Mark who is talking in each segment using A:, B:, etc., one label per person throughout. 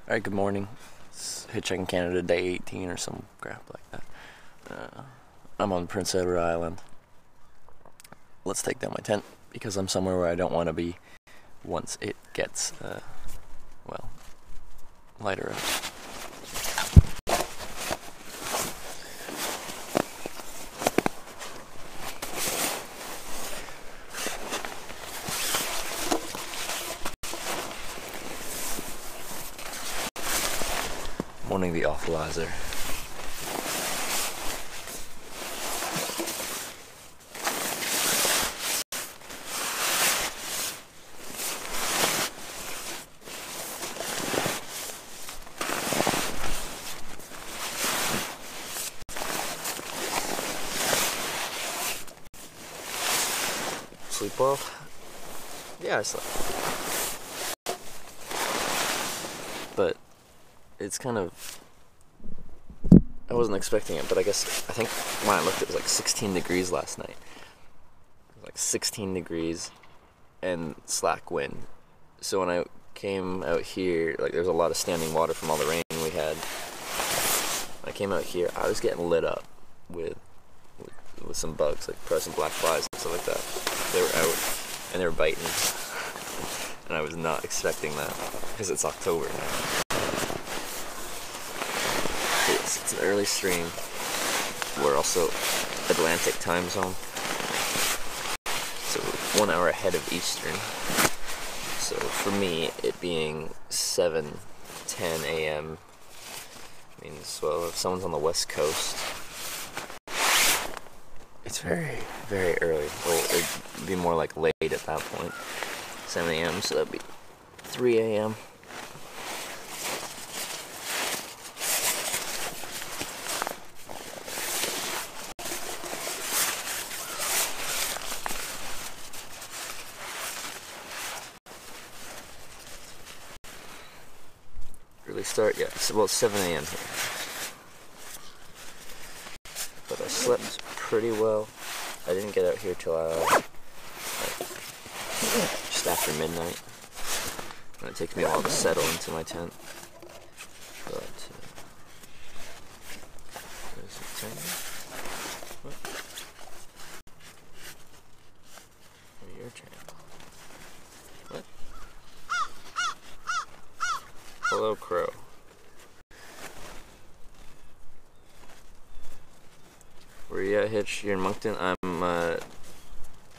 A: Alright, good morning. It's Hitchhiking Canada Day 18 or some crap like that. I'm on Prince Edward Island. Let's take down my tent because I'm somewhere where I don't want to be once it gets, well, lighter out. Morning the awfulizer. Sleep well? Yeah, I slept. But it's kind of, I wasn't expecting it, but I think when I looked it was like 16 degrees last night. It was like 16 degrees and slack wind. So when I came out here, like there was a lot of standing water from all the rain we had. When I came out here, I was getting lit up with some bugs, like present black flies and stuff like that. They were out and they were biting. And I was not expecting that because it's October now. It's an early stream. We're also Atlantic time zone, so 1 hour ahead of Eastern. So for me, it being 7:10 a.m. means, well, if someone's on the West Coast, it's very, very early. Well, it'd be more like late at that point, 7 a.m. So that'd be 3 a.m. Early start, yeah, it's about 7 a.m. here. But I slept pretty well. I didn't get out here till like just after midnight. And it takes me a while to settle into my tent. But, there's a tent. What? Oh, your tent. What? Hello, crow. Where you at, Hitch? You're in Moncton? I'm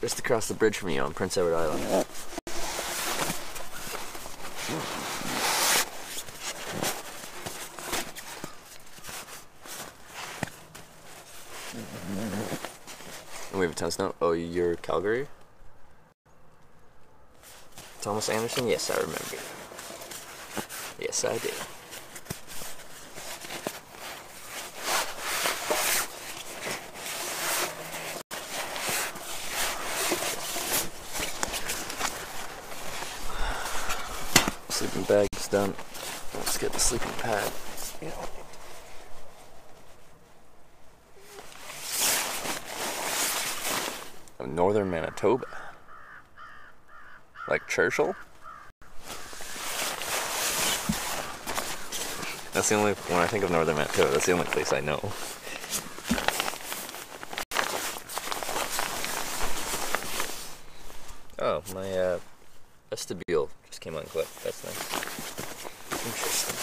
A: just across the bridge from you on Prince Edward Island. And we have a ton of snow. Oh, you're Calgary? Thomas Anderson? Yes, I remember. Yes, I did. Sleeping bag's done. Let's get the sleeping pad. Yeah. Of northern Manitoba. Like Churchill? That's the only, when I think of northern Manitoba, that's the only place I know. Oh, my vestibule just came unclipped. That's nice. Interesting.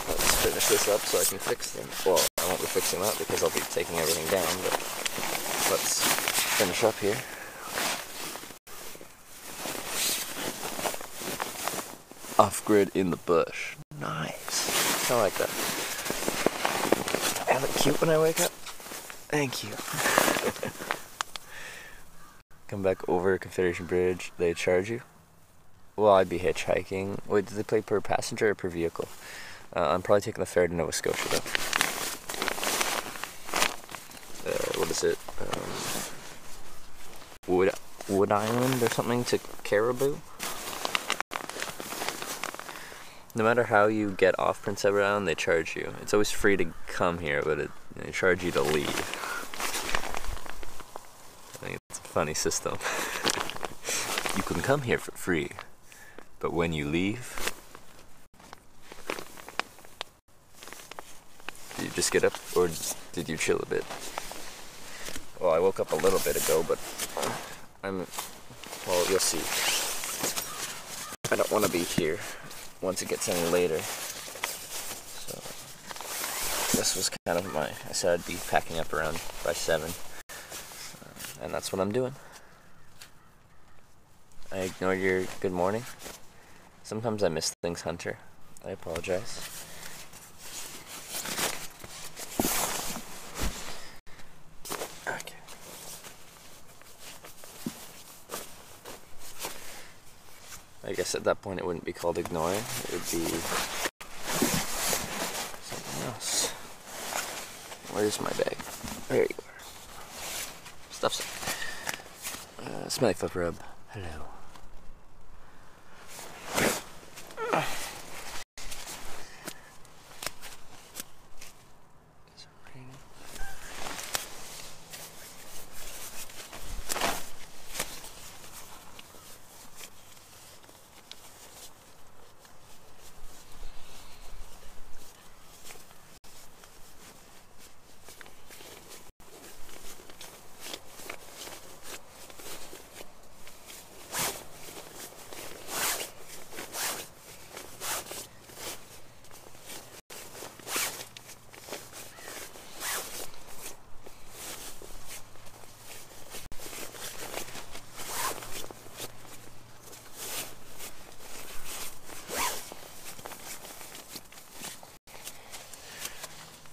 A: Let's finish this up so I can fix them. Well, I won't be fixing that because I'll be taking everything down, but let's finish up here. Off-grid in the bush. Nice. I like that. I look cute when I wake up. Thank you. Come back over Confederation Bridge. They charge you? Well, I'd be hitchhiking. Wait, do they pay per passenger or per vehicle? I'm probably taking the ferry to Nova Scotia, though. What is it? Wood Island or something to Caribou? No matter how you get off Prince Edward Island, they charge you. It's always free to come here, but they charge you to leave. I think it's a funny system. You can come here for free, but when you leave, did you just get up, or did you chill a bit? Well, I woke up a little bit ago, but well, you'll see. I don't want to be here once it gets any later. So, this was kind of I said I'd be packing up around by 7. And that's what I'm doing. I ignored your good morning. Sometimes I miss things, Hunter. I apologize. Okay. I guess at that point it wouldn't be called ignoring. It would be something else. Where's my bag? There you are. Stuff's smelly foot rub. Hello.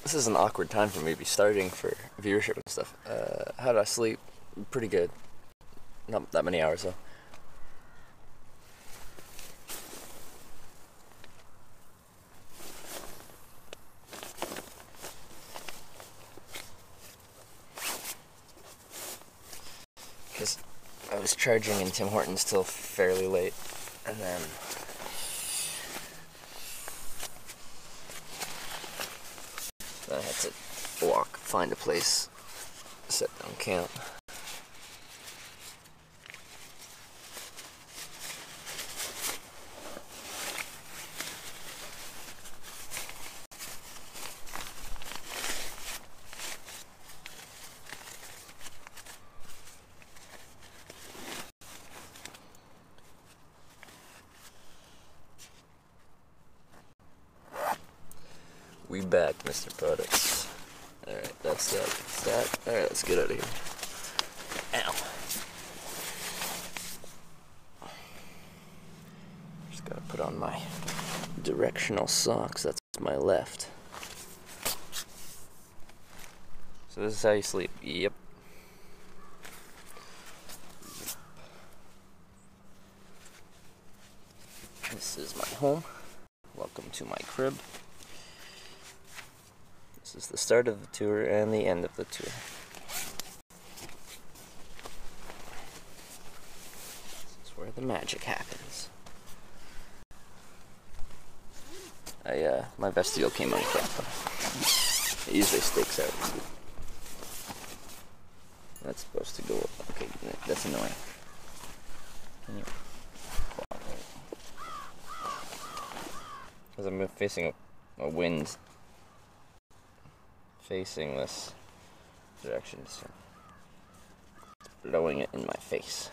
A: This is an awkward time for me to be starting for viewership and stuff. How did I sleep? Pretty good. Not that many hours though. Because I was charging in Tim Hortons till fairly late, and then I had to walk, find a place, set down camp. We back, Mr. Products. Alright, that's that. Alright, let's get out of here. Ow. Just gotta put on my directional socks. That's my left. So this is how you sleep. Yep. This is my home. Welcome to my crib. This is the start of the tour and the end of the tour. This is where the magic happens. My vestibule came uncapped. It usually stakes out. That's supposed to go up. Okay, that's annoying. Can you cooperate? Because I'm facing a wind facing this direction, so it's blowing it in my face.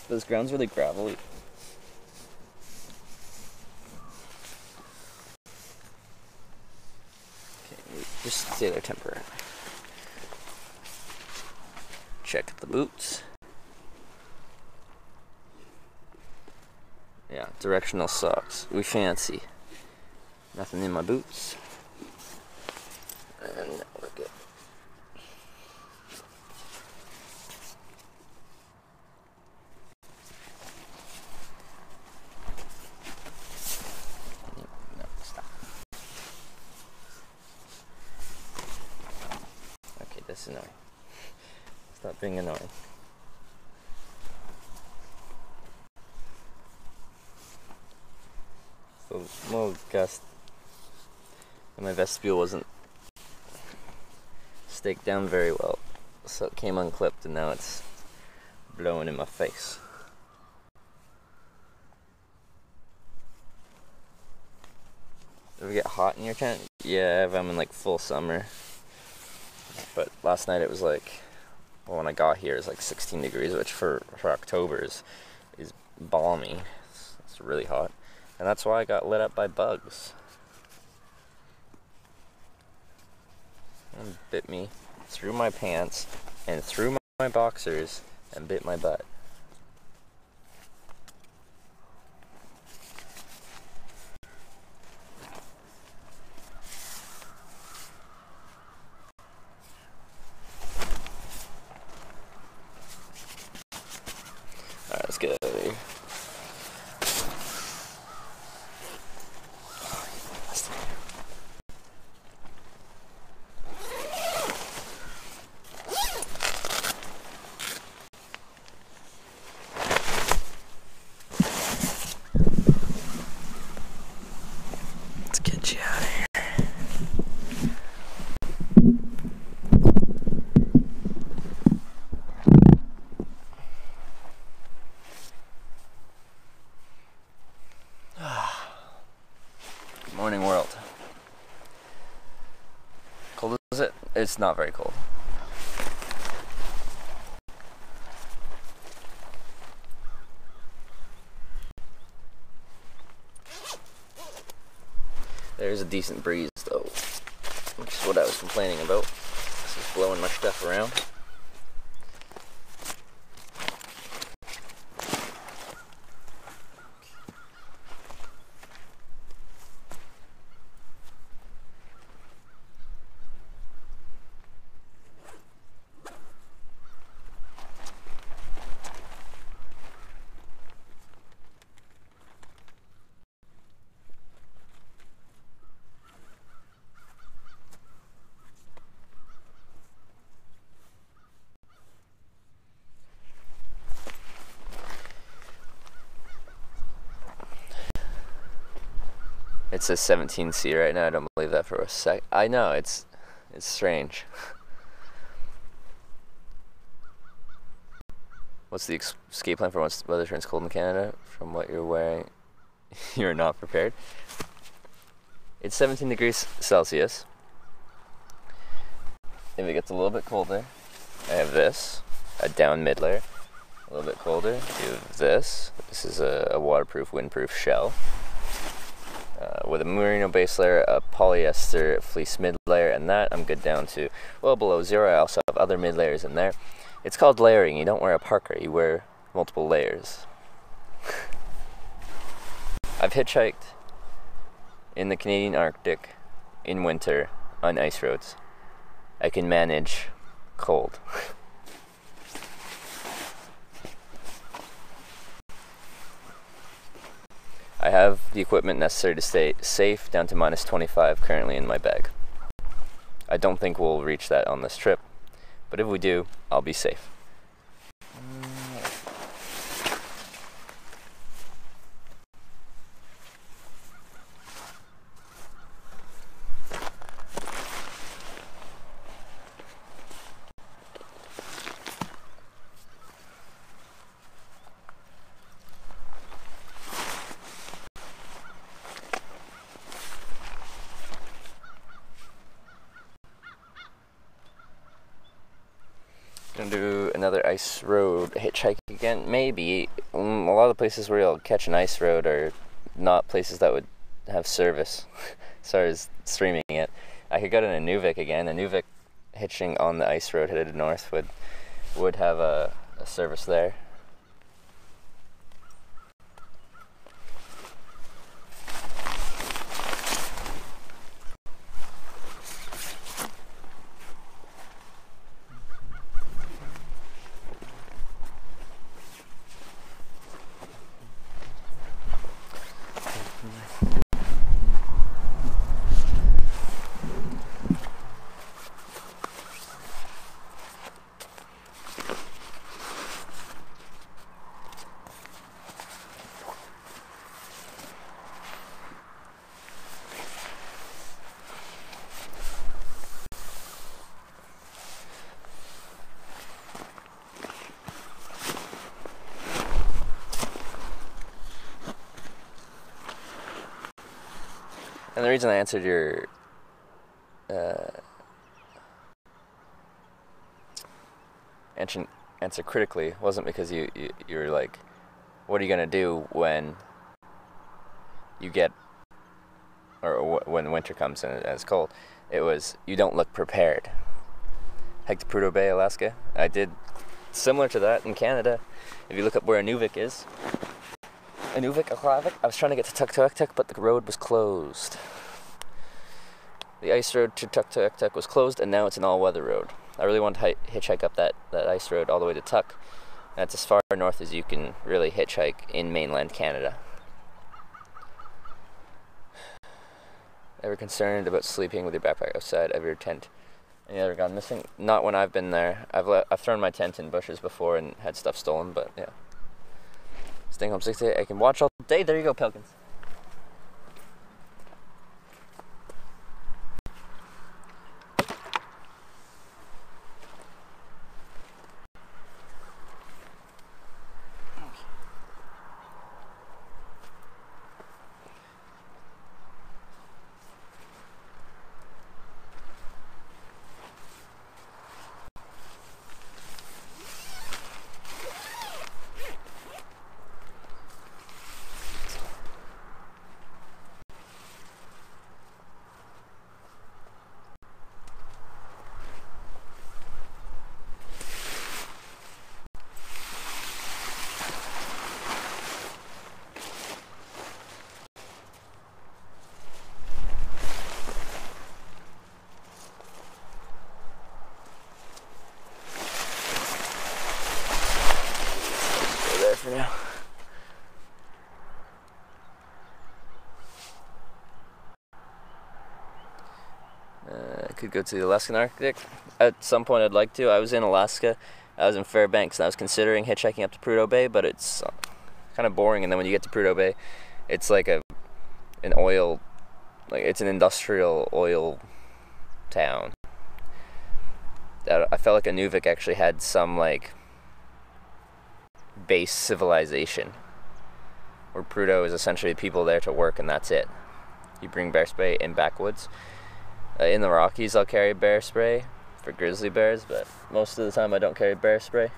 A: This ground's really gravelly. Okay, just stay there temporarily. Check the boots. Yeah, directional socks. We fancy. Nothing in my boots. And we're good. No, stop. Okay, that's annoying. Stop being annoying. So, little gust in my vestibule wasn't stake down very well, so it came unclipped and now it's blowing in my face. Does it get hot in your tent? Yeah, I'm in like full summer. But last night it was like, well, when I got here it was like 16 degrees, which for October is balmy. It's really hot. And that's why I got lit up by bugs. And bit me through my pants and through my boxers and bit my butt. Alright, let's get out of here. Let's get you out of here. Morning world. Cold is it? It's not very cold. There's a decent breeze though, which is what I was complaining about. This is blowing my stuff around. It says 17C right now. I don't believe that for a sec. I know, it's strange. What's the escape plan for once the weather turns cold in Canada? From what you're wearing, you're not prepared. It's 17 degrees Celsius. If it gets a little bit colder, I have this, a down mid layer. A little bit colder, you have this. This is a waterproof, windproof shell. With a merino base layer, a polyester fleece mid layer, and that I'm good down to well below zero. I also have other mid layers in there. It's called layering. You don't wear a parka, you wear multiple layers. I've hitchhiked in the Canadian Arctic in winter on ice roads. I can manage cold. I have the equipment necessary to stay safe down to minus 25 currently in my bag. I don't think we'll reach that on this trip, but if we do, I'll be safe. Gonna do another ice road hitchhike again. Maybe. A lot of the places where you'll catch an ice road are not places that would have service as far as streaming it. I could go to Nunavik again. Nunavik hitching on the ice road headed north would have a service there. And the reason I answered your answer critically wasn't because you were like, what are you gonna do when you get, or when winter comes and it's cold? It was, you don't look prepared. Hike to Prudhoe Bay, Alaska. I did similar to that in Canada. If you look up where Inuvik is, Inuvik, I was trying to get to Tuktoyaktuk, but the road was closed. The ice road to Tuktoyaktuk was closed, and now it's an all-weather road. I really want to hitchhike up that ice road all the way to Tuk. That's as far north as you can really hitchhike in mainland Canada. Ever concerned about sleeping with your backpack outside of your tent? Any other gone missing? Not when I've been there. I've thrown my tent in bushes before and had stuff stolen, but yeah. Staying home 6 days, I can watch all day. There you go, Pelicans. For now. I could go to the Alaskan Arctic. At some point I'd like to. I was in Alaska. I was in Fairbanks and I was considering hitchhiking up to Prudhoe Bay, but it's kind of boring, and then when you get to Prudhoe Bay, it's like an oil, like it's an industrial oil town. I felt like Inuvik actually had some like base civilization, where Prudhoe is essentially people there to work and that's it. You bring bear spray in backwoods. In the Rockies I'll carry bear spray for grizzly bears, but most of the time I don't carry bear spray.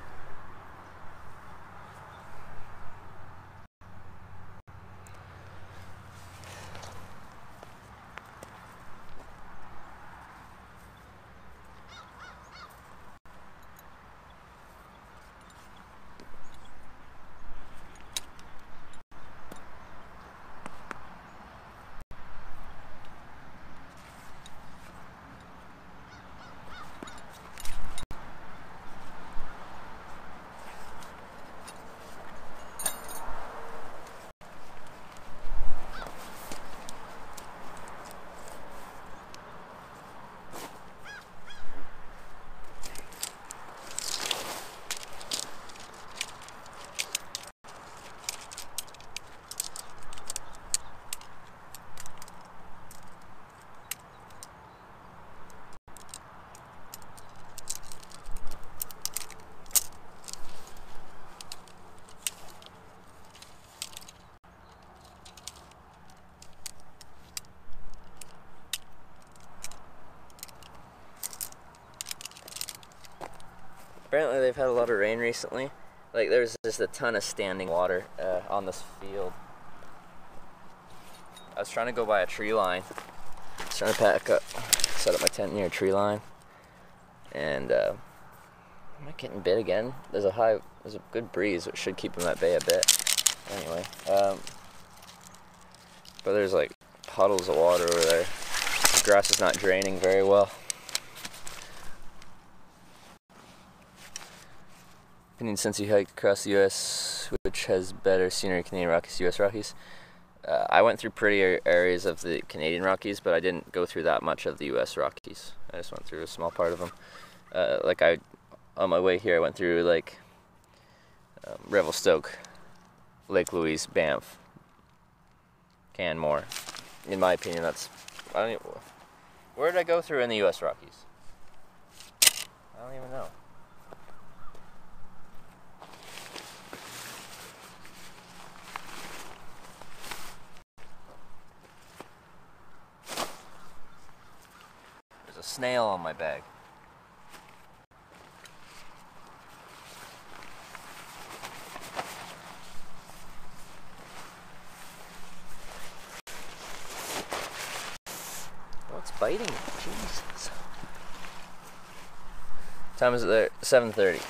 A: Apparently they've had a lot of rain recently. Like there's just a ton of standing water on this field. I was trying to go by a tree line. I was trying to pack up, set up my tent near a tree line. And am I getting bit again? There's a good breeze, which should keep them at bay a bit. Anyway, but there's like puddles of water over there. The grass is not draining very well. Opinion since you hiked across the U.S., which has better scenery, Canadian Rockies, U.S. Rockies? I went through prettier areas of the Canadian Rockies, but I didn't go through that much of the U.S. Rockies. I just went through a small part of them. On my way here, I went through like Revelstoke, Lake Louise, Banff, Canmore. In my opinion, where did I go through in the U.S. Rockies? I don't even know. snail on my bag. Oh, it's biting. Jesus. What time is it there? 7:30.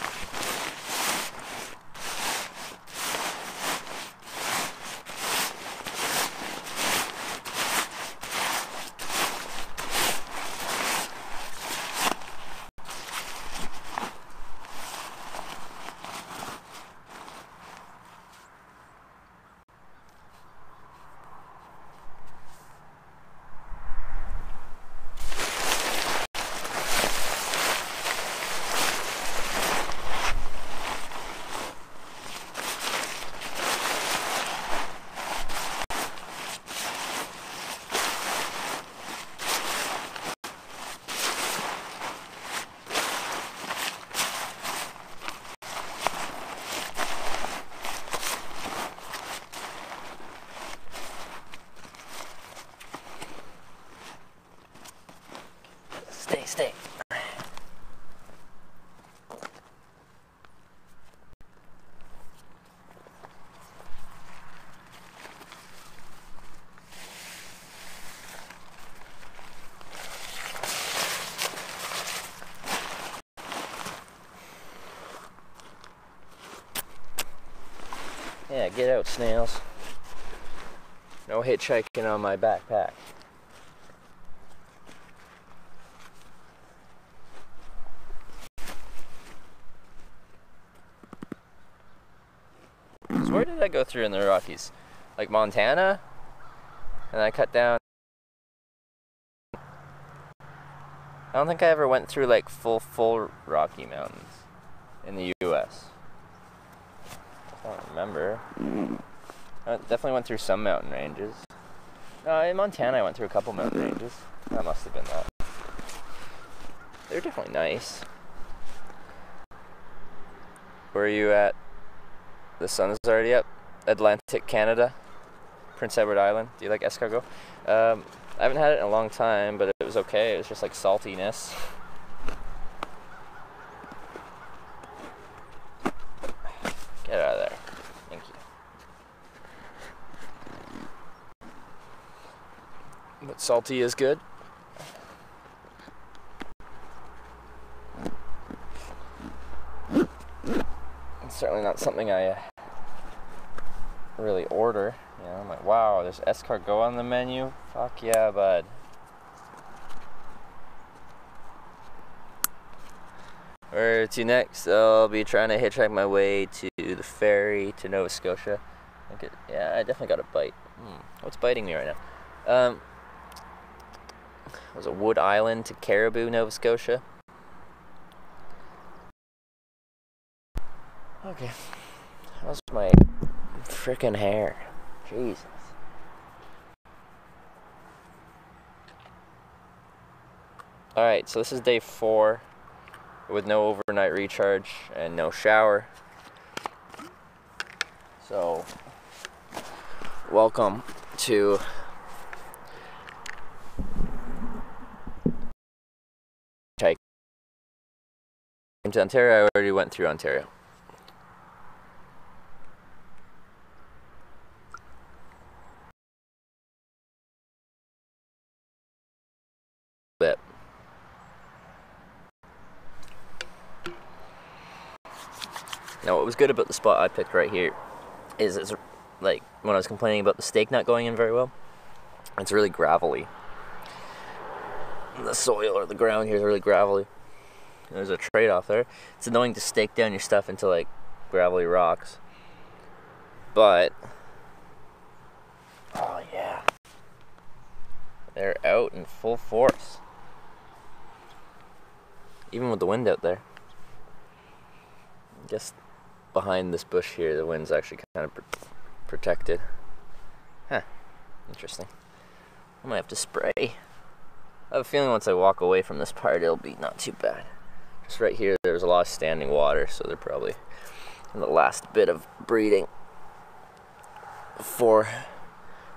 A: Stay. Yeah, get out, snails. No hitchhiking on my backpack. So where did I go through in the Rockies? Like Montana? And I cut down. I don't think I ever went through like full Rocky Mountains in the US. I don't remember. I definitely went through some mountain ranges. In Montana I went through a couple mountain ranges. That must have been that. They're definitely nice. Where are you at? The sun is already up. Atlantic Canada, Prince Edward Island. Do you like escargot? I haven't had it in a long time, but it was okay. It was just like saltiness. Get out of there. Thank you. But salty is good. It's certainly not something I really order. You know, I'm like, wow, there's escargot on the menu? Fuck yeah, bud. Where to next? I'll be trying to hitchhike my way to the ferry to Nova Scotia. Yeah, I definitely got a bite. What's biting me right now? It was a Wood Island to Caribou, Nova Scotia. Okay. How's my frickin' hair? Jesus. Alright, so this is day 4 with no overnight recharge and no shower. So, welcome to Hitchhiking. To Ontario. I already went through Ontario. Bit. Now, what was good about the spot I picked right here is it's like when I was complaining about the stake not going in very well, it's really gravelly. The soil or the ground here is really gravelly. There's a trade-off there. It's annoying to stake down your stuff into like gravelly rocks, but oh yeah, they're out in full force. Even with the wind out there. I guess behind this bush here, the wind's actually kind of protected. Huh. Interesting. I might have to spray. I have a feeling once I walk away from this part, it'll be not too bad. Just right here, there's a lot of standing water, so they're probably in the last bit of breeding before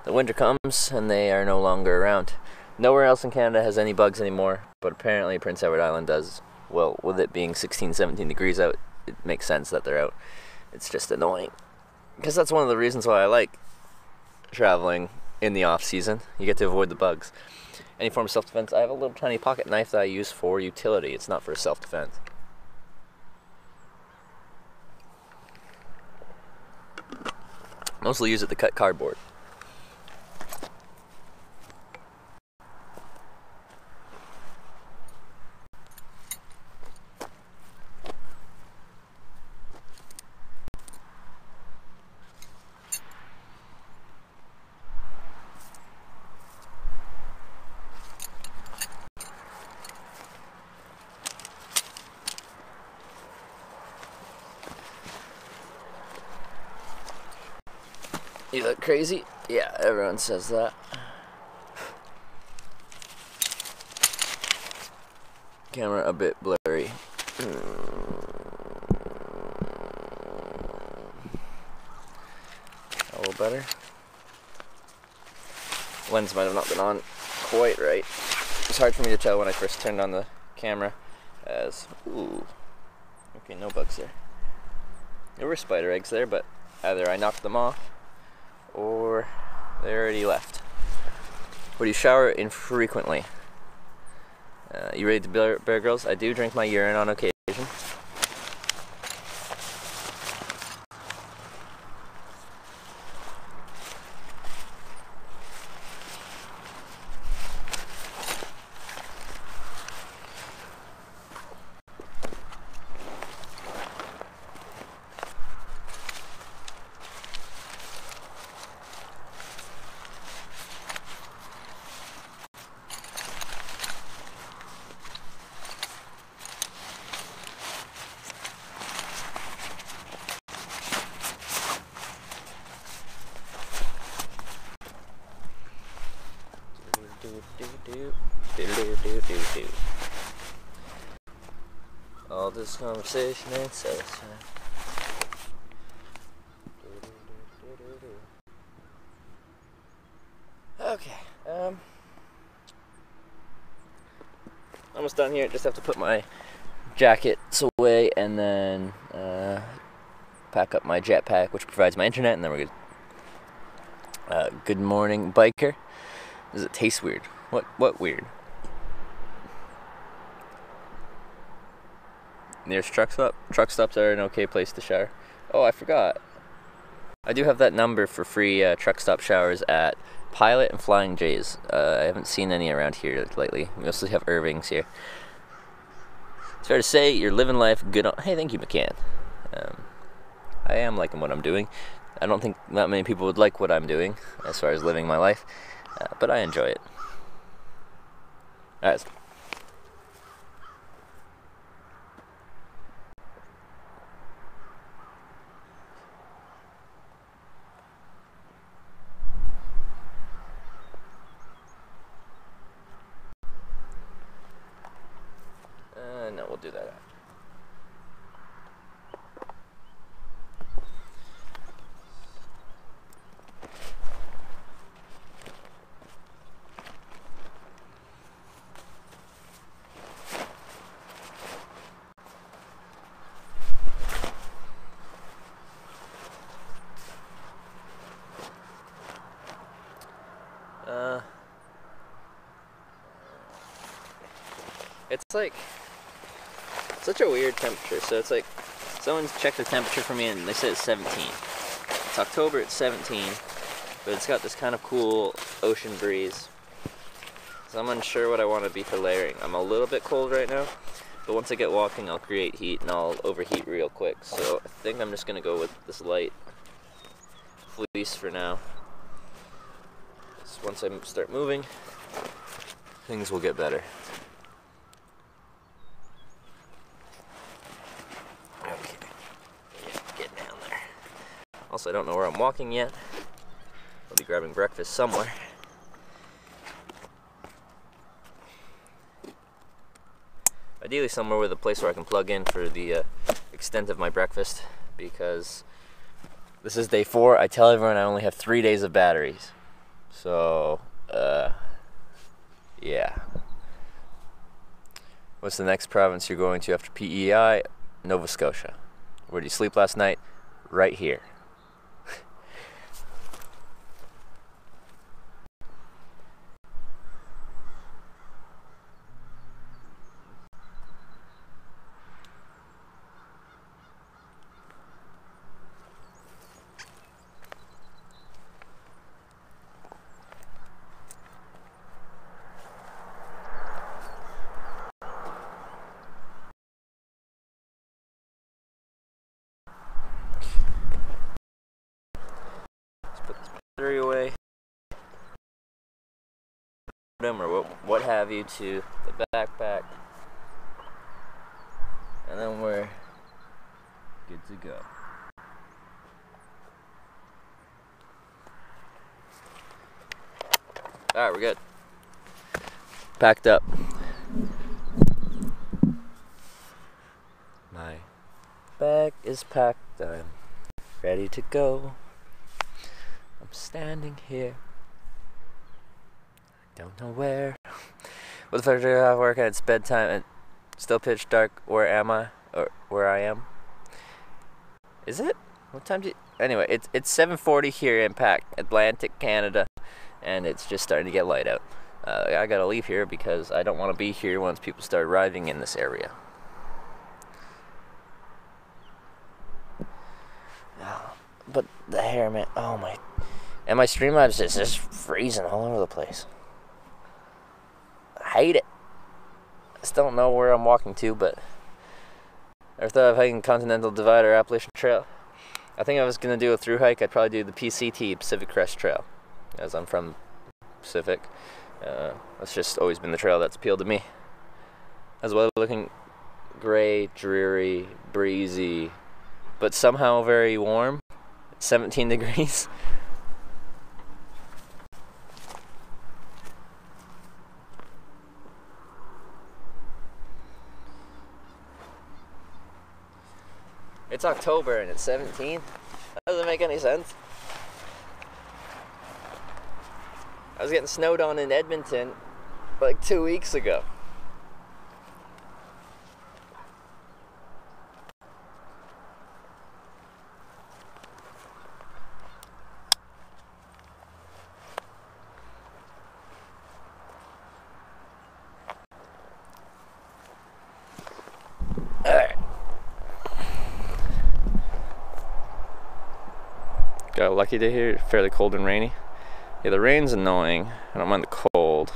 A: the winter comes and they are no longer around. Nowhere else in Canada has any bugs anymore. but apparently Prince Edward Island does. Well, with it being 16, 17 degrees out, it makes sense that they're out. It's just annoying. Because that's one of the reasons why I like traveling in the off-season. You get to avoid the bugs. Any form of self-defense, I have a little tiny pocket knife that I use for utility. It's not for self-defense. Mostly use it to cut cardboard. You look crazy? Yeah, everyone says that. Camera a bit blurry. A little better. Lens might have not been on quite right. It's hard for me to tell when I first turned on the camera as, ooh, okay, no bugs there. There were spider eggs there, but either I knocked them off or they already left. What do you shower infrequently? You ready to Bear Grylls? I do drink my urine on occasion. All this conversation ain't satisfying. Okay, almost done here. Just have to put my jackets away and then pack up my jetpack, which provides my internet, and then we're good. Good morning, biker. Does it taste weird? What weird? Nearest truck stop. Truck stops are an okay place to shower. Oh, I forgot. I do have that number for free truck stop showers at Pilot and Flying J's. I haven't seen any around here lately. We mostly have Irvings here. It's fair to say you're living life good on... Hey, thank you, McCann. I am liking what I'm doing. I don't think that many people would like what I'm doing as far as living my life, but I enjoy it. Alright. No, we'll do that. It's like such a weird temperature. So it's like someone's checked the temperature for me and they said it's 17. It's October, it's 17, but it's got this kind of cool ocean breeze. So I'm unsure what I want to be for layering. I'm a little bit cold right now, but once I get walking I'll create heat and I'll overheat real quick. So I think I'm just going to go with this light fleece for now. So once I start moving, things will get better. Also, I don't know where I'm walking yet. I'll be grabbing breakfast somewhere. Ideally somewhere with a place where I can plug in for the extent of my breakfast, because this is day 4. I tell everyone I only have 3 days of batteries. So, yeah. What's the next province you're going to after PEI? Nova Scotia. Where did you sleep last night? Right here. Put this battery away, or what have you, to the backpack, and then we're good to go. Alright, we're good. Packed up. My bag is packed, I'm ready to go. I'm standing here, I don't know where. What the fuck do I have work and it's bedtime and still pitch dark? Where am I? Or where I am? Is it? What time do you... Anyway, it's 7:40 here in Atlantic Canada, and it's just starting to get light out. I gotta leave here because I don't want to be here once people start arriving in this area. But the hair, man, oh my... And my Streamlabs is just freezing all over the place. I hate it. I still don't know where I'm walking to, but I thought of hiking Continental Divide or Appalachian Trail. I think if I was going to do a through hike, I'd probably do the PCT, Pacific Crest Trail, as I'm from Pacific. That's just always been the trail that's appealed to me. As well, looking gray, dreary, breezy, but somehow very warm. 17 degrees. It's October and it's 17. That doesn't make any sense. I was getting snowed on in Edmonton like 2 weeks ago. Got a lucky day here, fairly cold and rainy. Yeah, the rain's annoying. I don't mind the cold.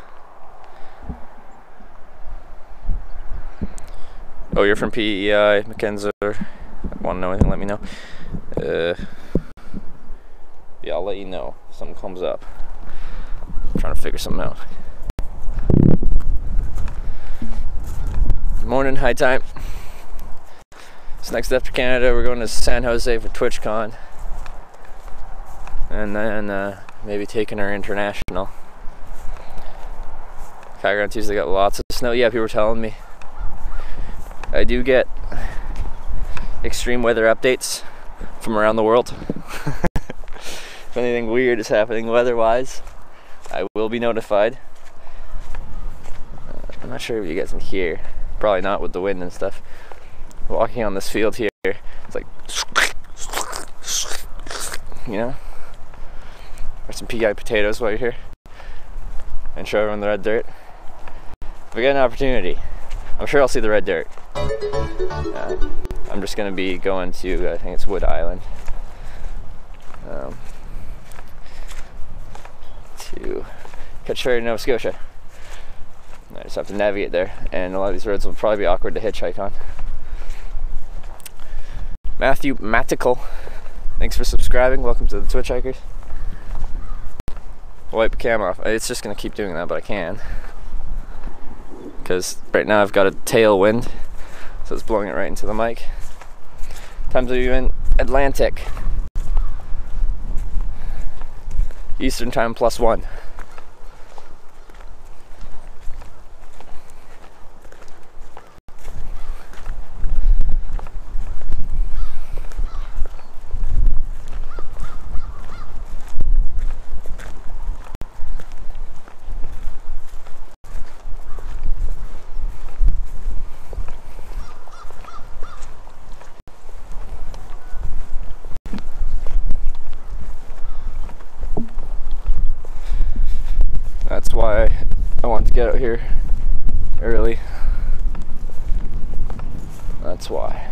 A: Oh, you're from PEI, Mackenzie. Want to know anything, let me know. Yeah, I'll let you know if something comes up. I'm trying to figure something out. Morning, high time. It's next after Canada. We're going to San Jose for TwitchCon. And then maybe taking her international. Calgary on Tuesday got lots of snow. Yeah, people were telling me. I do get extreme weather updates from around the world. If anything weird is happening weather-wise, I will be notified. I'm not sure if you guys can hear. Probably not with the wind and stuff. Walking on this field here, it's like, you know? Or some PEI potatoes while you're here. And show everyone the red dirt. If I get an opportunity, I'm sure I'll see the red dirt. I'm just going to be going to, I think it's Wood Island. To catch ferry in Nova Scotia. I just have to navigate there. And a lot of these roads will probably be awkward to hitchhike on. Matthew Matical, thanks for subscribing. Welcome to the Twitch Hikers. Wipe the camera off. It's just gonna keep doing that, but I can. Because right now I've got a tailwind, so it's blowing it right into the mic. Times are even Atlantic. Eastern time +1.
B: That's why I wanted to get out here early. That's why.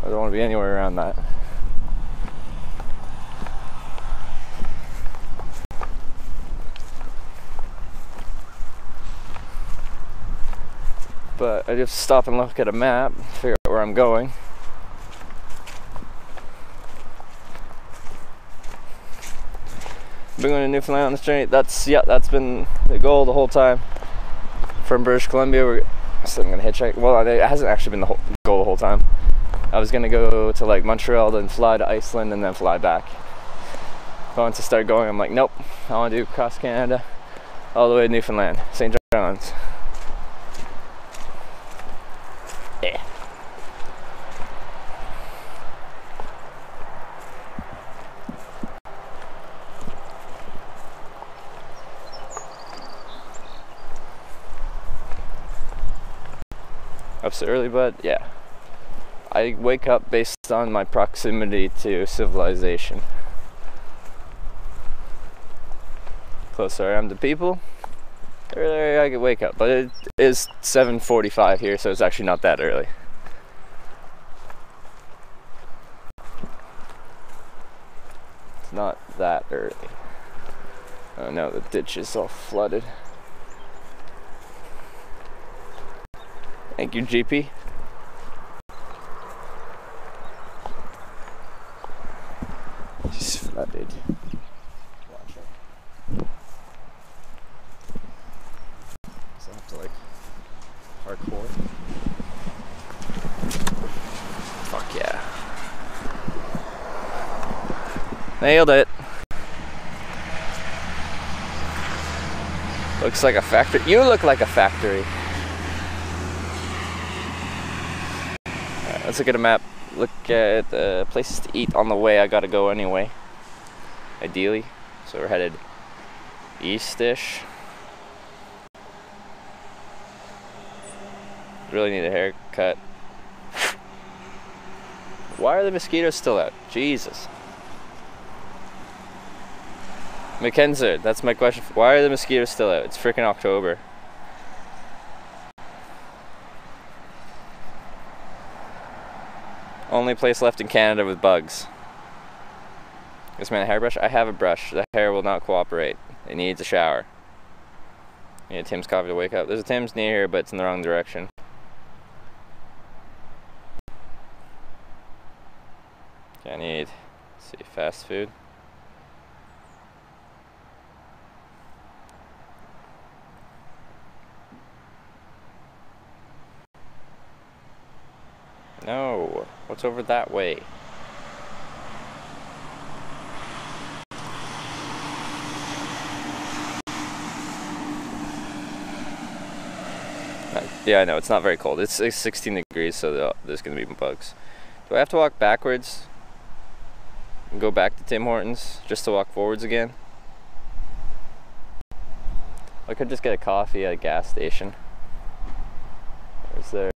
B: I don't want to be anywhere around that. But I just stop and look at a map, figure out where I'm going. Been going to Newfoundland on this journey. That's been the goal the whole time. From British Columbia, so I'm gonna hitchhike. Well, it hasn't actually been the goal the whole time. I was gonna go to like Montreal, then fly to Iceland, and then fly back. But once I started going, I'm like, nope. I want to do across Canada, all the way to Newfoundland, St. John's. Yeah. Up so early, but yeah. I wake up based on my proximity to civilization. Closer I am to people, the earlier I can wake up. But it is 7:45 here, so it's actually not that early. It's not that early. Oh no, the ditch is all flooded. Thank you, GP. It's flooded. So I have to like hardcore. Fuck yeah. Nailed it. Looks like a factory. You look like a factory. Let's look at a map. Look at the places to eat on the way. I gotta go anyway. Ideally. So we're headed east-ish. Really need a haircut. Why are the mosquitoes still out? Jesus. Mackenzie, that's my question. Why are the mosquitoes still out? It's freaking October. Only place left in Canada with bugs. This man a hairbrush? I have a brush. The hair will not cooperate. It needs a shower. I need Tim's coffee to wake up. There's a Tim's near here, but it's in the wrong direction. Okay, I need, let's see, fast food. No, what's over that way? Yeah, I know, it's not very cold. It's 16 degrees, so there's going to be bugs. Do I have to walk backwards and go back to Tim Hortons just to walk forwards again? I could just get a coffee at a gas station. Is there...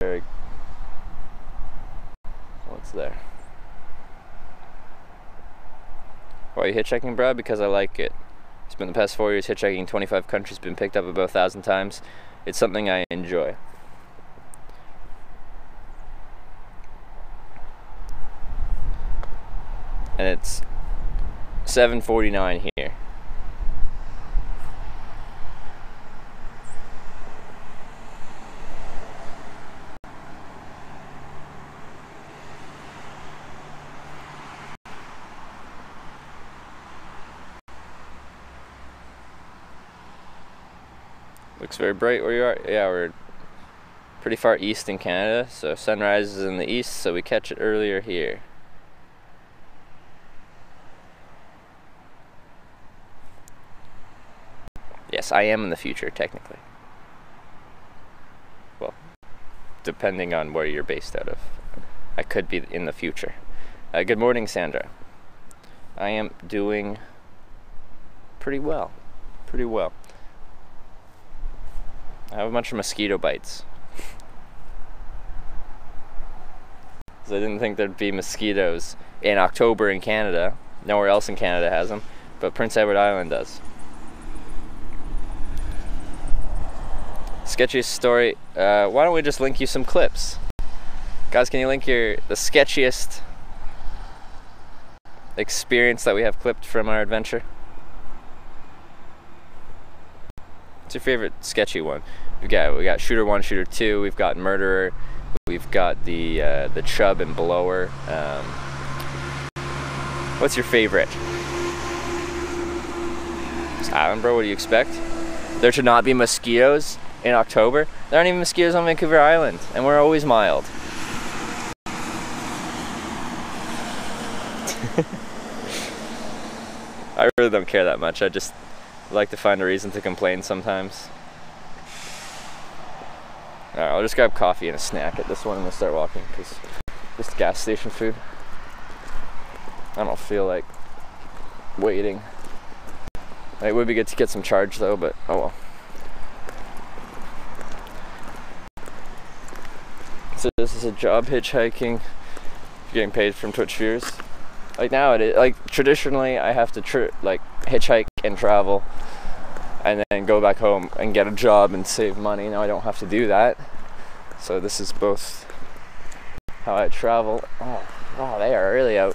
B: What's there? Why are you hitchhiking, bro? Because I like it. It's been the past 4 years hitchhiking 25 countries, been picked up about 1,000 times. It's something I enjoy. And it's 7:49 here. Looks very bright where you are. Yeah, we're pretty far east in Canada, so sunrise is in the east, so we catch it earlier here. Yes, I am in the future, technically. Well, depending on where you're based out of. I could be in the future. Good morning, Sandra. I am doing pretty well. Pretty well. I have a bunch of mosquito bites. Because I didn't think there'd be mosquitoes in October in Canada. Nowhere else in Canada has them, but Prince Edward Island does. Sketchiest story. Why don't we just link you some clips? Guys, can you link the sketchiest experience that we have clipped from our adventure? What's your favorite sketchy one? We got Shooter 1, Shooter 2, we've got Murderer, we've got the Chub and Blower. What's your favorite? Island, bro, what do you expect? There to not be mosquitoes in October? There aren't even mosquitoes on Vancouver Island, and we're always mild. I really don't care that much. I just like to find a reason to complain sometimes. Alright, I'll just grab coffee and a snack at this one and then start walking, because just gas station food. I don't feel like waiting. It would be good to get some charge though, but oh well. So this is a job, hitchhiking. Getting paid from Twitch viewers. Like nowadays, like traditionally, I have to hitchhike and travel, and then go back home and get a job and save money. Now I don't have to do that. So this is both how I travel. Oh, they are really out.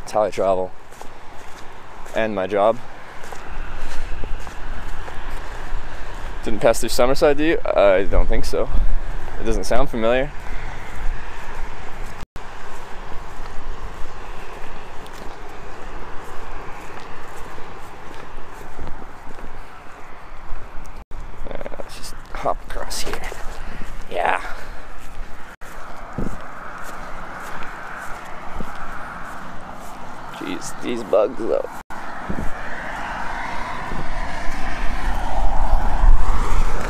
B: It's how I travel and my job. Didn't pass through Summerside, do you? I don't think so. It doesn't sound familiar. Let's just hop across here. Yeah. Jeez, these bugs though.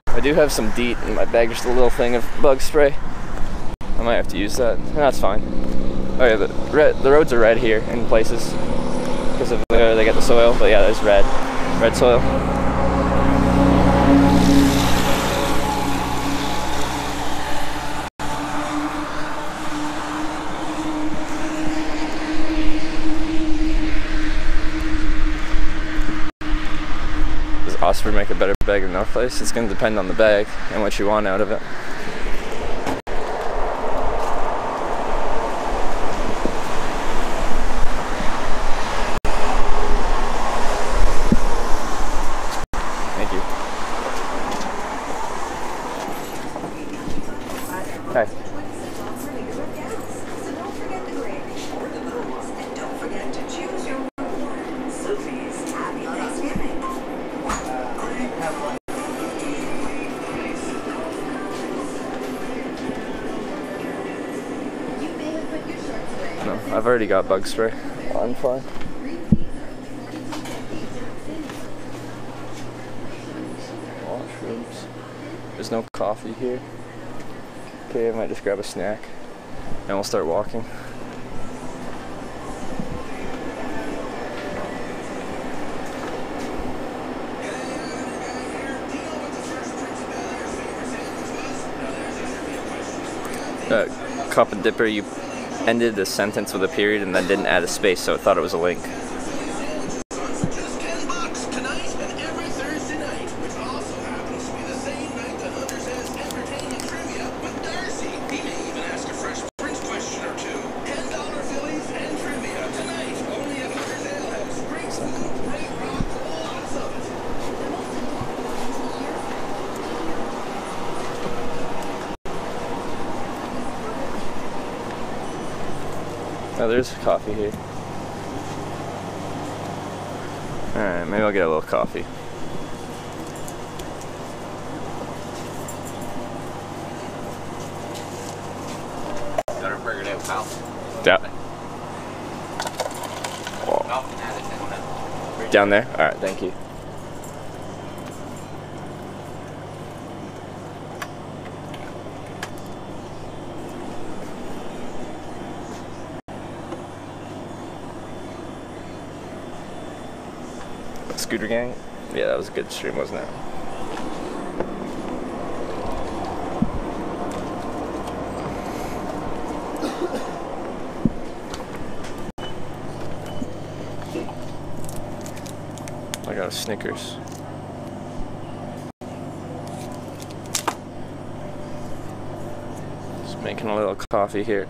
B: I do have some DEET in my bag, just a little thing of bug spray. I might have to use that. That's fine. Oh yeah, the roads are red here in places because of they get the soil. But yeah, there's red soil. Osprey make a better bag than North Face? It's going to depend on the bag and what you want out of it. Thank you. Hi. No, I've already got bug spray. I'm fine. Washrooms. There's no coffee here. Okay, I might just grab a snack and we'll start walking. Cup and Dipper, you ended the sentence with a period and then didn't add a space, so it thought it was a link.
C: Just $10 tonight and every Thursday night, which also happens to be the same night that Hunter says entertaining trivia with Darcy. He may even ask a Fresh Prince question or two. $10 Phillies and trivia tonight, only at Hunter's Ale House. Great food, great rock, lots of it.
B: Oh, there's coffee here. Alright, maybe I'll get a little coffee.
A: Got her figured out, pal.
B: Down.
A: Oh.
B: Down there? Alright, thank you. Scooter Gang? Yeah, that was a good stream, wasn't it? got a Snickers. Just making a little coffee here.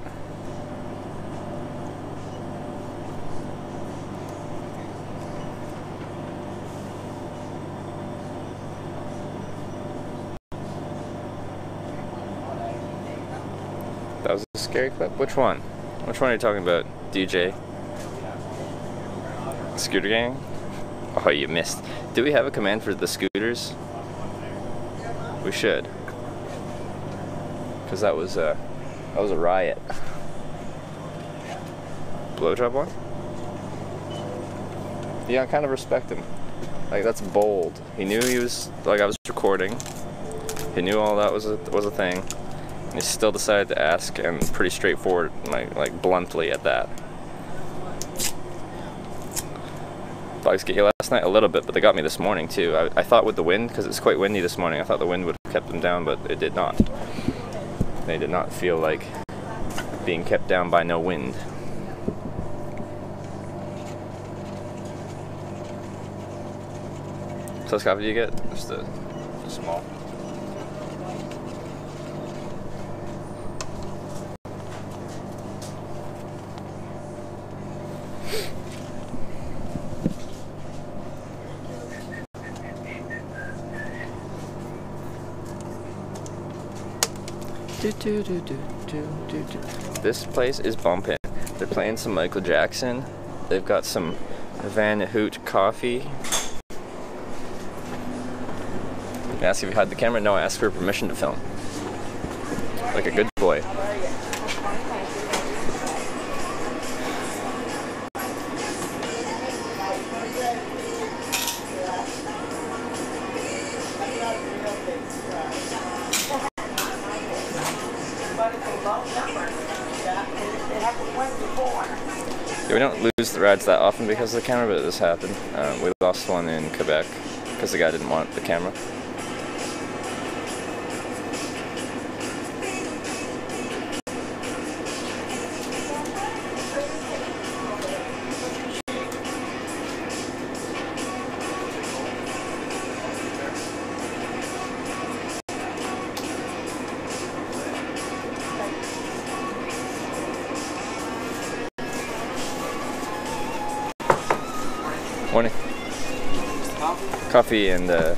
B: That was a scary clip? Which one? Which one are you talking about? DJ? Scooter gang? Oh, you missed. Do we have a command for the scooters? We should. Because that was a riot. Blowjob one? Yeah, I kind of respect him. Like, that's bold. He knew he was, like, I was recording. He knew all that was a thing. And he still decided to ask, and pretty straightforward, like bluntly at that. Bugs get you last night a little bit, but they got me this morning too. I thought with the wind, because it's quite windy this morning, I thought the wind would have kept them down, but it did not. They did not feel like being kept down by no wind. So what coffee do you get? Just a small. This place is bumping. They're playing some Michael Jackson. They've got some Van Hoot coffee. I asked if you had the camera. No, I asked for permission to film. Like a good boy. Yeah, we don't lose the rides that often because of the camera, but this happened. We lost one in Quebec because the guy didn't want the camera. Morning. Coffee and no,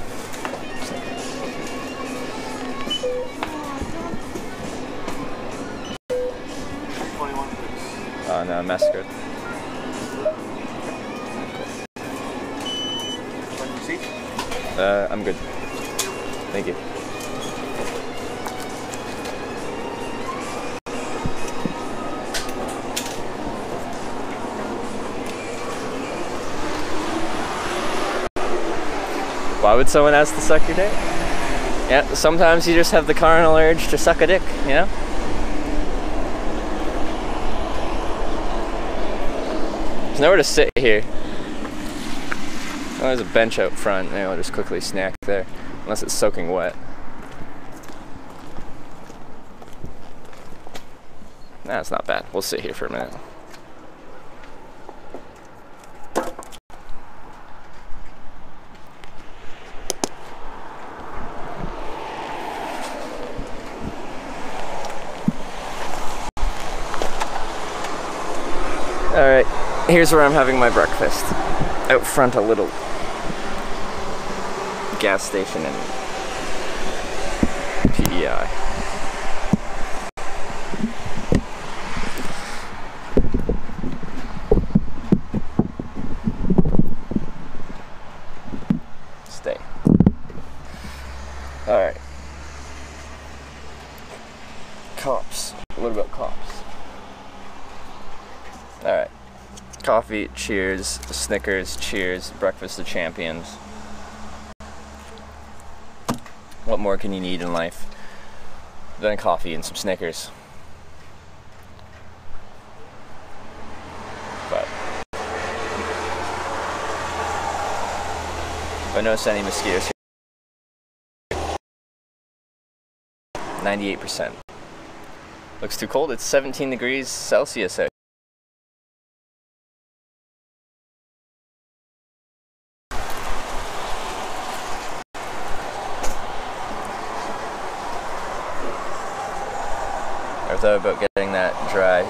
B: massacre. I'm good. Thank you. Why would someone ask to suck your dick? Yeah, sometimes you just have the carnal urge to suck a dick, you know? There's nowhere to sit here. Oh, there's a bench out front. Maybe I'll just quickly snack there. Unless it's soaking wet. Nah, it's not bad. We'll sit here for a minute. Alright, here's where I'm having my breakfast. Out front a little gas station in PEI. Stay. Alright. Cops. What about cops? Alright. Coffee, cheers. Snickers, cheers. Breakfast of champions. What more can you need in life than coffee and some Snickers? But if I notice any mosquitoes here, 98%. Looks too cold. It's 17 degrees Celsius out. thought about getting that dry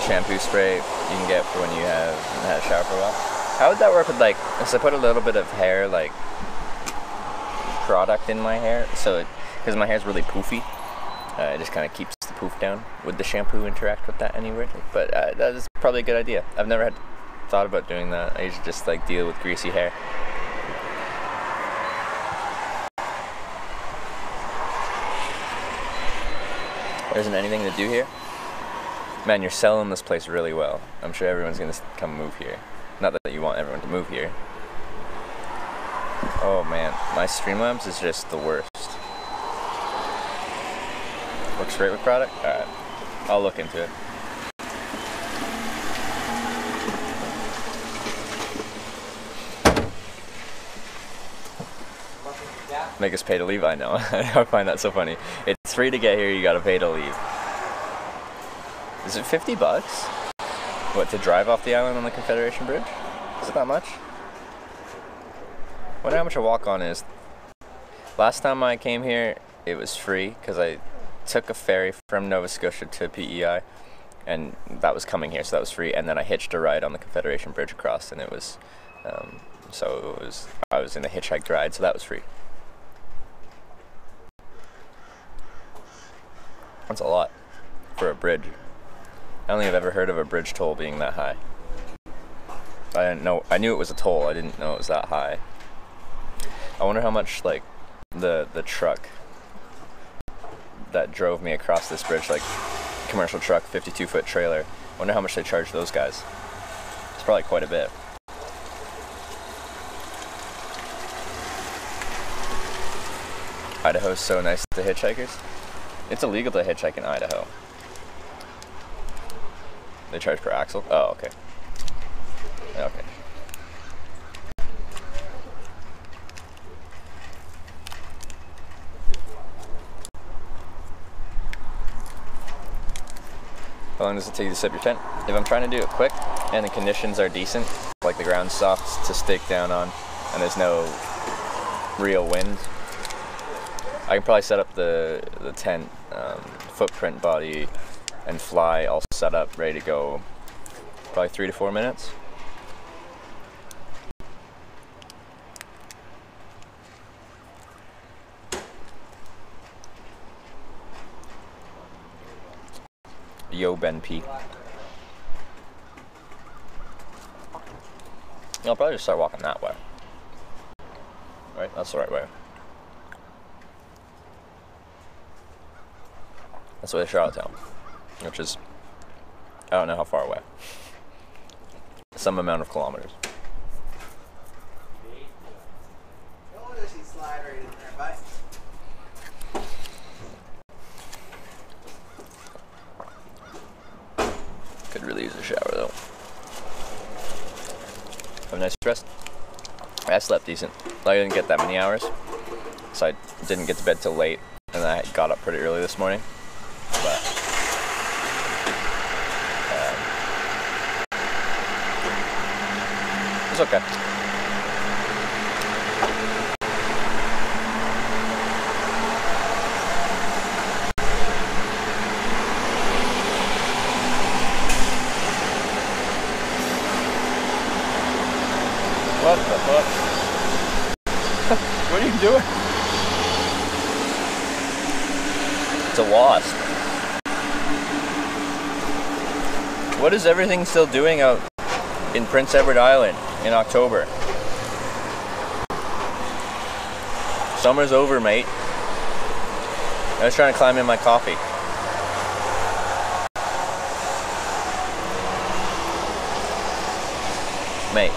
B: shampoo spray you can get for when you haven't had a shower for a while. How would that work with, like, if I put a little bit of hair, like, product in my hair, so because my hair's really poofy, it just kind of keeps the poof down. Would the shampoo interact with that anywhere? But that is probably a good idea. I've never thought about doing that. I usually just, like, deal with greasy hair. There isn't anything to do here? Man, you're selling this place really well. I'm sure everyone's gonna come move here. Not that you want everyone to move here. Oh man, my Streamlabs is just the worst. Works great with product? Alright, I'll look into it. Make us pay to leave, I know. I find that so funny. It's free to get here, you gotta pay to leave. Is it $50? What, to drive off the island on the Confederation Bridge? Is it that much? I wonder how much a walk-on is. Last time I came here, it was free, because I took a ferry from Nova Scotia to PEI, and that was coming here, so that was free, and then I hitched a ride on the Confederation Bridge across, and it was, I was in a hitchhiked ride, so that was free. That's a lot for a bridge. I don't think I've ever heard of a bridge toll being that high. I didn't know. I knew it was a toll. I didn't know it was that high. I wonder how much, like, the truck that drove me across this bridge, like, commercial truck, 52-foot trailer. I wonder how much they charge those guys. It's probably quite a bit. Idaho's so nice to hitchhikers. It's illegal to hitchhike in Idaho. They charge per axle? Oh, okay. Okay. How long does it take you to set up your tent? If I'm trying to do it quick and the conditions are decent, like the ground's soft to stake down on and there's no real wind, I can probably set up the tent, footprint body, and fly all set up, ready to go, probably 3 to 4 minutes. Yo, Ben P. I'll probably just start walking that way. Right? That's the right way. That's the way to Charlottetown, which is, I don't know how far away. Some amount of kilometers. Could really use a shower though. Have a nice rest. I slept decent. I didn't get that many hours, so I didn't get to bed till late, and I got up pretty early this morning. But it's okay. What the fuck? What are you doing? It's a wasp. What is everything still doing out in Prince Edward Island in October? Summer's over, mate. I was trying to climb in my coffee. Mate.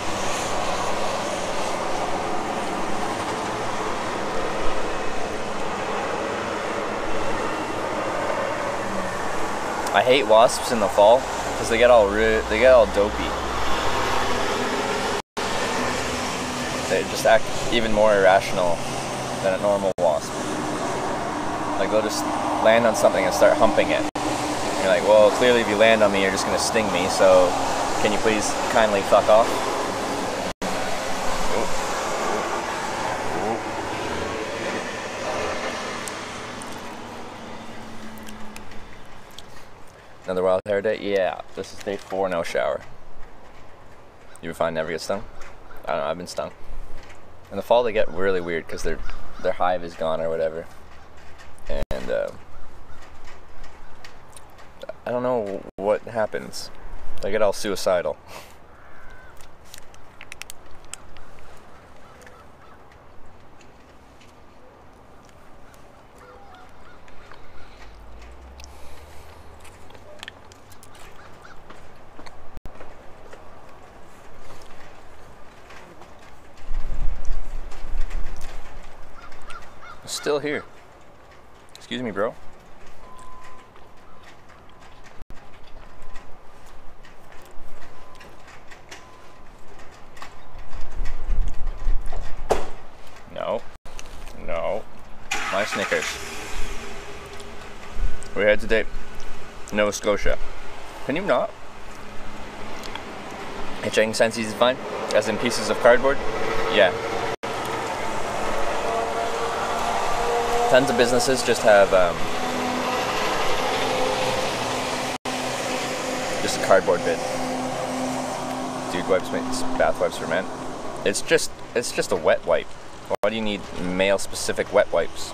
B: I hate wasps in the fall because they get all dopey. They just act even more irrational than a normal wasp. Like they'll just land on something and start humping it. You're like, well, clearly if you land on me, you're just gonna sting me. So, can you please kindly fuck off? Another wild hair day? Yeah. This is day 4, no shower. You ever find never get stung? I don't know, I've been stung. In the fall they get really weird because their hive is gone or whatever. And I don't know what happens. They get all suicidal. Still here. Excuse me, bro. No. No. My Snickers. We're headed to Nova Scotia. Can you not? Hitchhiking senses is fine? As in pieces of cardboard? Yeah. Tons of businesses just have just a cardboard bit. Dude wipes makes bath wipes for men. It's just a wet wipe. Why do you need male specific wet wipes?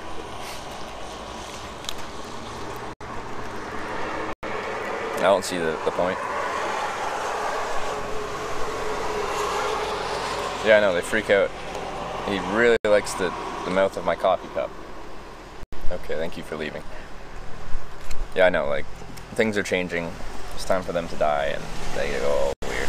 B: I don't see the point. Yeah, I know, they freak out. He really likes the mouth of my coffee cup. Okay, thank you for leaving. Yeah, I know, like, things are changing. It's time for them to die, and they go all weird.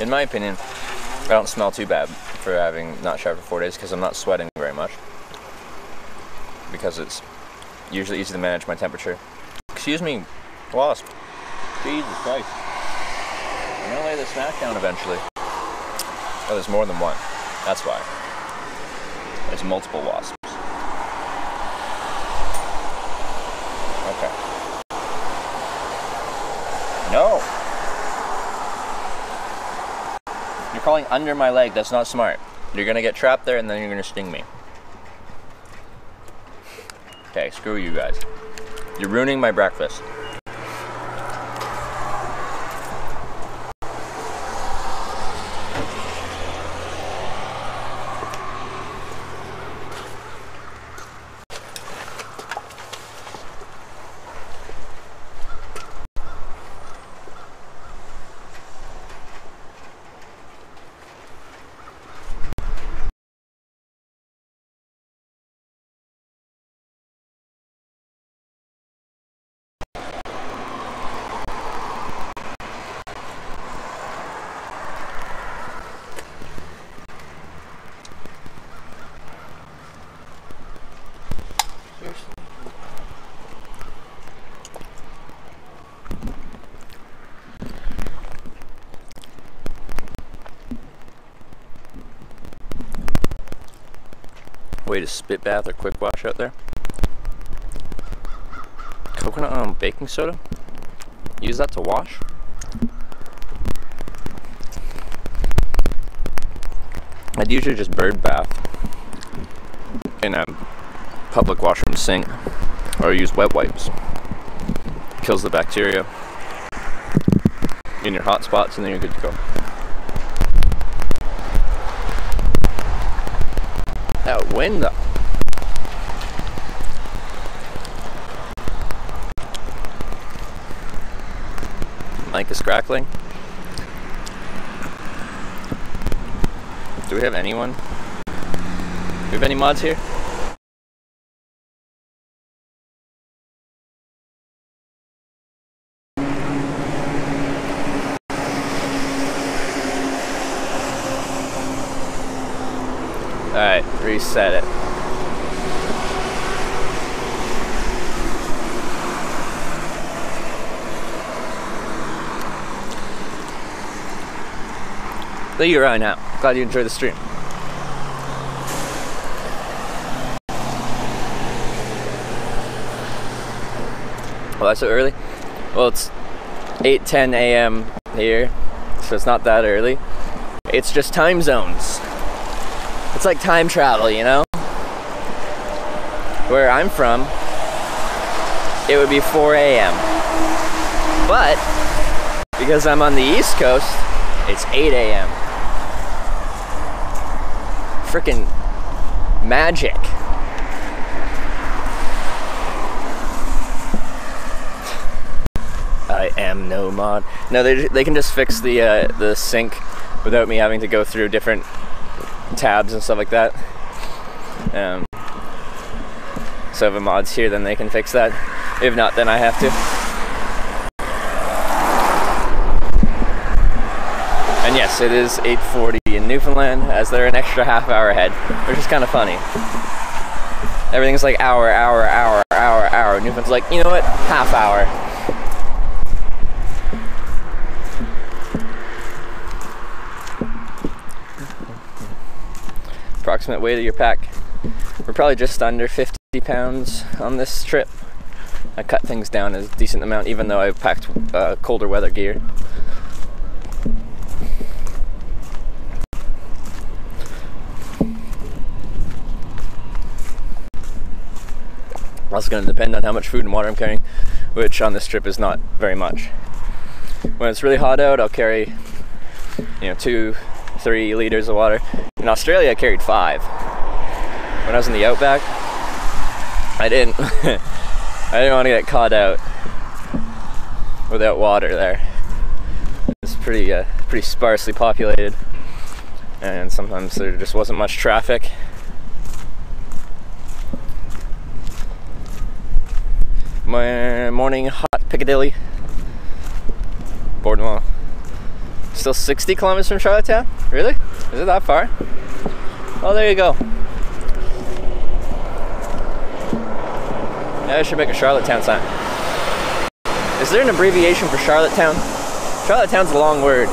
B: In my opinion, I don't smell too bad for having not showered for 4 days because I'm not sweating very much. Because it's usually easy to manage my temperature. Excuse me, wasp. Jesus Christ. I'm gonna lay the smack down eventually. Oh, there's more than one. That's why. There's multiple wasps. Okay. No! You're crawling under my leg. That's not smart. You're gonna get trapped there and then you're gonna sting me. Okay, screw you guys. You're ruining my breakfast. Way to spit bath or quick wash out there. Coconut on baking soda? Use that to wash? I'd usually just bird bath in a public washroom sink or use wet wipes. Kills the bacteria in your hot spots and then you're good to go. That wind though. Mic is crackling. Do we have anyone? Do we have any mods here? Alright, reset it. There you are now. Glad you enjoyed the stream. Well, Why so early? Well, it's 8:10 a.m. here, so it's not that early. It's just time zones. It's like time travel, you know? Where I'm from, it would be 4 a.m. But because I'm on the East Coast, it's 8 a.m. Frickin' magic. I am no mod. No, they can just fix the sync without me having to go through different tabs and stuff like that. So if a mod's here, then they can fix that. If not, then I have to. And yes, it is 8:40 in Newfoundland, as they're an extra half hour ahead, which is kind of funny. Everything's like hour. Newfoundland's like, you know what? Half hour. Approximate weight of your pack. We're probably just under 50 pounds on this trip. I cut things down a decent amount, even though I've packed colder weather gear. Also going to depend on how much food and water I'm carrying, which on this trip is not very much. When it's really hot out, I'll carry, 2-3 liters of water. In Australia, I carried 5. When I was in the outback, I didn't want to get caught out without water there. It's pretty sparsely populated, and sometimes there just wasn't much traffic. My morning hot Piccadilly. Boardwalk. Still 60 kilometers from Charlottetown? Really? Is it that far? Oh, there you go. Yeah, I should make a Charlottetown sign. Is there an abbreviation for Charlottetown? Charlottetown's a long word.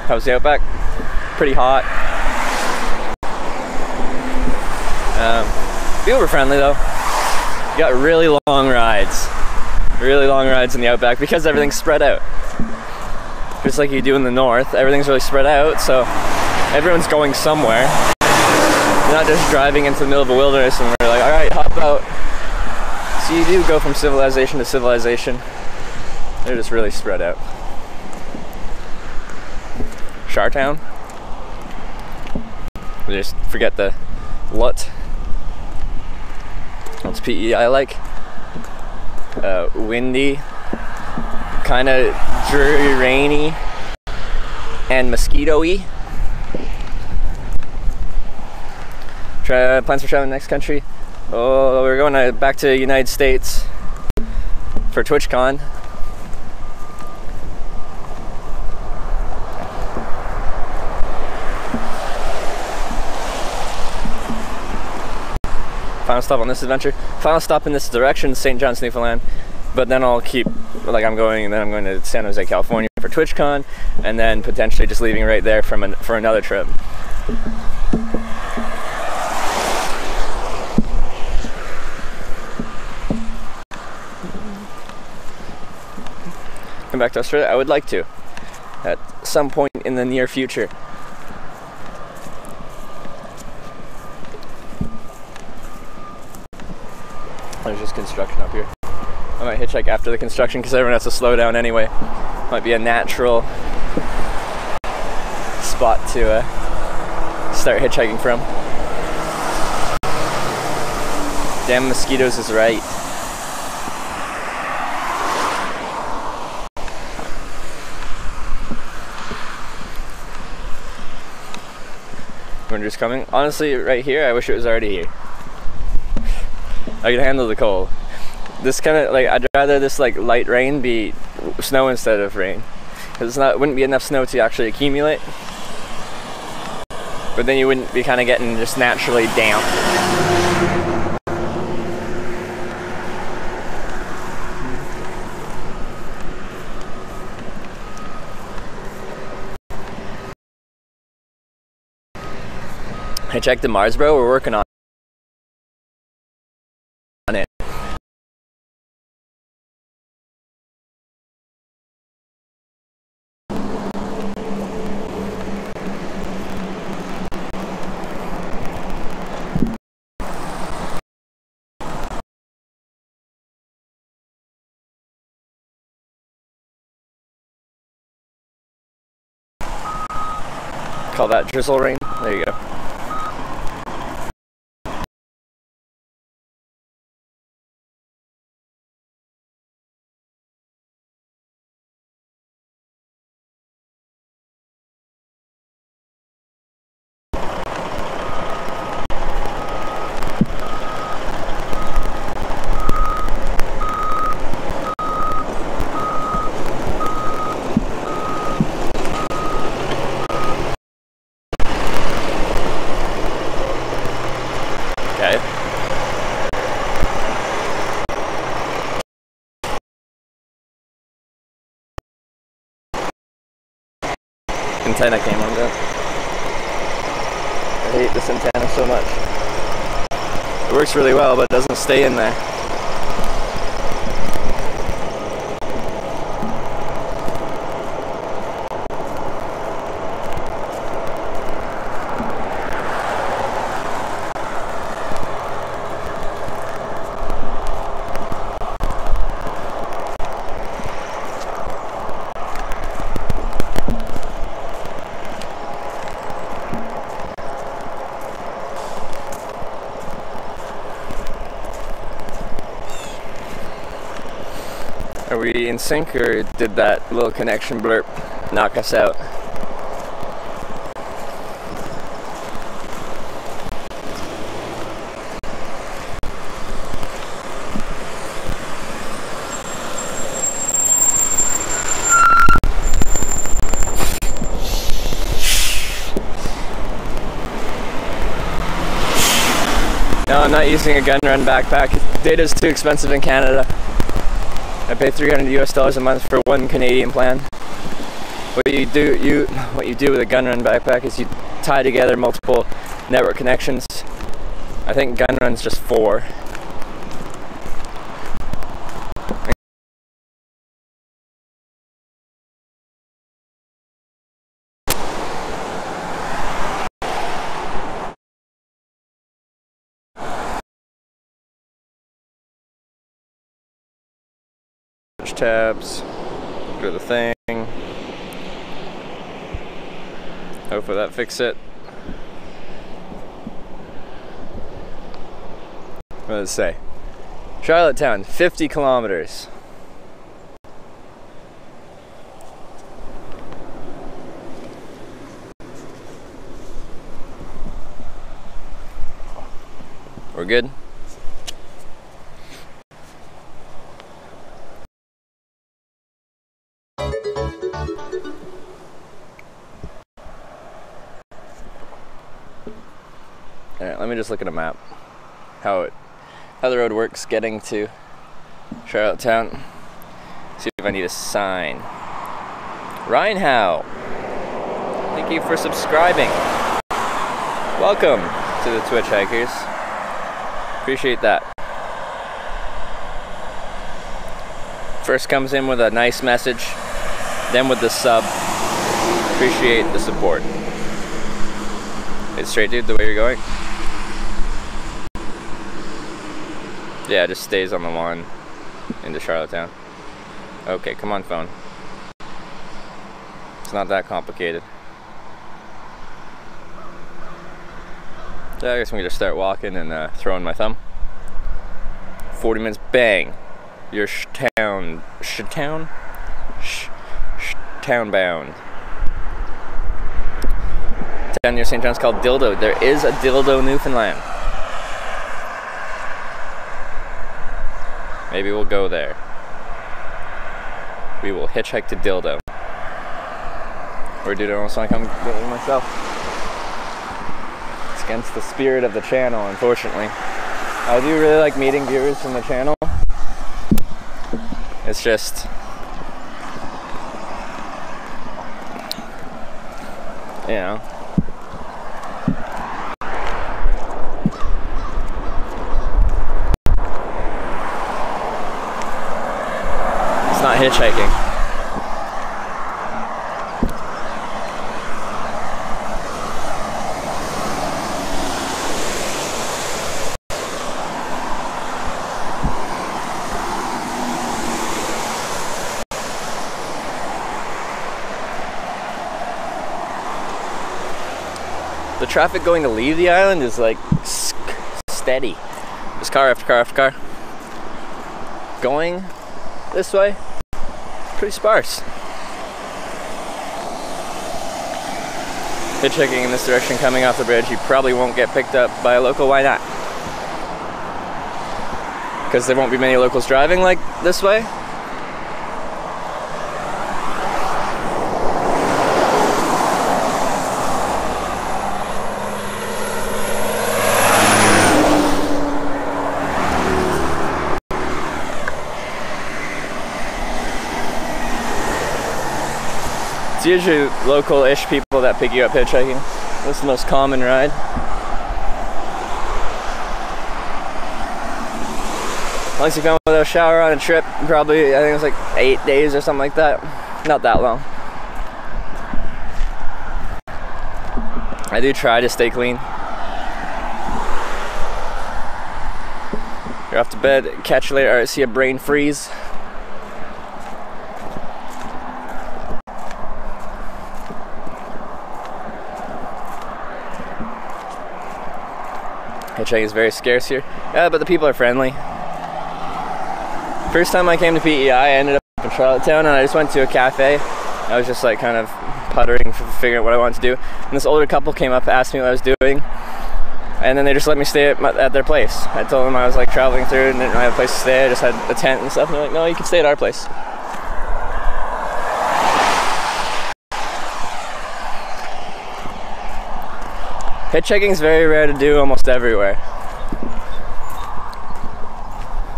B: How's the outback? Pretty hot. Uber friendly though. You got really long rides in the outback because everything's spread out. Just like you do in the north, everything's really spread out, so everyone's going somewhere. You're not just driving into the middle of a wilderness and we're like, all right, hop out. So you do go from civilization to civilization. They're just really spread out. Charlottetown. We just forget the what. It's PEI like. Windy, kind of dreary, rainy, and mosquito-y. Plans for traveling next country. Oh, we're going back to the United States for TwitchCon. Final stop on this adventure. Final stop in this direction, St. John's, Newfoundland. But then I'll keep, I'm going to San Jose, California for TwitchCon, and then potentially just leaving right there for another trip. Come back to Australia? I would like to, at some point in the near future. There's just construction up here. I might hitchhike after the construction because everyone has to slow down anyway. Might be a natural spot to start hitchhiking from. Damn mosquitoes is right. Winter's coming. Honestly, right here, I wish it was already here. I can handle the cold. This kind of I'd rather this light rain be snow instead of rain, because wouldn't be enough snow to actually accumulate. But then you wouldn't be kind of getting just naturally damp. I checked the Mars, bro. We're working on it. Call that drizzle rain. There you go. Antenna came on there. I hate this antenna so much. It works really well, but it doesn't stay in there. Are we in sync, or did that little connection blurb knock us out? No, I'm not using a gun run backpack. Data's too expensive in Canada. I pay $300 a month for one Canadian plan. What you do with a gun run backpack is you tie together multiple network connections. I think gun run's just 4. Tabs, go to the thing. Hopefully that fixes it. What does it say? Charlottetown, 50 kilometers. We're good? Alright, let me just look at a map. How the road works getting to Charlottetown. See if I need a sign. Ryan Howe, thank you for subscribing. Welcome to the Twitch Hikers. Appreciate that. First comes in with a nice message, then with the sub. Appreciate the support. It's straight, dude, the way you're going? Yeah, it just stays on the lawn into Charlottetown. Okay, come on, phone. It's not that complicated. So I guess we can just start walking and throwing my thumb. 40 minutes, bang. You're town bound. Down near St. John's called Dildo. There is a Dildo, Newfoundland. Maybe we'll go there. We will hitchhike to Dildo. Or dude, I almost want to come get it myself. It's against the spirit of the channel, unfortunately. I do really like meeting viewers from the channel. It's just... you know... The traffic going to leave the island is like steady. There's car after car after car. Going this way, pretty sparse. Hitchhiking in this direction coming off the bridge, you probably won't get picked up by a local. Why not? Because there won't be many locals driving like this way. It's usually local-ish people that pick you up hitchhiking. That's the most common ride. Once you come without a shower on a trip, probably, I think it was like 8 days or something like that. Not that long. I do try to stay clean. You're off to bed, catch you later, or see a brain freeze. Hitchhiking is very scarce here, but the people are friendly. First time I came to PEI, I ended up in Charlottetown, and I just went to a cafe. I was just like kind of puttering, figuring out what I wanted to do. And this older couple came up, asked me what I was doing, and then they just let me stay at their place. I told them I was like traveling through and didn't have a place to stay. I just had a tent and stuff, and they're like, no, you can stay at our place. Hitchhiking is very rare to do almost everywhere.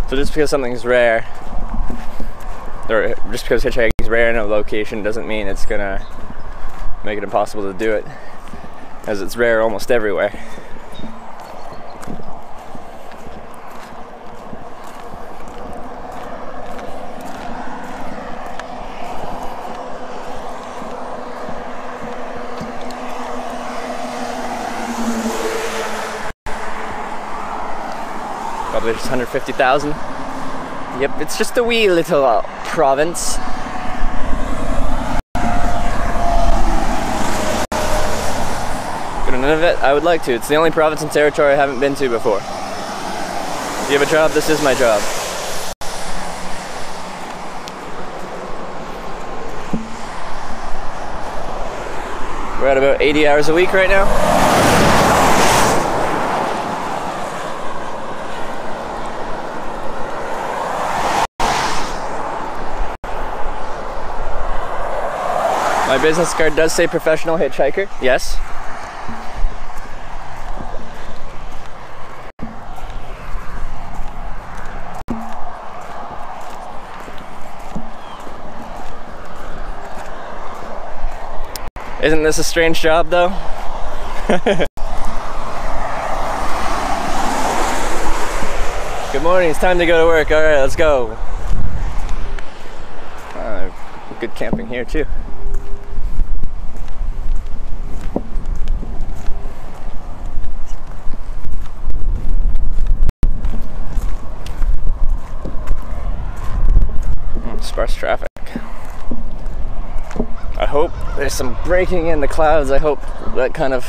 B: So just because something's rare, or just because hitchhiking is rare in a location, doesn't mean it's gonna make it impossible to do it, as it's rare almost everywhere. Probably just 150,000. Yep, it's just a wee little province. Go to Nunavut? I would like to. It's the only province and territory I haven't been to before. If you have a job, this is my job. We're at about 80 hours a week right now. My business card does say professional hitchhiker, yes. Isn't this a strange job though? Good morning, it's time to go to work. All right, let's go. Good camping here too. Sparse traffic. I hope there's some breaking in the clouds. I hope that kind of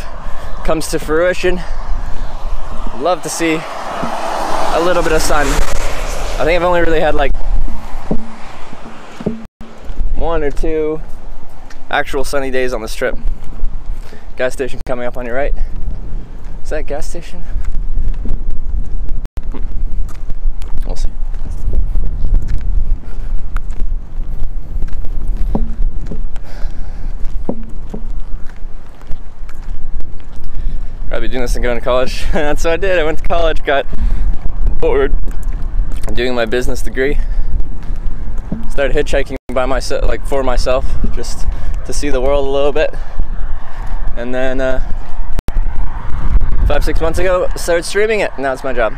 B: comes to fruition. I'd love to see a little bit of sun. I think I've only really had like 1 or 2 actual sunny days on this trip. Gas station coming up on your right. Is that a gas station? We'll see. I'd be doing this and going to college. That's what I did. I went to college, got bored. I'm doing my business degree. Started hitchhiking by myself, like for myself, just to see the world a little bit. And then 5-6 months ago, started streaming it. Now it's my job.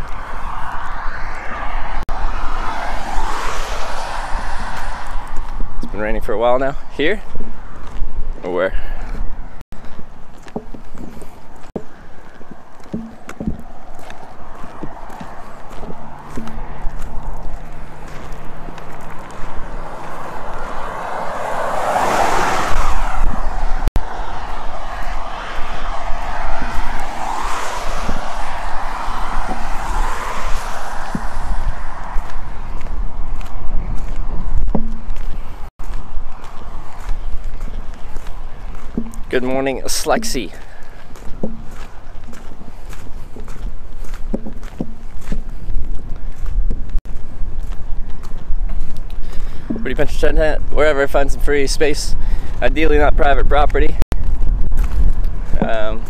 B: It's been raining for a while now. Here? Or where? Good morning, Slexy. Pretty pinch tent wherever I find some free space. Ideally not private property. But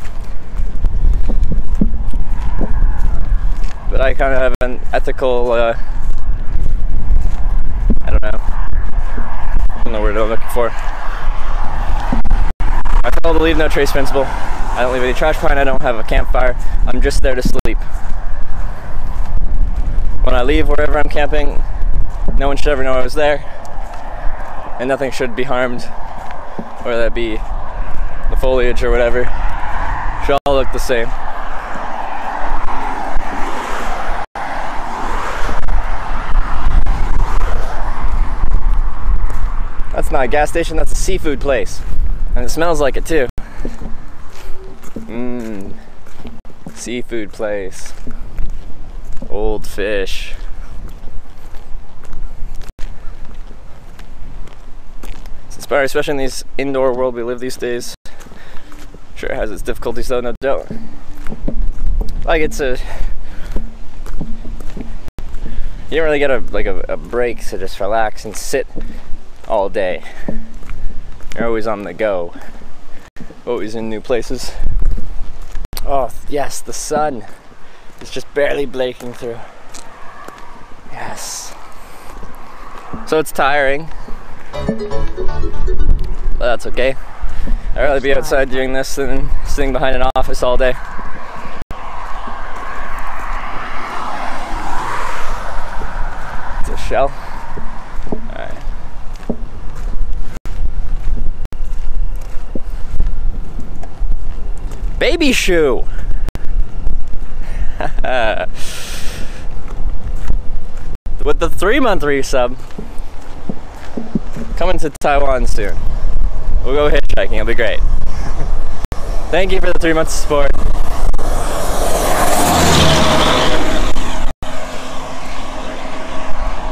B: I kind of have an ethical, I don't know the word I'm looking for. I follow the leave no trace principle. I don't leave any trash behind, I don't have a campfire. I'm just there to sleep. When I leave wherever I'm camping, no one should ever know I was there. And nothing should be harmed, whether that be the foliage or whatever. Should all look the same. That's not a gas station, that's a seafood place. And it smells like it too. Seafood place. Old fish. It's inspiring, especially in this indoor world we live these days. Sure it has its difficulties though, no doubt. Like it's a... You don't really get a break to just relax and sit all day. You're always on the go. Always in new places. Oh yes, the sun is just barely breaking through. Yes. So it's tiring. But that's okay. I'd rather be outside doing this than sitting behind an office all day. It's a shell. Alright. Baby shoe! With the 3-month resub coming to Taiwan soon. We'll go hitchhiking, it'll be great. Thank you for the 3 months of support.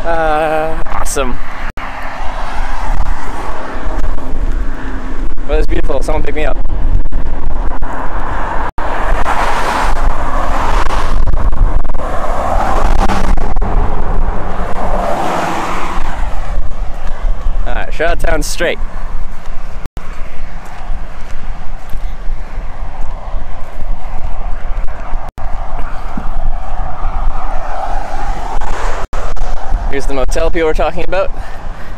B: Awesome. Well, it's beautiful, someone pick me up. Alright, Charlottetown straight. Here's the motel people were talking about.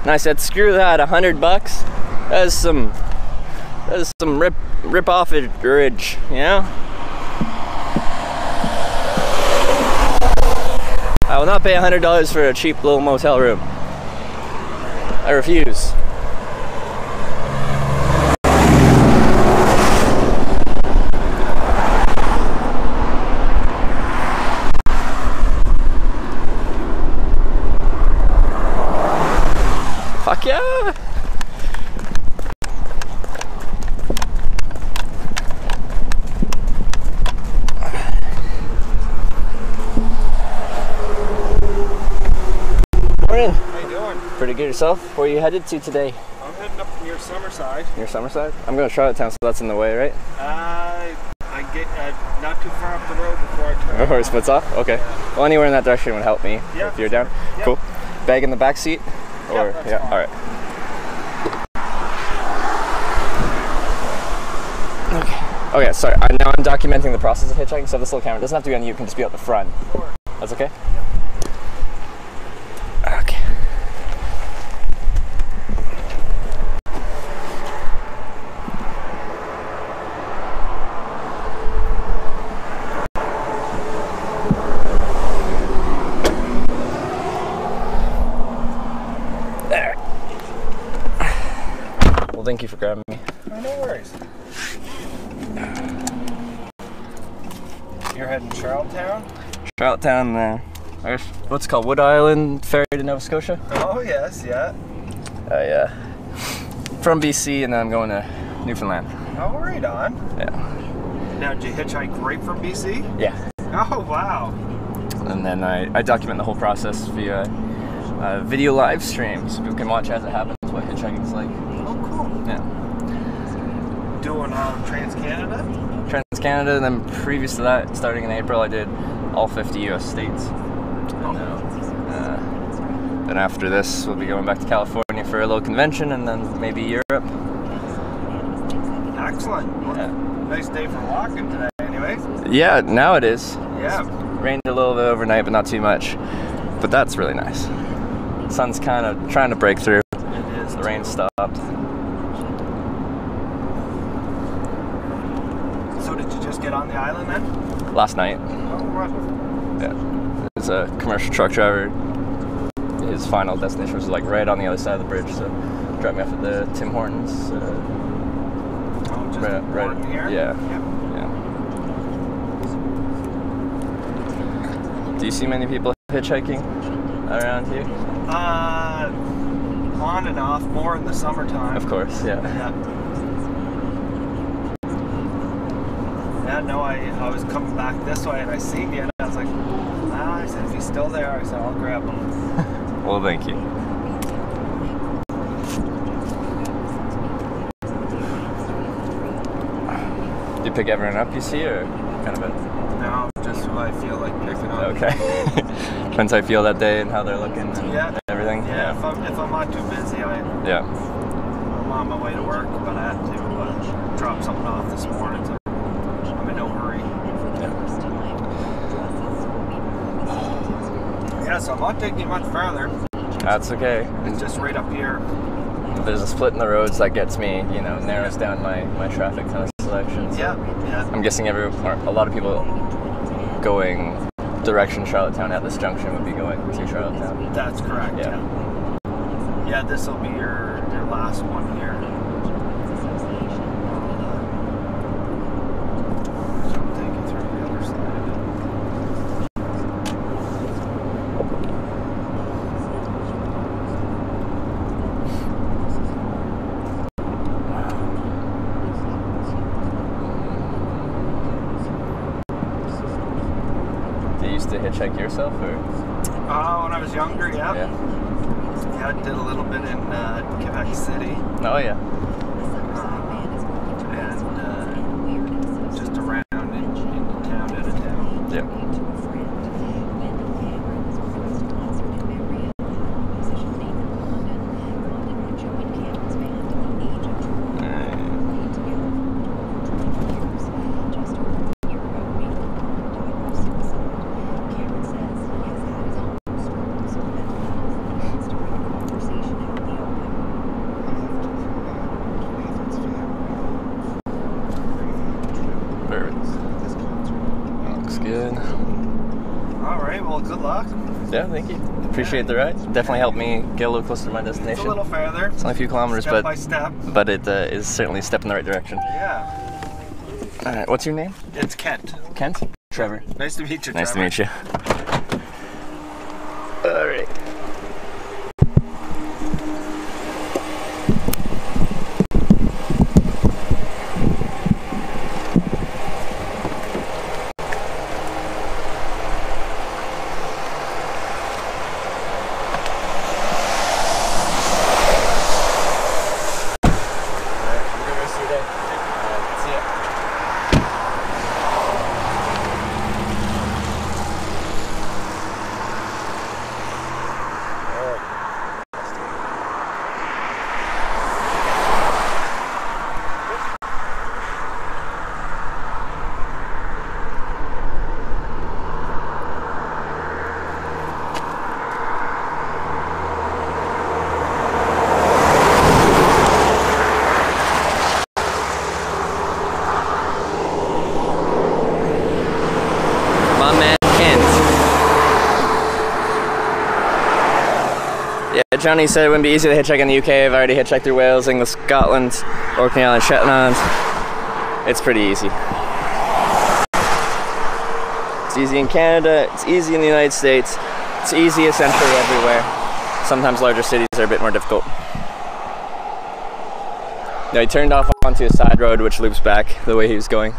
B: And I said, screw that, $100. That is some rip-offage, you know? I will not pay $100 for a cheap little motel room. I refuse. Fuck yeah! Morning.
D: How you doing?
B: Pretty good yourself? Where are you headed to today?
D: I'm heading up near Summerside.
B: Near Summerside? I'm going to Charlottetown, so that's in the way, right?
D: I get not too far up the road before I turn.
B: Before it splits off? Okay.
D: Yeah.
B: Well, anywhere in that direction would help me
D: Yeah,
B: if you're down.
D: Yeah.
B: Cool. Bag in the back seat? Or
D: that's fine.
B: all right. Okay, sorry. Now I'm documenting the process of hitchhiking, so this little camera doesn't have to be on you, it can just be out the front.
D: Sure.
B: That's okay? Okay. There. Well, thank you for grabbing me.
D: Oh, no worries. You're heading to Charlottetown?
B: Charlottetown, I guess, what's it called? Wood Island Ferry to Nova Scotia?
D: Oh, yes, yeah.
B: Yeah. From BC, and then I'm going to Newfoundland.
D: Oh, right on.
B: Yeah.
D: Now, did you hitchhike right from BC?
B: Yeah.
D: Oh, wow.
B: And then I document the whole process via video live stream, so people can watch as it happens what hitchhiking's like.
D: Oh, cool.
B: Yeah.
D: doing Trans-Canada?
B: Trans-Canada, and then previous to that, starting in April, I did all 50 U.S. states. Then after this, we'll be going back to California for a little convention, and then maybe Europe.
D: Excellent. Well,
B: Yeah.
D: nice day for walking today, anyways.
B: Yeah, now it is.
D: Yeah.
B: Rained a little bit overnight, but not too much. But that's really nice. The sun's kind of trying to break through.
D: It is.
B: The rain stopped.
D: So did you just get on the island then?
B: Last night.
D: Oh, right.
B: Yeah. There's a commercial truck driver. His final destination was like right on the other side of the bridge, so dropped me off at the Tim Hortons.
D: Oh, just right here?
B: Yeah.
D: Yep.
B: Yeah. Do you see many people hitchhiking around here?
D: On and off, more in the summertime.
B: Of course, yeah.
D: Yeah. Yeah, no, I was coming back this way and I seen you and I was like, I said, if he's still there, I said, I'll grab him.
B: Well, thank you. Do you pick everyone up you see, or kind of a...
D: No, just who I feel like picking up.
B: Okay. Depends how I feel that day and how they're looking and
D: Yeah.
B: everything.
D: Yeah, if I'm not too busy,
B: Yeah.
D: I'm on my way to work, but I had to drop something off this morning, so I'm in no hurry. Yeah, so I'm not taking you much further.
B: That's okay.
D: It's just right up here.
B: There's a split in the roads that gets me, narrows down my traffic kind of selection. So
D: Yeah, yeah.
B: I'm guessing a lot of people going direction Charlottetown at this junction would be going to Charlottetown.
D: That's correct,
B: Yeah.
D: yeah. Yeah, this will be your last one here. So I'll take you through the other side of it.
B: Do you used to hitchhike yourself, or?
D: When I was younger, yeah.
B: Yeah.
D: Yeah, I did a little bit in Quebec City.
B: Oh yeah.
D: And just around into town, out of town.
B: Yeah. Looks good.
D: All right, well, good luck.
B: Yeah, thank you. Appreciate the ride. Definitely helped me get a little closer to my
D: It's
B: destination.
D: a little further.
B: It's only a few kilometers,
D: Step by step.
B: but it is certainly a step in the right direction.
D: Yeah.
B: All right, what's your name?
D: It's Kent.
B: Kent? Trevor.
D: Nice to meet you,
B: Nice to
D: Trevor.
B: meet you. All right. Yeah, Johnny said it wouldn't be easy to hitchhike in the UK. I've already hitchhiked through Wales, England, Scotland, Orkney Island, Shetland. It's pretty easy. It's easy in Canada, it's easy in the United States, it's easy essentially everywhere. Sometimes larger cities are a bit more difficult. Now he turned off onto a side road which loops back the way he was going.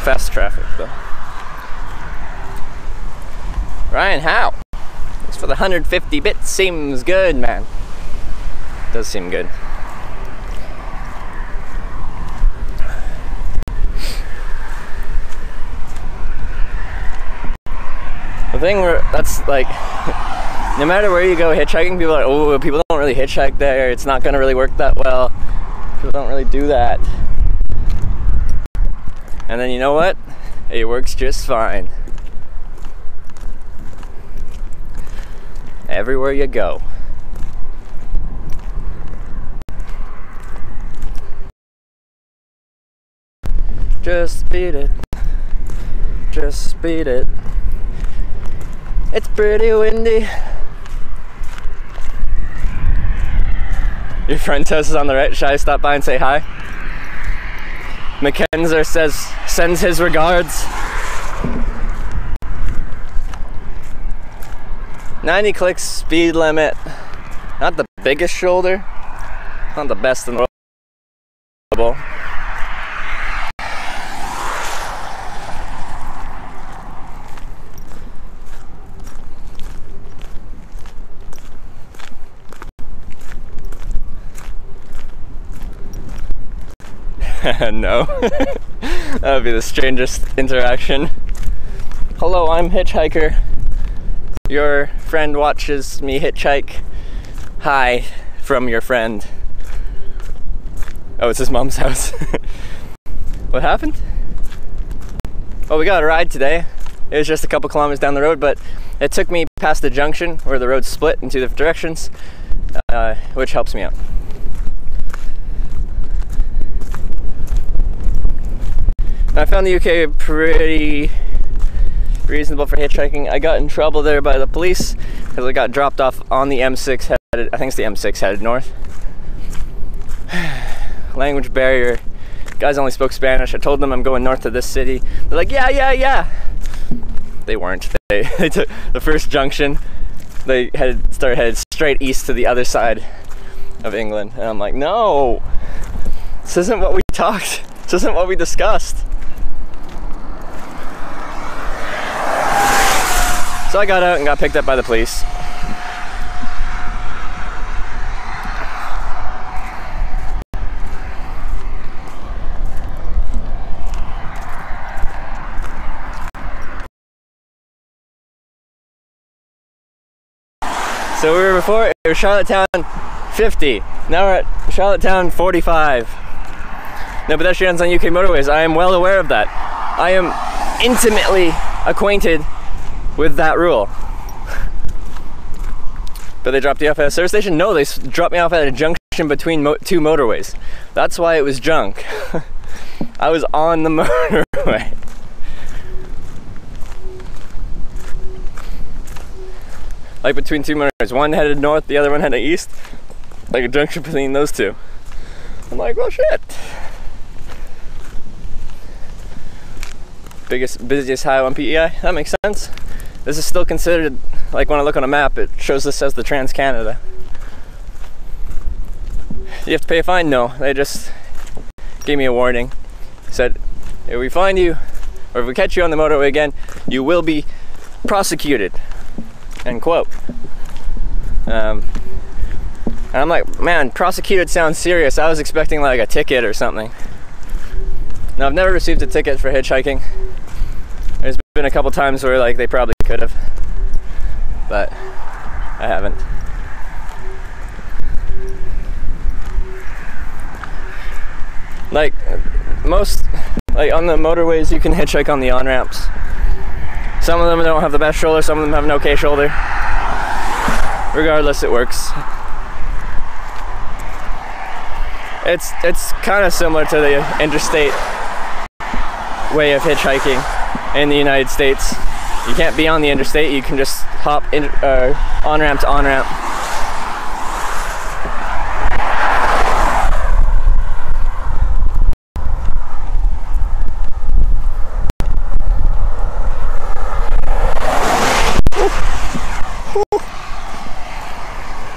B: fast traffic though. Ryan, how? Thanks for the 150 bits. Seems good, man. Does seem good. The thing where that's like, no matter where you go hitchhiking, people are like, oh, people don't really hitchhike there. It's not gonna really work that well. People don't really do that. And then you know what? It works just fine. Everywhere you go. Just beat it. Just beat it. It's pretty windy. Your friend's house is on the right. Should I stop by and say hi? Mackenzie sends his regards. 90 clicks speed limit. Not the biggest shoulder. Not the best in the world. No. That would be the strangest interaction. Hello, I'm Hitchhiker. Your friend watches me hitchhike. Hi from your friend. Oh, it's his mom's house. What happened? Oh, we got a ride today. It was just a couple kilometers down the road, but it took me past the junction where the road split in two different directions, which helps me out. I found the UK pretty reasonable for hitchhiking. I got in trouble there by the police because I got dropped off on the M6 headed, I think it's the M6 headed north. Language barrier. Guys only spoke Spanish. I told them I'm going north to this city. They're like, yeah. They weren't. They took the first junction. They started headed straight east to the other side of England. And I'm like, no, this isn't what we talked. This isn't what we discussed. So I got out and got picked up by the police. So we were before, it was Charlottetown 50. Now we're at Charlottetown 45. No pedestrians on UK motorways. I am well aware of that. I am intimately acquainted with that rule. But they dropped you off at a service station? No, they dropped me off at a junction between two motorways. That's why it was junk. I was on the motorway. Like between two motorways. One headed north, the other one headed east. Like a junction between those two. I'm like, well, shit. Busiest highway on PEI? That makes sense. This is still considered, like when I look on a map, it shows this as the Trans-Canada. You have to pay a fine? No, they just gave me a warning. Said, if we find you, or if we catch you on the motorway again, you will be prosecuted. End quote. And I'm like, man, prosecuted sounds serious. I was expecting like a ticket or something. Now, I've never received a ticket for hitchhiking. There's been a couple times where like they probably could have, but I haven't. Like most, like on the motorways, you can hitchhike on the on-ramps. Some of them don't have the best shoulder, some of them have an okay shoulder. Regardless, it works. It's kind of similar to the interstate way of hitchhiking in the United States. You can't be on the interstate, you can just hop in, on-ramp to on-ramp.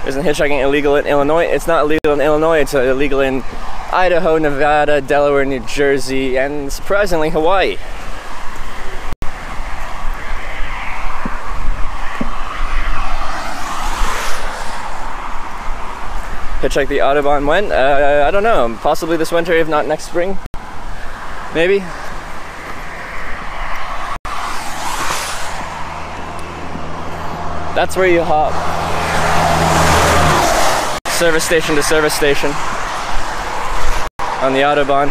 B: There's a hitchhiking illegal in Illinois? It's not illegal in Illinois, it's illegal in Idaho, Nevada, Delaware, New Jersey, and surprisingly, Hawaii. Hitchhike the Autobahn when? I don't know. Possibly this winter, if not next spring. Maybe. That's where you hop. Service station to service station on the Autobahn.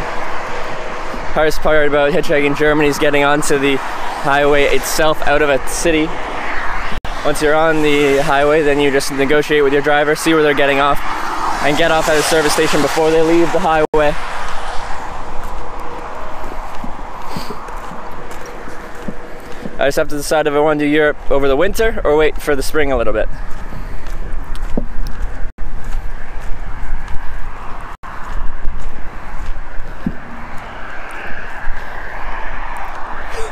B: Hardest part about hitchhiking Germany is getting onto the highway itself out of a city. Once you're on the highway, then you just negotiate with your driver, see where they're getting off, and get off at a service station before they leave the highway. I just have to decide if I want to do Europe over the winter or wait for the spring a little bit.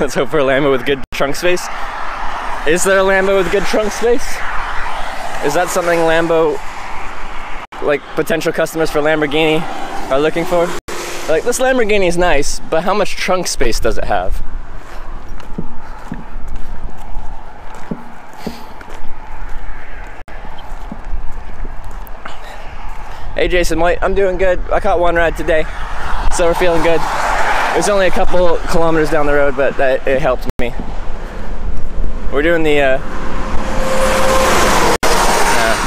B: Let's hope for a Lambo with good trunk space. Is there a Lambo with good trunk space? Is that something Lambo, like potential customers for Lamborghini, are looking for? Like, this Lamborghini is nice, but how much trunk space does it have? Hey Jason White, I'm doing good. I caught one ride today, so we're feeling good. It was only a couple kilometers down the road, but it helped me. We're doing the,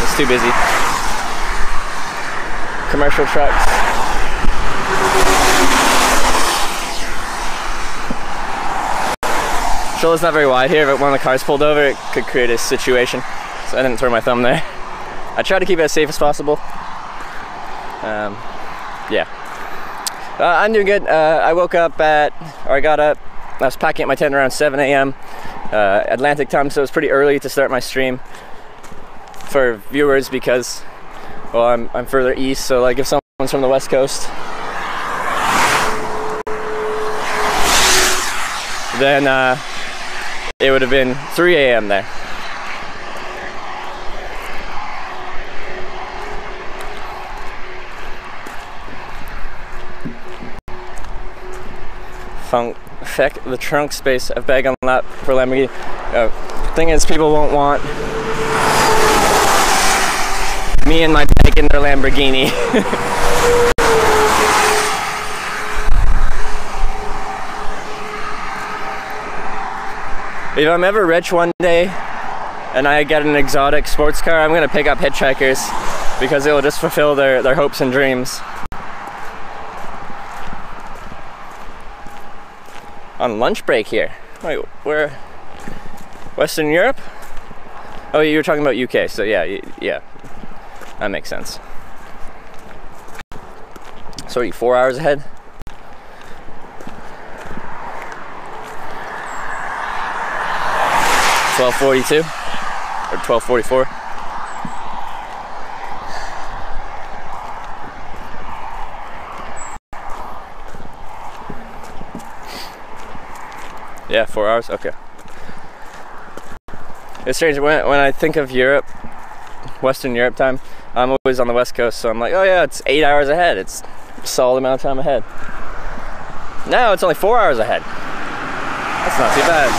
B: it's too busy. Commercial trucks. Shoulders not very wide here, but when the cars pulled over, it could create a situation. So I didn't throw my thumb there. I try to keep it as safe as possible. Yeah. I'm doing good. I woke up I got up, I was packing up my tent around 7 a.m. Atlantic time, so it was pretty early to start my stream for viewers because, well, I'm further east, so like if someone's from the West Coast, then it would have been 3 a.m. there. Feck the trunk space of bag on lap for Lamborghini. Thing is, people won't want me and my bag in their Lamborghini. If I'm ever rich one day and I get an exotic sports car, I'm gonna pick up hitchhikers because it will just fulfill their hopes and dreams. On lunch break here. Wait, where? Western Europe? Oh, you were talking about UK, so yeah, that makes sense. So are you 4 hours ahead? $12:42 or $12:44? Yeah, 4 hours? Okay. It's strange, when I think of Europe, Western Europe time, I'm always on the West Coast, so I'm like, oh yeah, it's 8 hours ahead. It's a solid amount of time ahead. Now it's only 4 hours ahead. That's not too bad.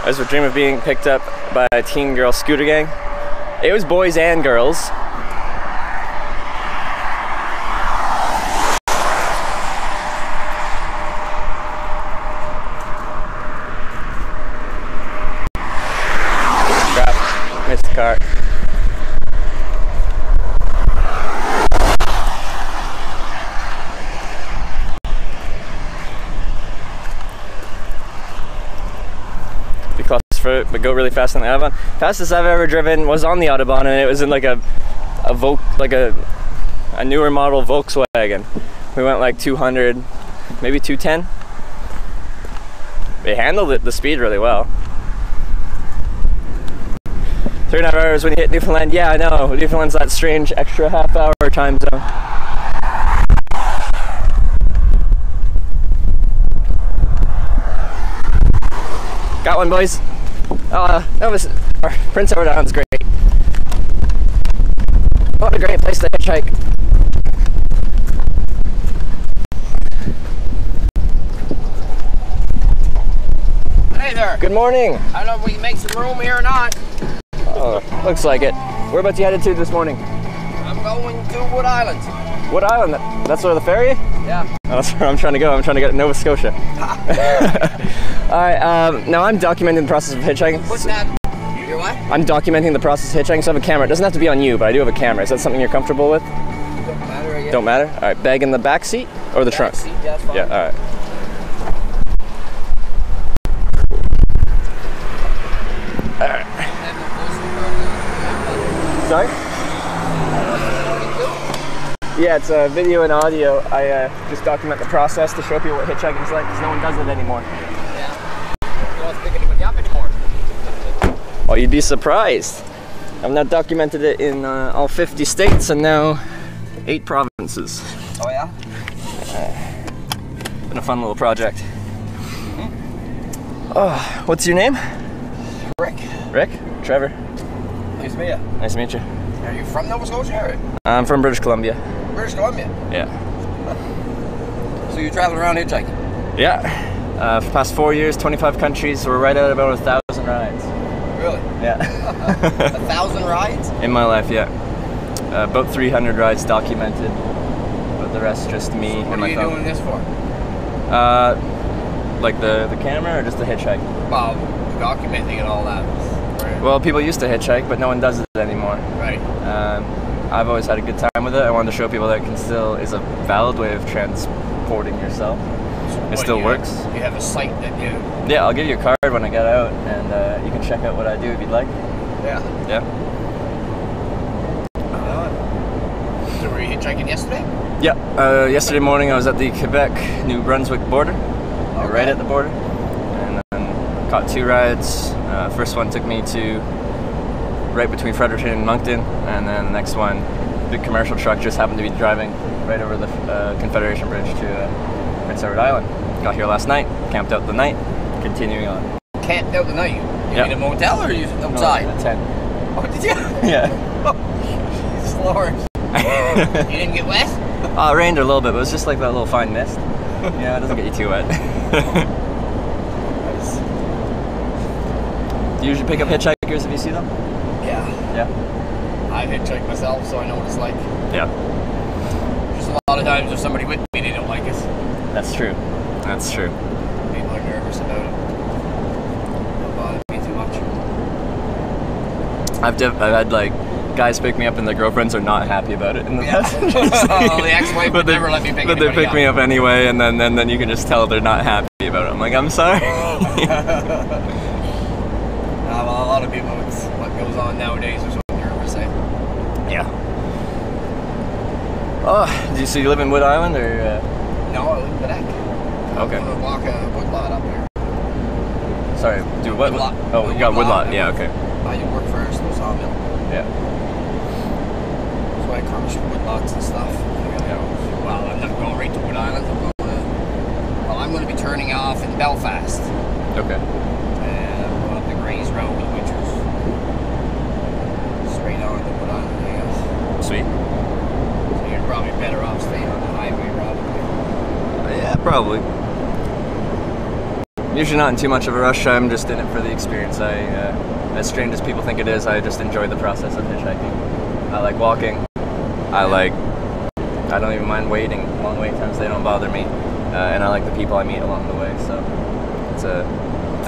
B: I was a dream of being picked up by a teen girl scooter gang. It was boys and girls. Crap, missed the car. But go really fast on the Autobahn. Fastest I've ever driven was on the Autobahn, and it was in like a newer model Volkswagen. We went like 200, maybe 210. It handled the speed really well. 3.5 hours when you hit Newfoundland. Yeah, I know. Newfoundland's that strange extra half-hour time zone. Got one, boys. That was Prince Edward Island's great. What a great place to hitchhike.
E: Hey there.
B: Good morning.
E: I don't know if we can make some room here or not.
B: Oh, looks like it. Whereabouts you headed to this morning?
E: I'm going to Wood Island.
B: What island? That's where the ferry?
E: Yeah.
B: Oh, that's where I'm trying to go. I'm trying to get to Nova Scotia. Alright, now I'm documenting the process of hitchhiking.
E: What's that? You're what?
B: I'm documenting the process of hitchhiking, so I have a camera. It doesn't have to be on you, but I do have a camera. Is that something you're comfortable with?
E: Don't matter, I guess.
B: Don't matter? Alright, bag in the back seat or the trunk?
E: Seat, that's fine.
B: Yeah, alright. Sorry? Yeah, it's video and audio. I just document the process to show people what hitchhiking's like, because no one does it anymore.
E: Yeah. You don't pick anybody up anymore.
B: Oh, you'd be surprised. I've now documented it in all 50 states and now 8 provinces.
E: Oh, yeah?
B: Been a fun little project. Oh, what's your name?
E: Rick.
B: Rick? Trevor?
E: Nice to meet you.
B: Nice to meet you.
E: Are you from Nova Scotia?
B: I'm from British Columbia.
E: British Columbia?
B: Yeah.
E: So you're traveling around hitchhiking?
B: Yeah. For the past 4 years, 25 countries. We're right at about 1,000 rides.
E: Really?
B: Yeah.
E: 1,000 rides?
B: In my life, yeah. About 300 rides documented, but the rest just me
E: What
B: and
E: are
B: my
E: you
B: phone.
E: doing this for?
B: Like the camera or just the hitchhike?
E: Well, documenting and all that. Right.
B: Well, people used to hitchhike, but no one does it anymore.
E: Right.
B: I've always had a good time with it. I wanted to show people that it can still is a valid way of transporting yourself. It still works.
E: You have a site that you...
B: Yeah, I'll give you a card when I get out, and you can check out what I do if you'd like.
E: Yeah.
B: Yeah.
E: So were you hitchhiking yesterday?
B: Yeah. Yesterday morning I was at the Quebec-New Brunswick border, right at the border, and then caught 2 rides. First one took me to right between Fredericton and Moncton, and then the next one, big commercial truck just happened to be driving right over the Confederation Bridge to Prince Edward Island. Got here last night, camped out the night, continuing on.
E: Camped out the night? You
B: Yeah.
E: in a motel or you outside?
B: No, at 10.
E: Oh, did you?
B: Yeah.
E: Jesus Lord. You didn't get wet?
B: It rained a little bit, but it was just like that little fine mist. Yeah, it doesn't get you too wet. Do you usually pick up hitchhikers if you see them?
E: Yeah.
B: Yeah.
E: I hitchhike myself, so I know what it's like.
B: Yeah.
E: Just a lot of times there's somebody with me, they don't like it.
B: That's true. That's true.
E: People are nervous about it. Don't bother me too much.
B: I've had like guys pick me up and their girlfriends are not happy about it in the passenger seat.
E: Oh, the ex-wife would never let me pick
B: But they
E: anybody
B: pick me up anyway, and then you can just tell they're not happy about it. I'm like, I'm sorry.
E: Well, a lot of people, it's what goes on nowadays is what nervous, eh?
B: Yeah. Oh, so you live in Wood Island or?
E: No, I live in Quebec.
B: Okay.
E: I'm gonna walk a woodlot up here.
B: Sorry, do what?
E: Woodlot.
B: Oh, you got Woodlot. Yeah, okay.
E: I do work for a slow sawmill.
B: Yeah.
E: So I accomplish woodlots and stuff. Well, I'm not going right to Wood Island. I'm going to be turning off in Belfast.
B: Okay.
E: And I'm going up the Grays Road, which is straight on to Wood Island, I guess.
B: Sweet.
E: So you're probably better off staying on the highway, probably.
B: Yeah, probably. Usually not in too much of a rush. I'm just in it for the experience. As strange as people think it is, I just enjoy the process of hitchhiking. I like walking. I don't even mind waiting. Long wait times, they don't bother me. And I like the people I meet along the way. So it's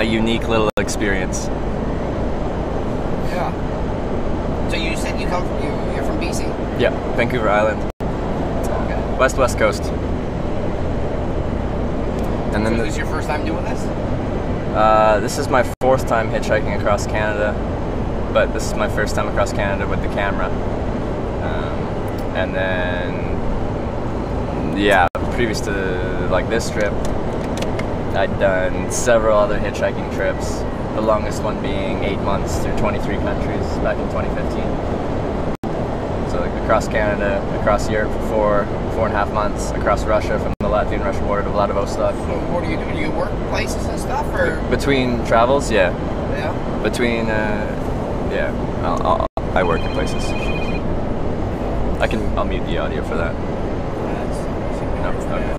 B: a unique little experience.
E: Yeah. So you said you're from BC?
B: Yeah, Vancouver Island.
E: Okay.
B: West Coast. And then
E: So this is your first time doing this?
B: this is my 4th time hitchhiking across Canada, but this is my first time across Canada with the camera. And then, yeah, previous to like this trip, I'd done several other hitchhiking trips. The longest one being 8 months through 23 countries back in 2015. So like across Canada, across Europe for 4.5 months, across Russia from the Latvian-Russian border to Vladivostok.
E: So what do? Do you work places and stuff? stuff, or
B: Between travels, yeah.
E: yeah?
B: Between, yeah. I work in places. I'll mute the audio for that. No, okay.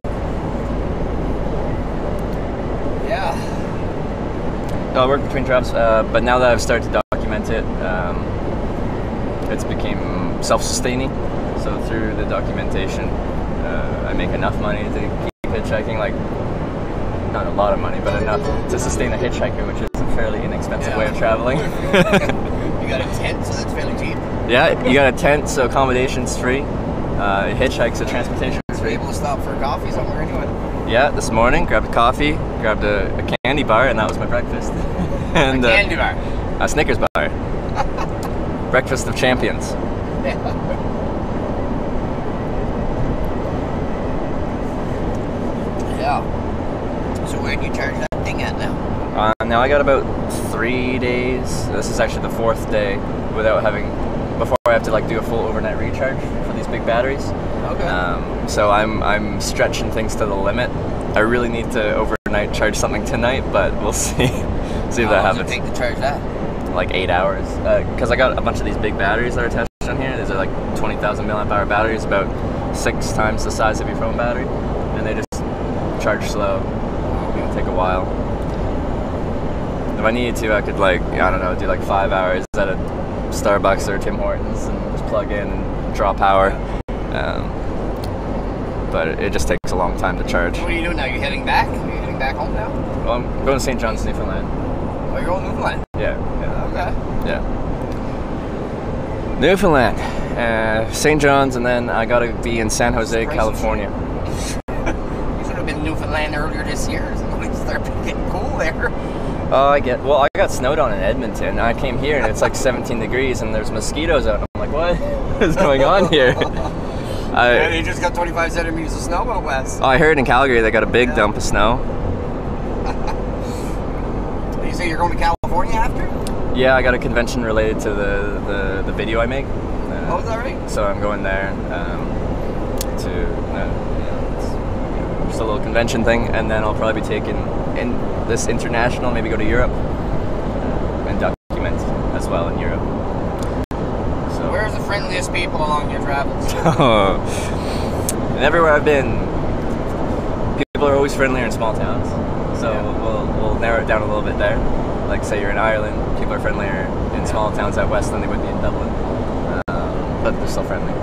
E: Yeah.
B: No, I work between travels, but now that I've started to document it, it's became self-sustaining. So through the documentation, I make enough money to keep hitchhiking, like not a lot of money, but enough to sustain a hitchhiker, which is a fairly inexpensive way of traveling.
E: You got a tent, so that's fairly cheap.
B: Yeah, you got a tent, so accommodation's free. Hitchhike, so transportation's
E: Were you
B: free.
E: able to stop for coffee somewhere anyway?
B: Yeah, this morning, grabbed a coffee, grabbed a candy bar, and that was my breakfast. And
E: A candy bar.
B: a Snickers bar. Breakfast of champions.
E: Yeah. So where do you charge that thing at now?
B: Now I got about 3 days. This is actually the 4th day before I have to like do a full overnight recharge for these big batteries.
E: Okay.
B: So I'm stretching things to the limit. I really need to overnight charge something tonight, but we'll see. See if that
E: How long
B: happens.
E: does it take to charge that?
B: Like 8 hours. Because I got a bunch of these big batteries that are attached on here. These are like 20,000 milliamp hour batteries, about 6 times the size of your phone battery, and they just charge slow. It'll take a while. If I needed to, I could I don't know, do like 5 hours at a Starbucks or Tim Hortons and just plug in and draw power. But it just takes a long time to charge.
E: What are you doing now? You heading back? Are you heading back home now?
B: Well, I'm going to St. John's, Newfoundland.
E: Oh, you're going to Newfoundland?
B: Yeah.
E: Okay.
B: Yeah. Newfoundland, St. John's, and then I gotta be in San Jose, California.
E: You should have been in Newfoundland earlier this year. It's going to start getting cool there.
B: Oh, I got snowed on in Edmonton. I came here and it's like 17 degrees and there's mosquitoes out. I'm like, what is going on here?
E: And you just got 25 centimeters of snow out west.
B: I heard in Calgary they got a big dump of snow.
E: You say you're going to California after?
B: Yeah, I got a convention related to the video I make.
E: Oh, is that right?
B: So I'm going there to just a little convention thing, and then I'll probably be taking in this international, maybe go to Europe and document as well in Europe. So
E: Where's the friendliest people along your travels?
B: and everywhere I've been, people are always friendlier in small towns. So we'll narrow it down a little bit there. Like say you're in Ireland, people are friendlier in small towns out west than they would be in Dublin. But they're still friendly.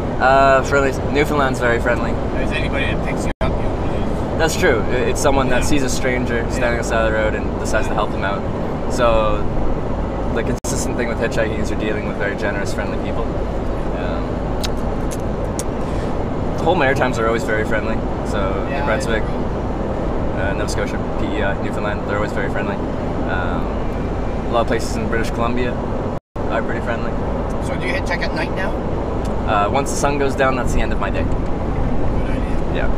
B: Friendly. Newfoundland's very friendly.
E: Is anybody that picks you up?
B: That's true. It's someone that sees a stranger standing on the side of the road and decides to help them out. So the consistent thing with hitchhiking is you're dealing with very generous, friendly people. The whole Maritimes are always very friendly. So New Brunswick, Nova Scotia, PEI, Newfoundland, they're always very friendly. A lot of places in British Columbia are pretty friendly.
E: So do you hitchhike at night now?
B: Once the sun goes down, that's the end of my day.
E: Good idea.
B: Yeah.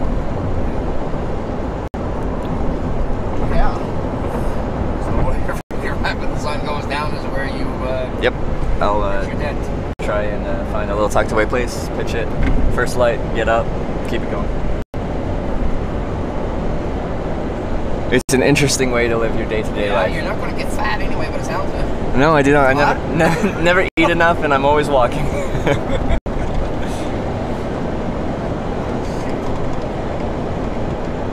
E: Yeah. So wherever you're at when the sun goes down is where you
B: Yep. I'll
E: pitch your tent.
B: try and find a little tucked away place, pitch it, first light, get up, keep it going. It's an interesting way to live your day-to-day life.
E: You're not going to get fat anyway, but it sounds good.
B: No, I do not. I never eat enough, and I'm always walking.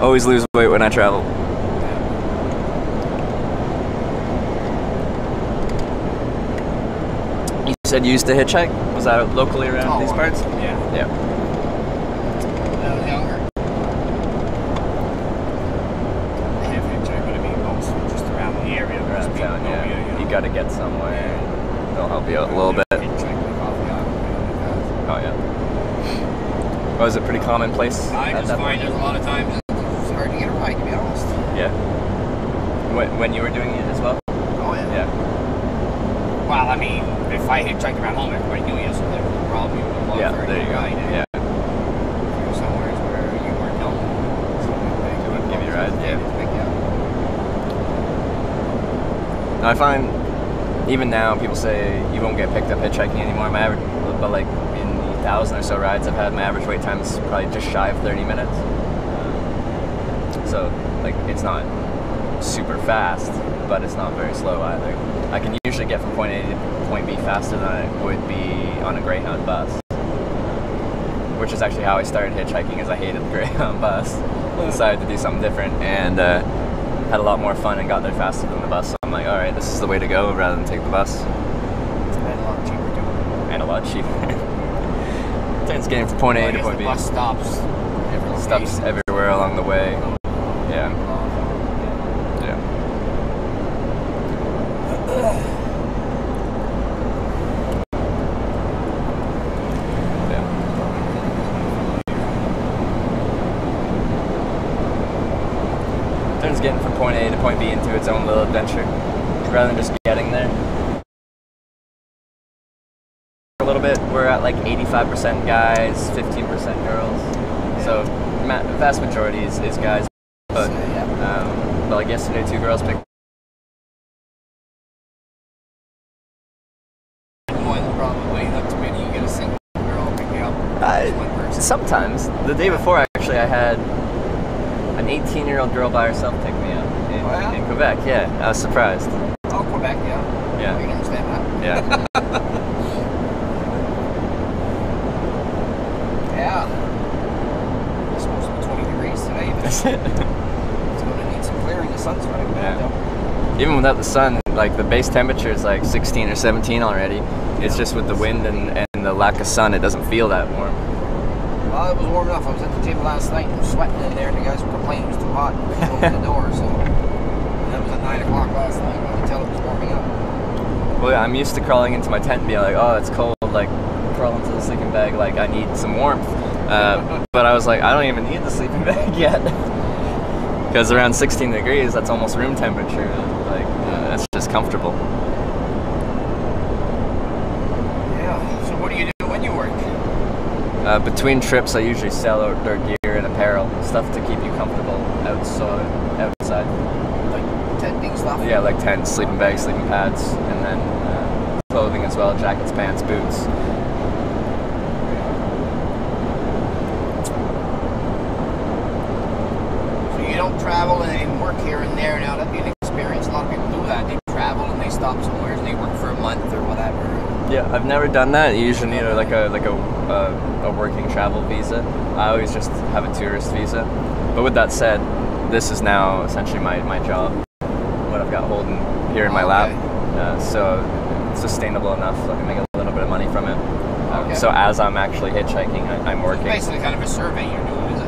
B: Always lose weight when I travel. You said you used to hitchhike? Was that locally around these parts?
E: Yeah.
B: Yeah.
E: When I was younger. I have hitchhiked, but I mean mostly just around the area.
B: Around town, yeah. You gotta get somewhere. They'll help you out a little bit. Oh, yeah. Was it pretty commonplace?
E: I just find there's a lot of times it's hard to get a ride, to be honest.
B: Yeah. When you were doing it as well?
E: Oh, yeah.
B: Yeah.
E: Well, I mean, if I hitchhiked around home, everybody knew you, so there was probably a lot
B: Yeah,
E: for
B: there you go.
E: ride.
B: Yeah.
E: If you were somewhere where you weren't known,
B: They wouldn't give you a ride, yeah.
E: Pick you up.
B: I find even now people say you won't get picked up hitchhiking anymore. My average, but like in the 1,000 or so rides I've had, my average wait time is probably just shy of 30 minutes. So like it's not super fast, but it's not very slow either. I can usually get from point A to point B faster than I would be on a Greyhound bus, which is actually how I started hitchhiking, is I hated the Greyhound bus. Decided to do something different, and had a lot more fun and got there faster than the bus. So I'm like, alright, this is the way to go rather than take the bus.
E: And a lot cheaper too.
B: And a lot cheaper. It's getting from point A to point B.
E: The bus stops every
B: Stops everywhere along the way. Yeah. Yeah. Turns getting from point A to point B into its own little adventure, rather than just getting there. A little bit, we're at like 85% guys, 15% girls. So vast majority is guys. But like yesterday, 2 girls picked.
E: Probably not too many. You get a single girl pick you up. One person.
B: Sometimes. The day before, actually, I had an 18-year-old girl by herself pick me up in Quebec. Yeah, I was surprised.
E: Oh, Quebec, yeah.
B: Yeah.
E: I can understand that.
B: Yeah.
E: Yeah. It's supposed to be 20 degrees today. But it's going to need some clearing. The sun's running bad, though.
B: Even without the sun, like the base temperature is like 16 or 17 already. It's just with the wind and the lack of sun, it doesn't feel that warm.
E: Well, it was warm enough. I was at the gym last night and was sweating in there, and the guys were complaining it was too hot. They opened the door, so that was at 9 o'clock last night. I could tell it was warming up.
B: Well, yeah, I'm used to crawling into my tent and being like, oh, it's cold, like crawl into the sleeping bag, like I need some warmth. But I was like, I don't even need the sleeping bag yet. Because around 16 degrees, that's almost room temperature. Like, that's just comfortable.
E: Yeah. So what do you do when you work?
B: Between trips, I usually sell outdoor gear and apparel, stuff to keep you comfortable outside.
E: Like tenting stuff?
B: Yeah, like tents, sleeping bags, sleeping pads, and then clothing as well, jackets, pants, boots.
E: Travel and work here and there. Now that'd be an experience. A lot of people do that. They travel and they stop somewhere and they work for a month or whatever.
B: Yeah, I've never done that. You usually need a working travel visa. I always just have a tourist visa. But with that said, this is now essentially my job. What I've got holding here in my lap. So it's sustainable enough so I can make a little bit of money from it. So as I'm actually hitchhiking, I'm working.
E: It's basically kind of a survey you're doing, is it?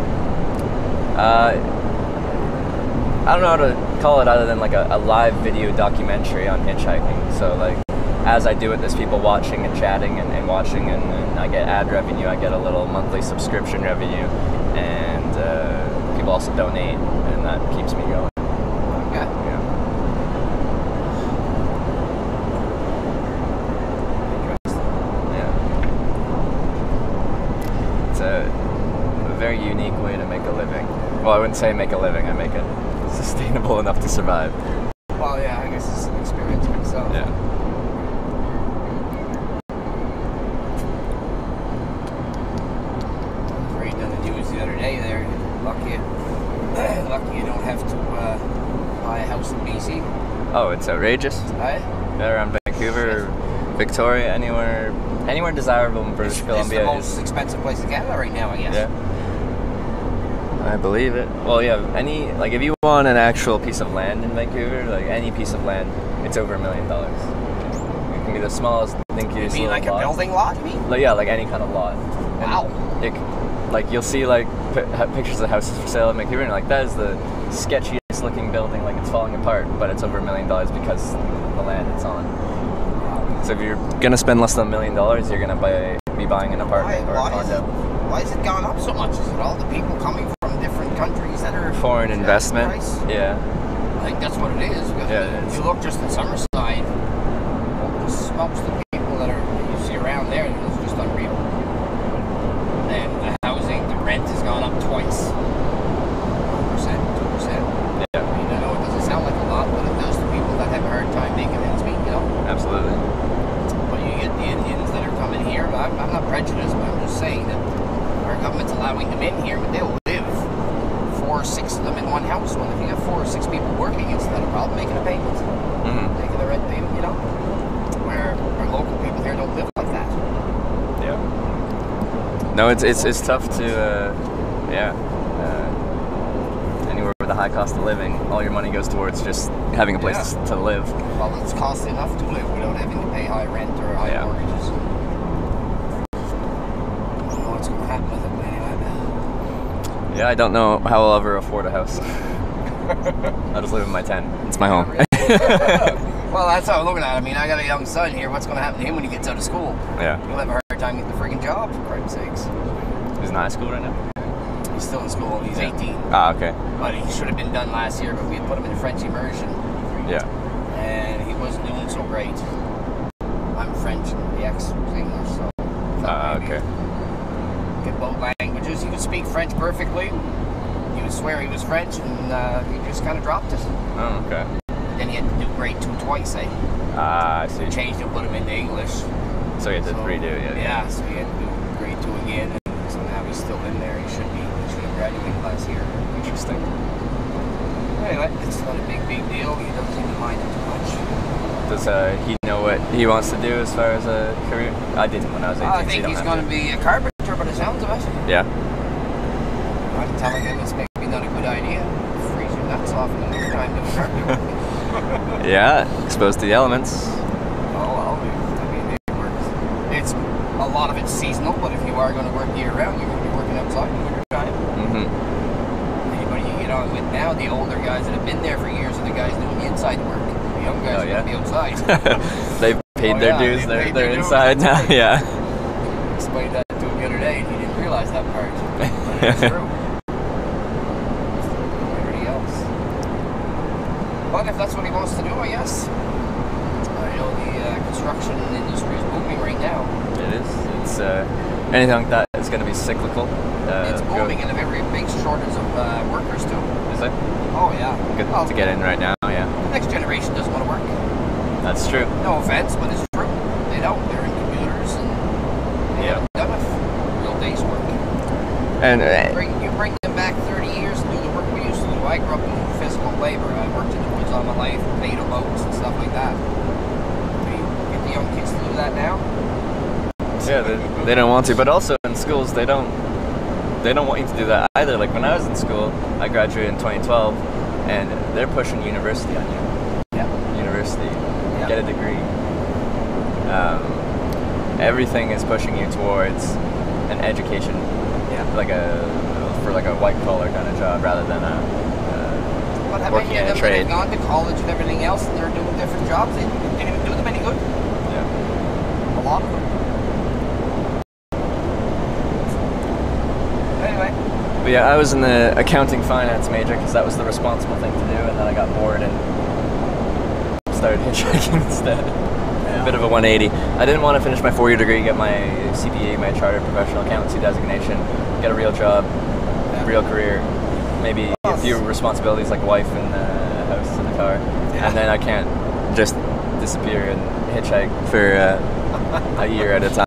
B: I don't know how to call it other than like a live video documentary on hitchhiking. So like as I do it, there's people watching and chatting and watching, and I get ad revenue, I get a little monthly subscription revenue, and people also donate, and that keeps me going.
E: Okay.
B: Yeah. Yeah. It's a very unique way to make a living. Well, I wouldn't say make a living, I make it sustainable enough to survive.
E: Well, yeah, I guess it's an experience myself.
B: Yeah.
E: I was reading on the news the other day there. Lucky you don't have to buy a house in BC.
B: Oh, it's outrageous.
E: Right?
B: Around Vancouver, Victoria, anywhere desirable in British Columbia.
E: It's the most expensive place in Canada right now, I guess.
B: Yeah. I believe it. Well, yeah, if you want an actual piece of land in Vancouver, like any piece of land, it's over $1 million. It can be the smallest,
E: You mean like a building lot, you mean?
B: Like, yeah, like any kind of lot.
E: Wow.
B: Like you'll see like pictures of houses for sale in Vancouver, and like that is the sketchiest looking building, like it's falling apart, but it's over $1 million because the land it's on. So if you're gonna spend less than $1 million, you're gonna be buying an apartment or a condo.
E: Why has it gone up so much? Is it all the people coming from different countries that are
B: foreign investment? Yeah.
E: I think that's what it is.
B: Yeah,
E: if you look just in Summerside, holy smokes, the people that you see around there, it's just unreal. And the housing, the rent has gone up twice. 1%, 2%.
B: Yeah.
E: I mean, I know it doesn't sound like a lot, but it does to people that have a hard time making ends meet, you know?
B: Absolutely.
E: But you get the Indians that are coming here. I'm not prejudiced, but I'm just saying that our government's allowing them in here, but they'll live 4 or 6 of them in one house. Well, if you have 4 or 6 people working, it's the payment, taking the rent payment, you know. Where our local people here don't live like that.
B: Yeah. No, it's tough to anywhere with a high cost of living, all your money goes towards just having a place to live.
E: Well, it's costly enough to live without having to pay high rent or high mortgages. I don't know what's going to happen with it, but anyway.
B: Yeah, I don't know how I'll ever afford a house. I'll just live in my tent. It's my home.
E: Well, that's how I'm looking at it. I mean, I got a young son here. What's going to happen to him when he gets out of school?
B: Yeah.
E: He'll have a hard time getting a freaking job, for Christ's sakes.
B: He's in high school right now?
E: He's still in school. He's 18.
B: Ah, okay.
E: But he should have been done last year, but we had put him in French immersion.
B: Yeah.
E: And he wasn't doing so great. I'm French and the ex was English, so...
B: Okay.
E: Get both languages. He could speak French perfectly. He would swear he was French, and he just kind of dropped it.
B: Oh, okay.
E: Then he had to do grade 2 twice, eh?
B: Ah, I see.
E: Changed it, put him into English.
B: So he had to redo,
E: Yeah, so he had to do grade 2 again, and so now he's still in there. He should have graduated last year.
B: Interesting.
E: Anyway, it's not a big deal. He doesn't seem to mind it too much.
B: Does he know what he wants to do as far as a career? I didn't when I was 18.
E: I think he's going to be a carpenter by the sounds of it.
B: Yeah.
E: I'm telling him it's maybe not a good idea. Freeze your nuts off in the wintertime doing carpenter.
B: Yeah, exposed to the elements.
E: Oh, well, I mean, it's a lot of it's seasonal, but if you are going to work year round, you're going to be working outside in the wintertime. Anybody you get on with now, the older guys that have been there for years are the guys doing the inside work. The young guys are going to be outside.
B: They've paid their dues, they're inside now, yeah.
E: I explained that to him the other day, and he didn't realize that part. But it's true. Everybody else. But if that's what he wants to do, I guess. I know the construction industry is booming right now.
B: It is. It's anything like that is going to be cyclical.
E: It's booming, and a very big shortage of workers too.
B: Is it?
E: Oh yeah.
B: Good to get in right now, yeah.
E: The next generation doesn't want to work.
B: That's true.
E: No offense, but it's true. They don't. They're in computers and they haven't done with real day's work.
B: And
E: You bring them back 30 years to do the work we used to do. I grew up in physical labor. I worked in the woods all my life, potato boats and stuff like that. Get the young kids to do that now.
B: yeah, they don't want to. But also in schools, they don't want you to do that either. Like when I was in school, I graduated in 2012, and they're pushing university on you.
E: Yeah.
B: University, get a degree. Everything is pushing you towards an education, like a white collar kind of job rather than working in a trade.
E: They've gone to college and everything else, and they're doing different jobs. They didn't even do them any good.
B: Yeah.
E: A lot of them. Anyway.
B: But yeah, I was in the accounting finance major because that was the responsible thing to do, and then I got bored and started hitchhiking instead. A bit of a 180. I didn't want to finish my 4-year degree, get my CPA, my chartered professional accountancy designation, get a real job, real career, maybe a few responsibilities like a wife and a house and a car, and then I can't just disappear and hitchhike for a year at a time.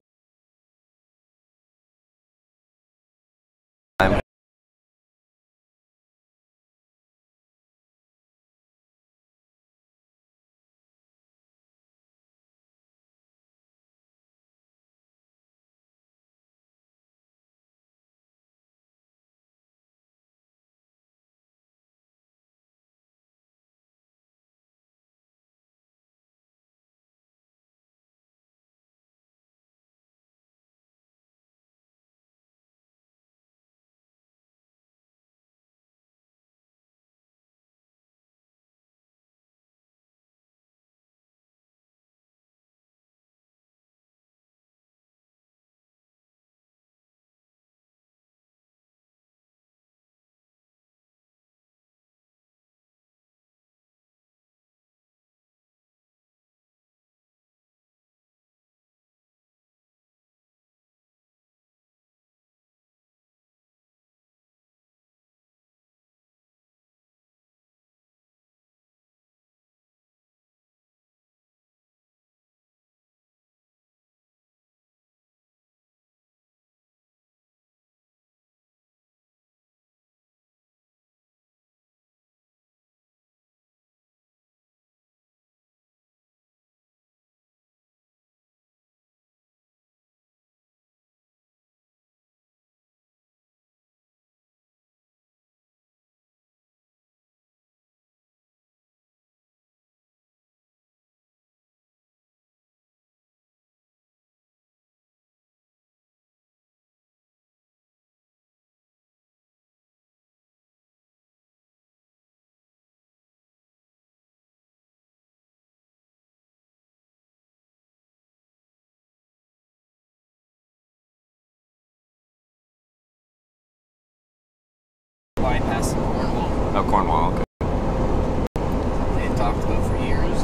E: talked about for years.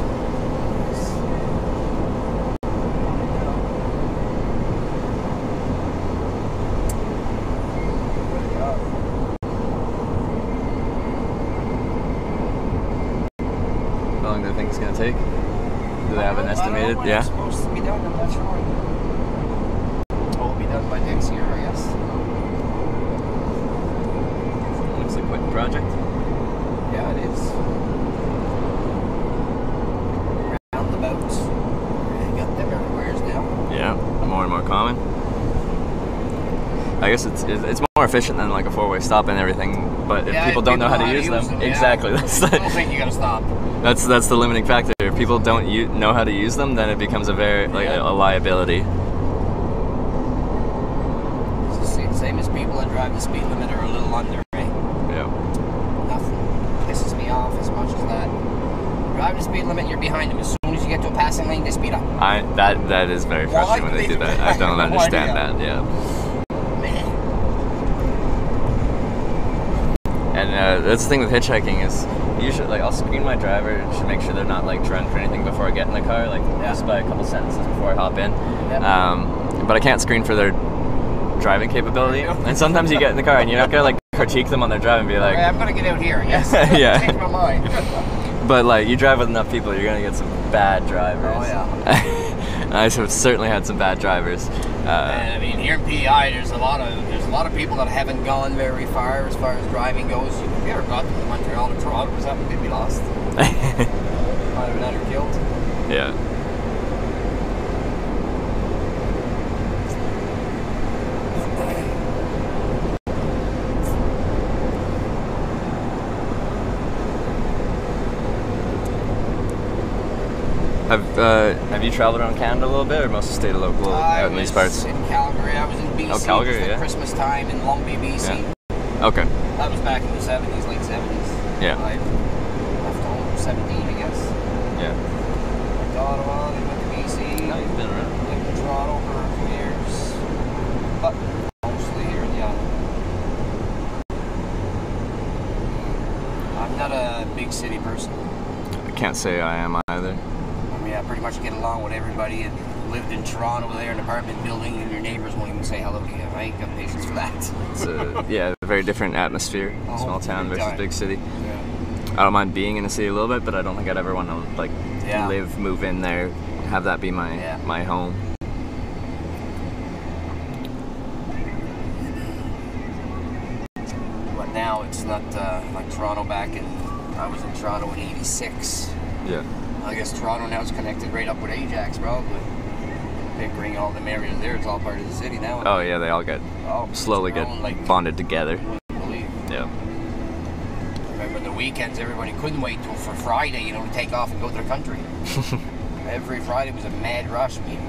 B: How long do you think it's gonna take? Do they have an estimated?
E: When
B: Yeah.
E: It's supposed to be done. I'm not sure. It'll be done by next year, I guess.
B: Looks like quite a project.
E: Yeah, it is. Roundabouts. You got them everywhere now.
B: Yeah, more and more common. I guess it's more efficient than like a four-way stop and everything. But if
E: Yeah,
B: people don't know how to use them,
E: yeah.
B: exactly. That's
E: I don't think you gotta stop.
B: that's the limiting factor. If people don't know how to use them, then it becomes a very like a liability.
E: It's the same as people that drive the speed limit or a little under, right?
B: Yeah.
E: Nothing pisses me off as much as that. Drive the speed limit, you're behind them. As soon as you get to a passing lane, they speed up.
B: That is very frustrating when they do that. I don't understand that. Yeah.
E: Man.
B: And that's the thing with hitchhiking is usually like I'll screen my driver to make sure they're not like drunk or anything before I get in the car, like just by a couple sentences before I hop in.
E: Yep.
B: But I can't screen for their driving capability. And sometimes you get in the car and you're not gonna like critique them on their driving and be like,
E: Okay, I'm gonna get out here. Yes.
B: Yeah.
E: Change my mind.
B: but like you drive with enough people, you're gonna get some bad drivers.
E: Oh yeah.
B: I certainly had some bad drivers.
E: And I mean, here in PEI, there's a lot of people that haven't gone very far as driving goes. If you ever got to Montreal to Toronto, was that when they'd be lost? Might have been either killed.
B: Yeah. Have you traveled around Canada a little bit, or mostly stayed local out in these parts?
E: In Calgary. I was in BC.
B: Oh, Calgary,
E: just at
B: yeah.
E: Christmas time in Longby, BC.
B: Yeah. Okay.
E: That was back in the 70s, late 70s.
B: Yeah.
E: I left home 17, I guess.
B: Yeah.
E: Went to Ottawa, then went to BC.
B: No, you've been around.
E: Lived in Toronto for a few years. But mostly here in the island. I'm not a big city person.
B: I can't say I am either.
E: I mean, I pretty much get along with everybody and lived in Toronto there in an apartment building and your neighbors won't even say hello to you. I ain't got patience for that.
B: It's a very different atmosphere.
E: Oh,
B: Small town
E: big
B: versus
E: time.
B: big city.
E: Yeah.
B: I don't mind being in a city a little bit, but I don't think I'd ever want to like
E: Yeah.
B: move in there, have that be my my home.
E: But now it's not like Toronto back in, I was in Toronto in 86.
B: Yeah.
E: I guess Toronto now is connected right up with Ajax, probably. Pickering, all them areas there, it's all part of the city now.
B: Oh yeah, they all get slowly get bonded together.
E: Believe.
B: Yeah.
E: Remember the weekends, everybody couldn't wait till for Friday, to take off and go to their country. Every Friday was a mad rush. I mean,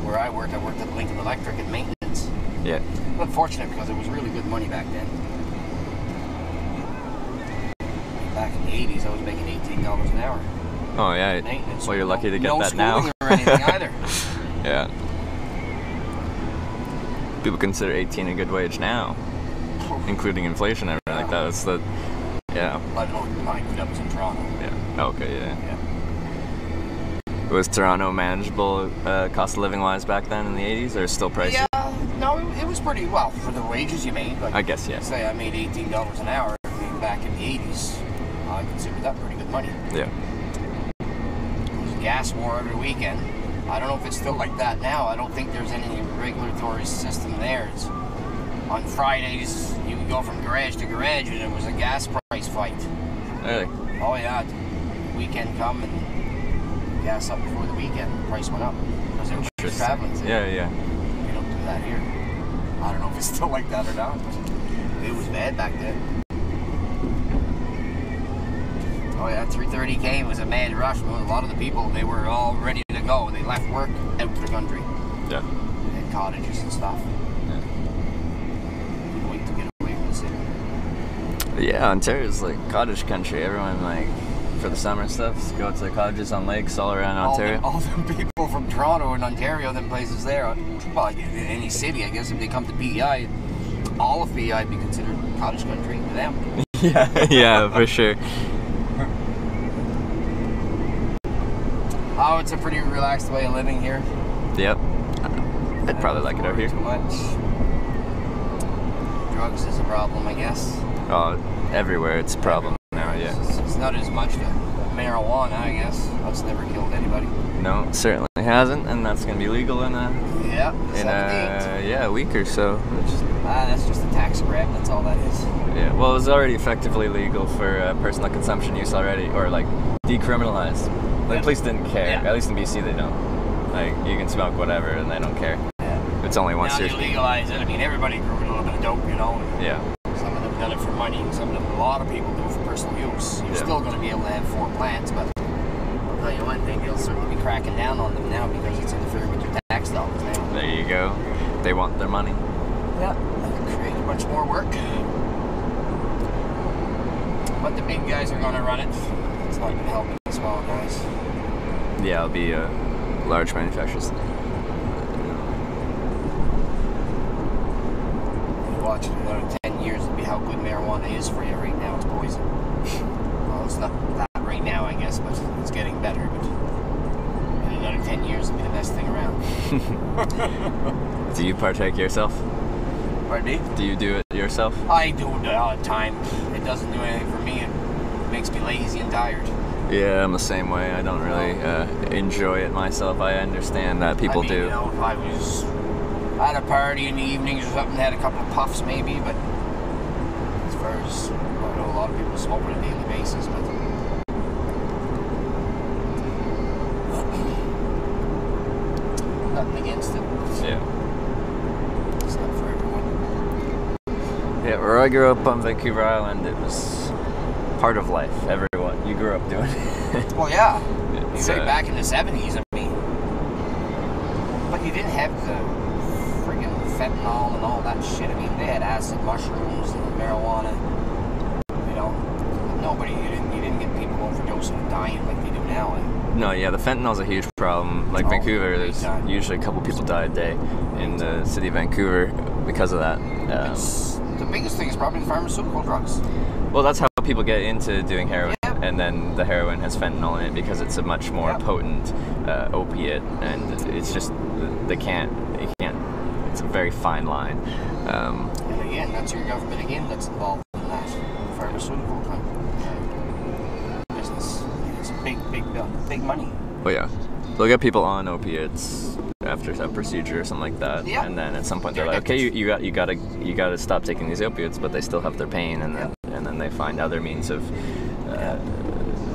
E: where I worked at Lincoln Electric and maintenance.
B: Yeah.
E: But fortunate because it was really good money back then. Back in the 80s, I was making $18 an hour.
B: Oh yeah.
E: Maintenance.
B: Well, you're lucky to get
E: no
B: that now.
E: schooling or anything either.
B: Yeah. People consider 18 a good wage now, including inflation and everything like that. That's the, yeah.
E: I don't mind, that was in Toronto.
B: Yeah. Okay. Yeah.
E: Yeah.
B: Was Toronto manageable cost of living wise back then in the 80s, or still pricey?
E: Yeah, no, it was pretty well for the wages you made. Like,
B: I guess yeah.
E: say I made $18 an hour. I mean, back in the 80s, I considered that pretty good money.
B: Yeah.
E: There was a gas war every weekend. I don't know if it's still like that now. I don't think there's any regulatory system there. It's, on Fridays, you would go from garage to garage and it was a gas price fight.
B: Really?
E: Oh yeah, weekend come and gas up before the weekend. The price went up because everybody was traveling.
B: Yeah, yeah.
E: We don't do that here. I don't know if it's still like that or not. It was bad back then. Oh yeah, 3:30 was a mad rush. A lot of the people, they were all ready to go. They left work out to the country.
B: Yeah.
E: They had cottages and stuff.
B: Yeah.
E: Couldn't wait to get away from the city.
B: Yeah, Ontario's like cottage country. Everyone like for the summer stuff go to cottages on lakes all around Ontario.
E: All them people from Toronto and Ontario, them places there. Well, in any city, I guess if they come to PEI, all of PEI would be considered cottage country to them.
B: Yeah, yeah, for sure.
E: Oh, it's a pretty relaxed way of living here.
B: Yep. I'd probably like it over here.
E: Too much. Drugs is a problem, I guess.
B: Oh, everywhere it's a problem now, yeah.
E: It's not as much to marijuana, I guess. That's never killed anybody.
B: No, it certainly hasn't, and that's going to be legal in a week or so.
E: That's just a tax grab, that's all that is.
B: Yeah, well, it was already effectively legal for personal consumption use already, or like decriminalized. Like, the police didn't care.
E: Yeah.
B: At least in BC they don't. Like, you can smoke whatever and they don't care.
E: Yeah.
B: It's only once
E: now
B: you're...
E: they legalize it. I mean, everybody grew a little bit of dope, you know.
B: Yeah.
E: Some of them done it for money, and some of them, a lot of people do it for personal use. You're still going to be able to have 4 plants, but I'll tell you one thing, they'll certainly be cracking down on them now because it's interfering with your tax dollars now.
B: There you go. They want their money.
E: Yeah, create a bunch more work. But the big guys are going to run it. It's not going to help the small guys.
B: Yeah, it'll be large manufacturers.
E: Watch it in another 10 years, it'll be how good marijuana is for you. Right now, it's poison. Well, it's not that right now, I guess, but it's getting better. But in another 10 years, it'll be the best thing around.
B: Do you partake yourself?
E: Pardon me?
B: Do you do it yourself?
E: I do it all the time. It doesn't do anything for me. It makes me lazy and tired.
B: Yeah, I'm the same way. I don't really enjoy it myself. I understand that people do.
E: You know, if I was at a party in the evenings or something, had a couple of puffs maybe, but as far as, I know a lot of people smoke on a daily basis, but nothing against it.
B: Yeah.
E: It's not for everyone.
B: Yeah, where I grew up on Vancouver Island, it was part of life. Everyone, you grew up doing it.
E: Well, yeah.
B: It's,
E: Right back in the 70s, I mean. But you didn't have the friggin' fentanyl and all that shit. I mean, they had acid mushrooms and marijuana. You know, you didn't get people overdosing and dying like they do now.
B: No, yeah, the fentanyl's a huge problem. Like Vancouver, there's usually a couple people die a day in the city of Vancouver because of that.
E: The biggest thing is probably the pharmaceutical drugs.
B: Well, that's how people get into doing heroin, and then the heroin has fentanyl in it because it's a much more potent opiate, and it's just you can't. It's a very fine line.
E: And again, that's your government again that's involved in that pharmaceutical business. It's big money.
B: Oh yeah, they'll get people on opiates after a procedure or something like that, and then at some point they're like, okay, you gotta stop taking these opiates, but they still have their pain, and then they find other means of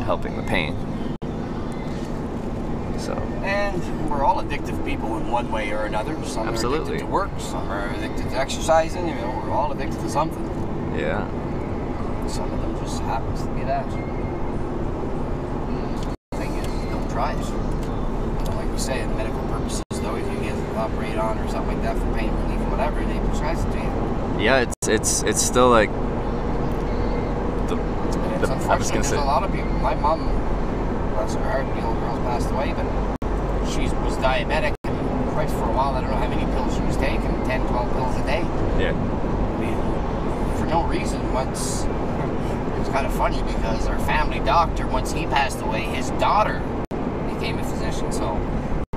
B: helping the pain. So.
E: And we're all addictive people in one way or another. Some are addicted to work, some are addicted to exercising. You know, we're all addicted to something.
B: Yeah.
E: Some of them just happens to be that. The thing is, don't try it. Like we say, in medical purposes, though, if you get operated on or something like that for pain relief or whatever, they prescribe it to you.
B: Yeah, it's still like
E: It's unfortunate. There's a lot of people. My mom, bless her heart, the old girl's passed away, but she was diabetic. And right for a while, I don't know how many pills she was taking, 10, 12 pills a day.
B: Yeah.
E: I mean, for no reason. Once, it was kind of funny because our family doctor, once he passed away, his daughter became a physician, so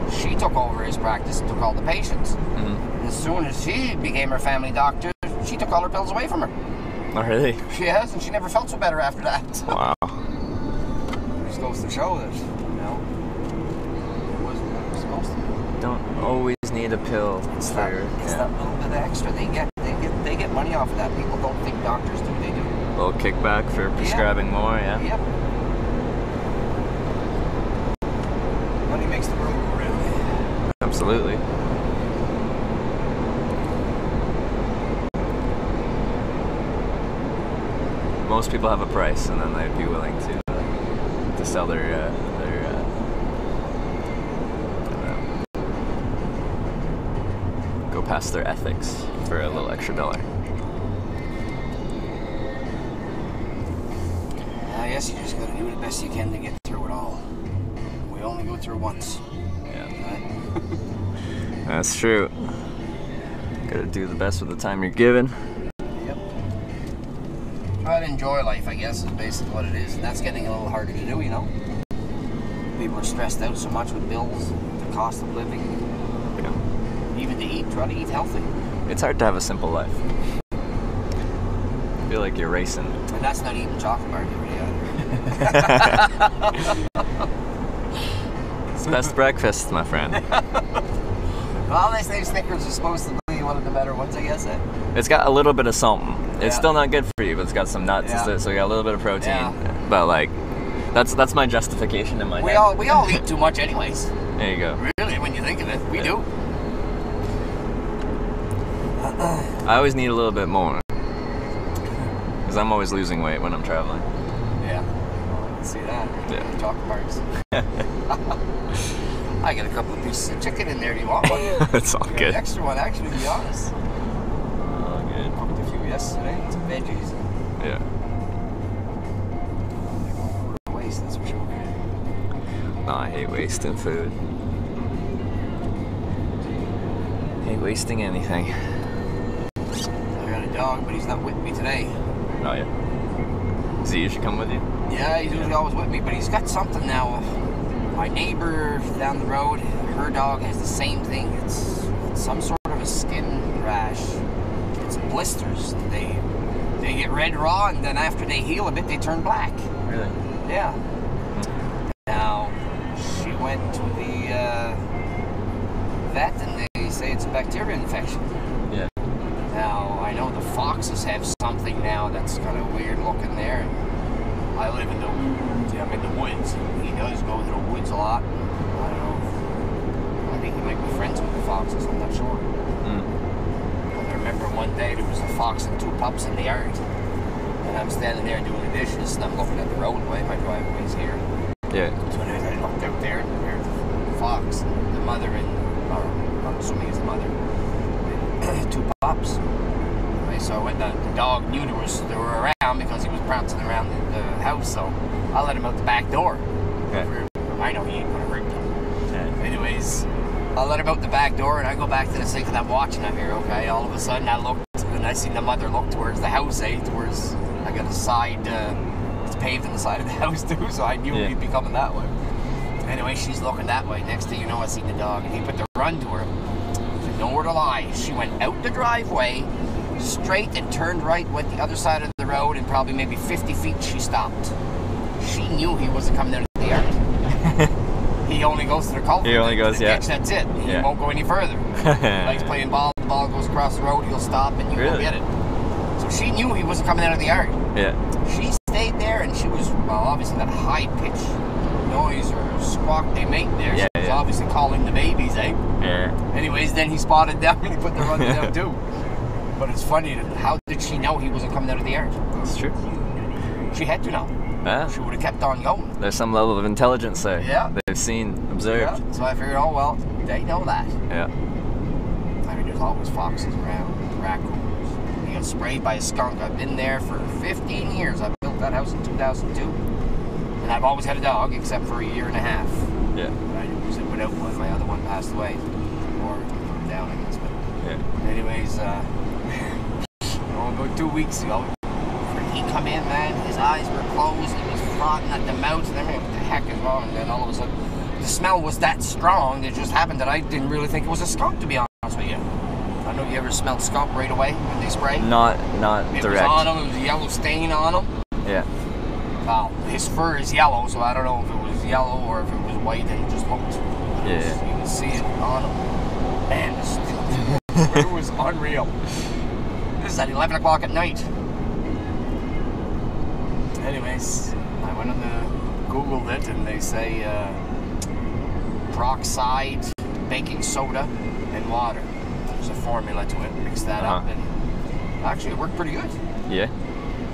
E: she took over his practice and took all the patients.
B: Mm-hmm.
E: And as soon as she became her family doctor, she took all her pills away from her.
B: Oh, really?
E: She has, and she never felt so better after that.
B: Wow.
E: It just goes to show that, you know, it wasn't what it was supposed to be.
B: Don't always need a pill.
E: It's that little bit of extra they get. They get money off of that. People don't think doctors do. They do.
B: A little kickback for prescribing more, yeah?
E: Yep. Money makes the world go round.
B: Absolutely. Most people have a price, and then they'd be willing to sell their go past their ethics for a little extra dollar.
E: I guess you just gotta do the best you can to get through it all. We only go through once.
B: Yeah.
E: Right?
B: That's true. Gotta do the best with the time you're given.
E: Yep. Try to enjoy life, I guess, is basically what it is, and that's getting a little harder to do, you know. people are stressed out so much with bills, the cost of living,
A: Yeah.
E: even to eat. Try to eat healthy.
A: It's hard to have a simple life. I feel like you're racing.
E: And that's not eating chocolate bars every day either.
A: It's best breakfast, my friend.
E: Well, they say Snickers are supposed to be one of the better ones, I guess.
A: It's got a little bit of something. It's
E: Yeah.
A: still not good for you, but it's got some nuts,
E: Yeah.
A: so you got a little bit of protein.
E: Yeah.
A: But like, that's my justification in my
E: We
A: head.
E: all eat too much anyways.
A: There you go.
E: Really, when you think of it, we do.
A: I always need a little bit more. Because I'm always losing weight when I'm traveling.
E: Yeah. Oh, I can see that.
A: Yeah.
E: Chocolate bars. I got a couple of pieces of chicken in there. Do you want one?
A: It's all
E: Got
A: good.
E: An extra one, actually, to be honest.
A: All good.
E: Cooked a few yesterday. Some veggies.
A: Yeah.
E: Waste, that's for sure.
A: No, I hate wasting food. Hate wasting anything.
E: I got a dog, but he's not with me today.
A: Oh yeah. Does he usually come with you?
E: Yeah, he's usually always with me, but he's got something now. My neighbor down the road, her dog has the same thing. It's some sort of a skin rash. It's blisters. They get red raw, and then after they heal a bit, they turn black.
A: Really?
E: Yeah. Now, she went to the vet, and they say it's a bacteria infection.
A: Yeah.
E: Now, I know the foxes have something now that's kind of weird looking there. And I live in the woods. He does go to the woods a lot. I don't know. I think he might be friends with the foxes. I'm not sure. I remember one day there was a fox and two pups in the yard. And I'm standing there doing the dishes, and I'm looking at the roadway. My driveway's here.
A: Yeah.
E: So I looked out there, and there's the fox, and the mother, and I'm assuming it's the mother, and two pups. Anyway, so I went. The dog knew they were around because he was prancing around the house. So I let him out the back door.
A: Okay.
E: I know he ain't gonna hurt them.
A: Yeah.
E: Anyways, I let him out the back door, and I go back to the sink, and I'm watching him here. Okay, all of a sudden I looked, and I seen the mother look towards the house, towards. I got a side. It's paved on the side of the house too, so I knew he'd be coming that way. Anyway, she's looking that way. Next thing you know, I see the dog, and he put the run to her. Nowhere to lie. She went out the driveway, straight, and turned right, went the other side of the road, and probably maybe 50 feet she stopped. She knew he wasn't coming out of the yard. He only goes to the culvert.
A: He only goes, yeah.
E: Ditch, that's it. He
A: Yeah.
E: won't go any further. He likes playing ball. The ball goes across the road. He'll stop, and you
A: Really?
E: go get it. So she knew he wasn't coming out of the yard.
A: Yeah.
E: She stayed there, and she was, well, obviously that high-pitched noise or squawk they make there.
A: Yeah,
E: She was
A: yeah.
E: obviously calling the babies, eh?
A: Yeah.
E: Anyways, then he spotted them, and he put the run down too. But it's funny, how did she know he wasn't coming out of the yard?
A: It's true.
E: She had to know.
A: Yeah.
E: She would have kept on going.
A: There's some level of intelligence there.
E: Yeah.
A: They've seen, observed.
E: Yeah. So I figured, oh well, they know that.
A: Yeah.
E: I mean, there's always foxes around, raccoons. He got sprayed by a skunk. I've been there for 15 years. I built that house in 2002. And I've always had a dog, except for a year and a half.
A: Yeah.
E: I was without one. My other one passed away. Or down, I guess. But
A: Yeah.
E: anyways, about 2 weeks ago, he come in, man, his eyes were closed, he was frothing at the mouth, and everything. What the heck is wrong? And then all of a sudden, the smell was that strong, it just happened that I didn't really think it was a skunk, to be honest with you. I don't know if you ever smelled skunk right away when they spray.
A: Not
E: It
A: direct.
E: was on him, it was a yellow stain on him.
A: Yeah.
E: Well, his fur is yellow, so I don't know if it was yellow or if it was white and it just looked.
A: Yeah.
E: You can see it on him. Man, it was unreal. This is at 11 o'clock at night. Anyways, I went on the Googled it, and they say peroxide, baking soda, and water. There's a formula to it. Mix that up, and actually it worked pretty good.
A: Yeah.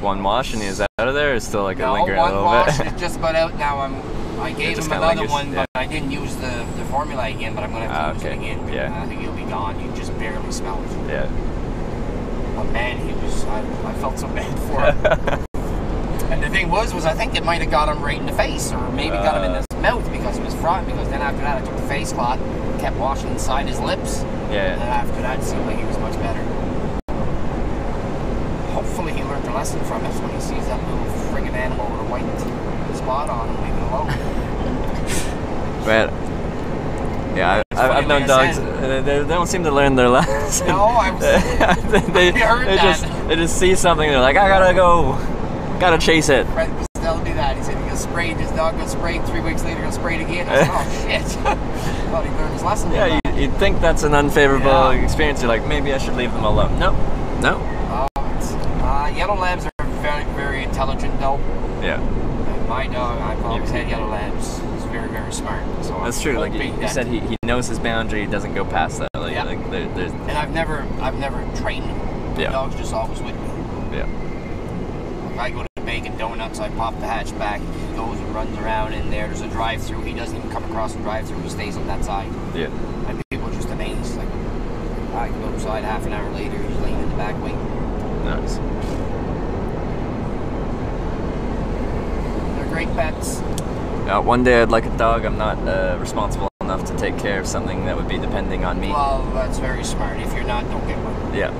A: One wash and he's out of there. It's still like a
E: No,
A: lingering a
E: one
A: little
E: wash
A: bit.
E: is just about out now. I gave
A: just
E: him
A: kinda
E: another
A: lingers,
E: one,
A: yeah.
E: but I didn't use the formula again. But I'm gonna have to use it
A: okay.
E: again.
A: Yeah.
E: I think he'll be gone. You just barely smell it.
A: Yeah.
E: But man, I felt so bad for him. And the thing was I think it might have got him right in the face, or maybe got him in his mouth because he was frothing. Because then after that, I took the face cloth, kept washing inside his lips.
A: Yeah.
E: And then after that, it seemed like he was much better. Hopefully he learned a lesson from it when he sees that little friggin' animal with a white spot on him, leave it alone.
A: But yeah, I've known dogs. They don't seem to learn their lesson.
E: No, I was.
A: they
E: heard that.
A: they just see something. They're like, I gotta go, gotta chase it.
E: Fred was telling me that. He said he got sprayed. His dog got sprayed. 3 weeks later, got sprayed again. I said, oh shit! Thought he learned his lesson.
A: Yeah, you'd think that's an unfavorable experience. You're like, maybe I should leave them alone. No.
E: Yellow labs are very, very intelligent though.
A: Yeah.
E: My dog, I've always had yellow labs. He's very, very smart. So
A: that's true. Like you said, he knows his boundary. He doesn't go past that. Like, there's...
E: And I've never trained him. The dog's just always with me.
A: Yeah.
E: Like I go to Bacon Donuts, I pop the hatch back. He goes and runs around in there. There's a drive-through. He doesn't even come across the drive-through. He stays on that side.
A: Yeah.
E: And people are just amazed. Like I go outside half an hour later. He's laying in the back waiting.
A: Nice.
E: Great pets.
A: One day I'd like a dog. I'm not responsible enough to take care of something that would be depending on me.
E: Well, that's very smart. If you're not, don't get one.
A: Yeah,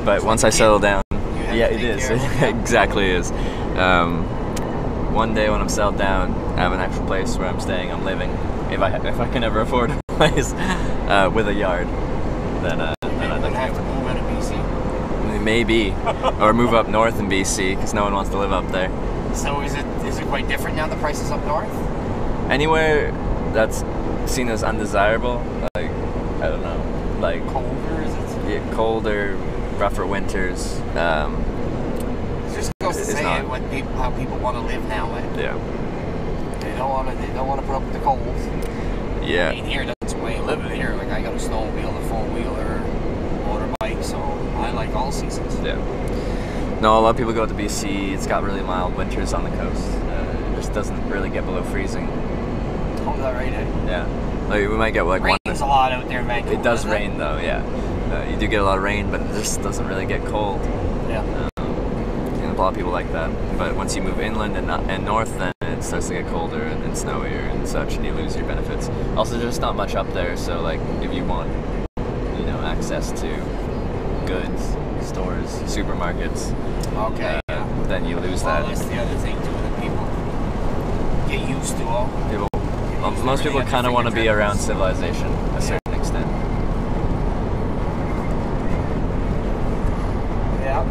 A: but it's once I settle down, yeah, it is. It exactly is. One day when I'm settled down, I have an actual place where I'm staying. I'm living. If I can ever afford a place with a yard, then I'd like to
E: have to move out of BC.
A: Maybe, or move up north in BC because no one wants to live up there.
E: So is it quite different now? The prices up north?
A: Anywhere that's seen as undesirable, like I don't know, like
E: colder, is it?
A: Yeah, colder, rougher winters.
E: It just goes to say how people want to live now.
A: Yeah.
E: They don't want to put up with the cold.
A: Yeah.
E: I mean, here that's the way you live in here. Like I got a snowmobile, a four-wheeler, motorbike, so I like all seasons.
A: Yeah. No, a lot of people go to BC. It's got really mild winters on the coast. It just doesn't really get below freezing.
E: Oh, is that right?
A: Yeah. Like, we might get like
E: rains a lot out there in Vancouver.
A: It does rain though, yeah. You do get a lot of rain, but it just doesn't really get cold.
E: Yeah.
A: And a lot of people like that. But once you move inland and north, then it starts to get colder and snowier and such, and you lose your benefits. Also, there's not much up there, so like if you want, access to goods, stores, supermarkets.
E: Okay.
A: Then you lose that.
E: That's the other thing too that people get used to.
A: Most people kind of want to be around civilization to a certain extent.
E: Yeah.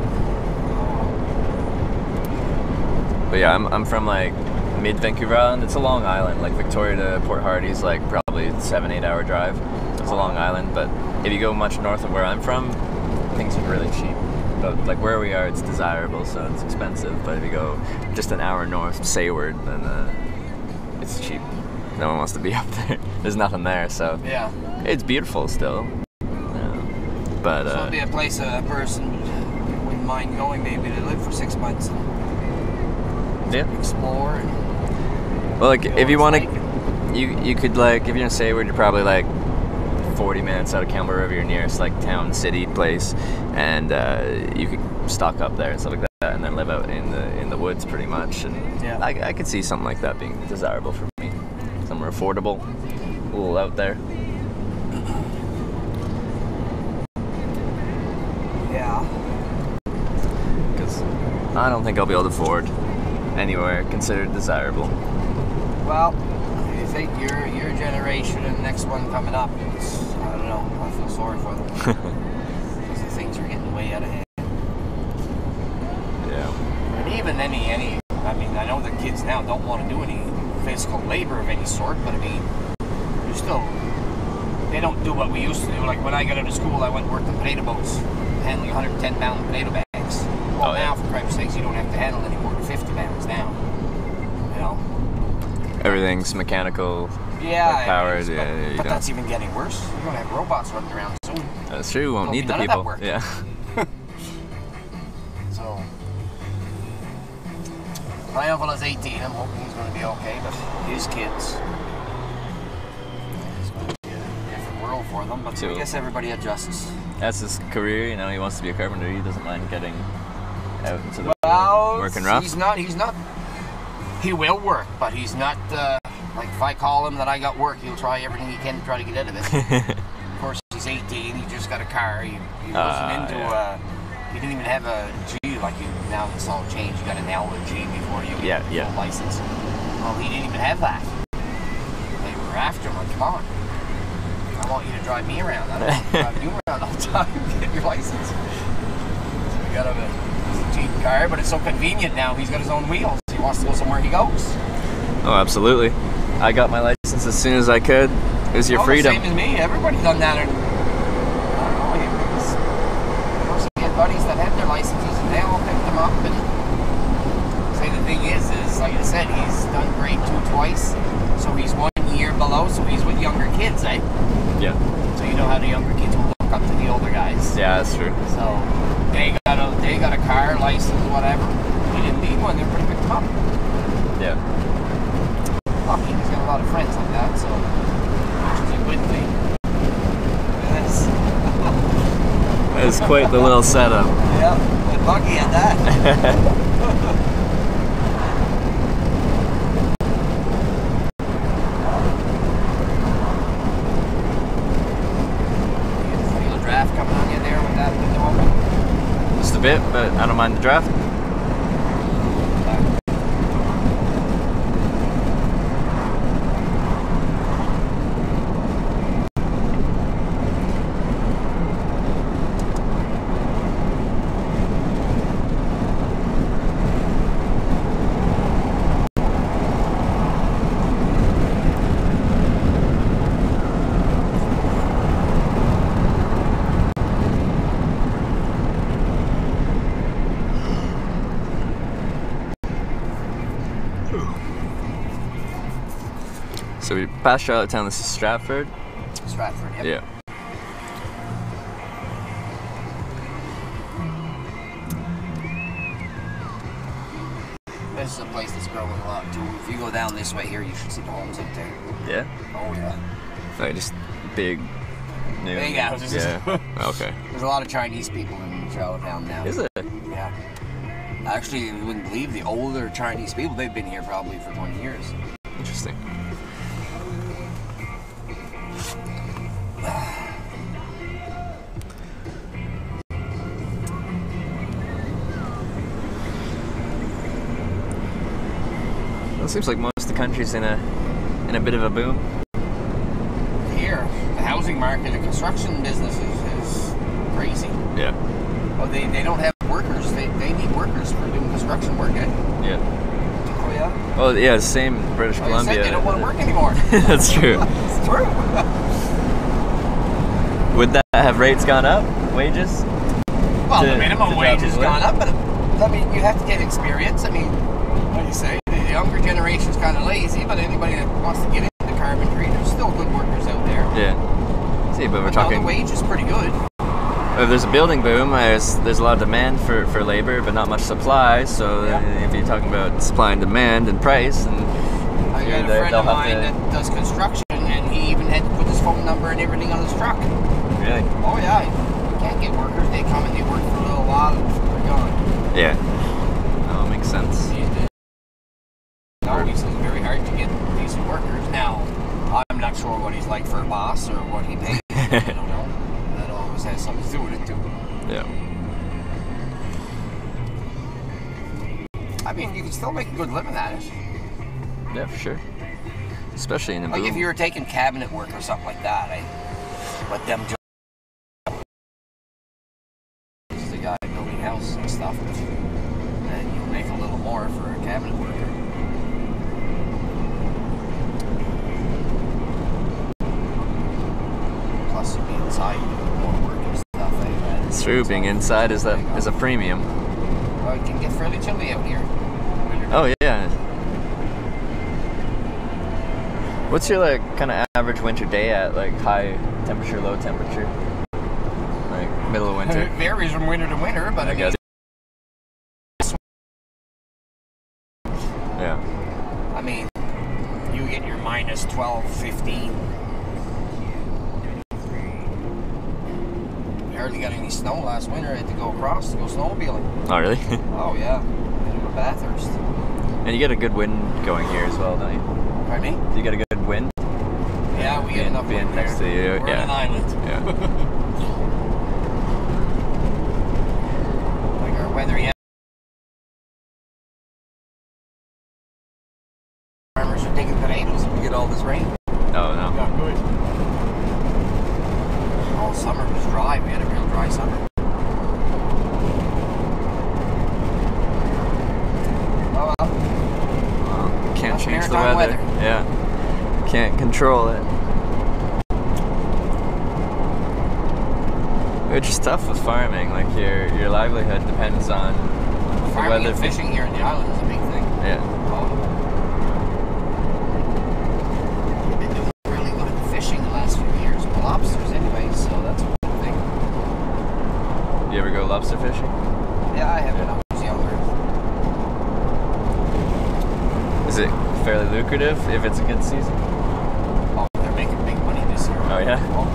A: But yeah, I'm from like mid Vancouver Island. It's a long island. Like Victoria to Port Hardy's like probably 7-8 hour drive. It's a long island, but if you go much north of where I'm from, things are really cheap. But like where we are, it's desirable, so it's expensive. But if you go just an hour north, Sayward, then it's cheap. No one wants to be up there. There's nothing there, so
E: yeah,
A: it's beautiful still. Yeah. But
E: so it'd be a place a person wouldn't mind going maybe to live for 6 months.
A: Yeah.
E: Explore. And
A: well, like if you want to, you could like if you're in Sayward, you're probably like 40 minutes out of Campbell River, your nearest like town, city place, and you could stock up there and stuff like that, and then live out in the woods pretty much. And
E: yeah,
A: I could see something like that being desirable for me, somewhere affordable, a little out there.
E: Yeah.
A: Because I don't think I'll be able to afford anywhere considered desirable.
E: Well, I think your generation and the next one coming up, I don't know, I feel sorry for them. Because the things are getting way out of hand.
A: Yeah.
E: And even I mean, I know the kids now don't want to do any physical labor of any sort, but I mean, they don't do what we used to do. Like when I got out of school, I went and worked in potato boats, handling 110-pound potato bags. Well, now, for Christ's sakes, you don't have to handle any more than 50 pounds now.
A: Everything's mechanical, powered.
E: But that's even getting worse. You're going to have robots running around soon.
A: That's true. We won't need the people. Yeah.
E: So, my uncle is 18. I'm hoping he's going to be okay, but his kids, it's going to be a different world for them. But I guess everybody adjusts.
A: That's his career. He wants to be a carpenter. He doesn't mind getting out into the working rough.
E: He's not. He will work, but he's not, like if I call him that I got work, he'll try everything he can to try to get out of it. Of course, he's 18, he just got a car, he wasn't into, he didn't even have a G, like now it's all changed, you got an L or G before you get a full license. Well, he didn't even have that. They were after him. Like, come on. I want you to drive me around. I don't want you to drive you around all the time. Get your license. So we got him a cheap car, but it's so convenient now. He's got his own wheels. He wants to go somewhere, he goes.
B: Oh, absolutely. I got my license as soon as I could. It was your freedom.
E: Same as me. Everybody's done that. And, I don't know. He had buddies that had their licenses, and they all picked them up. And say the thing is like I said, he's done grade 2 twice, so he's 1 year below. So he's with younger kids, eh?
B: Yeah.
E: So you know how the younger kids will look up to the older guys.
B: Yeah, that's true.
E: So they got a car license, whatever. He didn't need one. They're pretty picked him up.
B: Yeah.
E: Lucky, he's got a lot of friends like that, so which is a good thing. Yes.
B: That was quite the little setup.
E: Yeah, good lucky at that. Feel a draft coming on you there with that window open?
B: Just a bit, but I don't mind the draft. So we passed Charlottetown. This is Stratford.
E: Stratford, yep.
B: Yeah.
E: This is a place that's growing a lot too. If you go down this way here, you should see the homes up there.
B: Yeah.
E: Oh yeah.
B: Like just big. New,
E: Big houses.
B: Yeah. Okay.
E: There's a lot of Chinese people in Charlottetown now.
B: Is it?
E: Yeah. Actually, you wouldn't believe the older Chinese people. They've been here probably for 20 years.
B: Interesting. Well, it seems like most of the country's in a bit of a boom.
E: Here, the housing market, the construction business is crazy.
B: Yeah.
E: Oh, they don't have workers. They need workers for doing construction work, eh?
B: Yeah.
E: Oh yeah.
B: Oh yeah, same in British
E: Like I
B: Columbia.
E: said, they don't want to work anymore.
B: That's true.
E: It's true.
B: Would that have rates gone up? Wages?
E: Well,
B: To-
E: the minimum
B: to
E: wage has
B: travel
E: gone up, but I mean, you have to get experience. I mean, what do you say? The younger generation's kind of lazy, but anybody that wants to get into carpentry, there's still good workers out there.
B: Yeah. See, but we're
E: But now
B: talking.
E: the wage is pretty good.
B: If there's a building boom, there's a lot of demand for labor, but not much supply. So
E: Yeah.
B: if you're talking about supply and demand and price, and
E: I got a friend of mine that does construction, and he even had to put his phone number and everything on his truck.
B: really,
E: Oh yeah, you can't get workers. They come and they work for a little while and they're gone.
B: yeah, oh, makes sense.
E: No, he says it's very hard to get decent workers. Now, I'm not sure what he's like for a boss or what he pays. I don't know. That always has something to do with it too.
B: Yeah,
E: I mean, you can still make a good living at it.
B: yeah, for sure. Especially in a
E: Like
B: boom.
E: if you were taking cabinet work or something like that, let them do. This is the guy building houses and stuff, and you'll make a little more for a cabinet worker. Plus, you'd be inside doing more work and stuff.
B: It's true. Being inside is a premium.
E: Well, it can get fairly chilly out here.
B: Oh yeah. What's your like kind of average winter day at? Like high temperature, low temperature, like middle of winter?
E: It varies from winter to winter, but I
B: guess.
E: mean,
B: Yeah.
E: I mean, you get your minus 12, 15. We hardly got any snow last winter. I had to go across to go snowmobiling.
B: Oh really?
E: Oh yeah, bit of a Bathurst.
B: And you get a good wind going here as well, don't you?
E: Pardon me?
B: Do you get a good wind?
E: Yeah, we get enough
B: being
E: wind
B: next
E: there.
B: to you,
E: We're
B: yeah.
E: on an island.
B: Yeah.
E: Like our weather, yeah. Farmers are digging potatoes if we get all this rain.
B: Oh no.
E: Got good. All summer was dry. We had a real dry summer. Oh well.
B: Can't
E: That's
B: change the
E: maritime
B: weather.
E: weather.
B: Yeah. Can't control it. Which is tough with farming. Like your livelihood depends on the
E: Farming
B: weather.
E: and fishing here in the island is a big thing.
B: Yeah.
E: We've been doing really good at fishing the last few years. With lobsters anyway, so that's a good thing.
B: You ever go lobster fishing?
E: Yeah, I have when I was younger.
B: Is it fairly lucrative if it's a good season?
E: Oh, they're making big money this year.
B: Oh yeah.
E: Oh.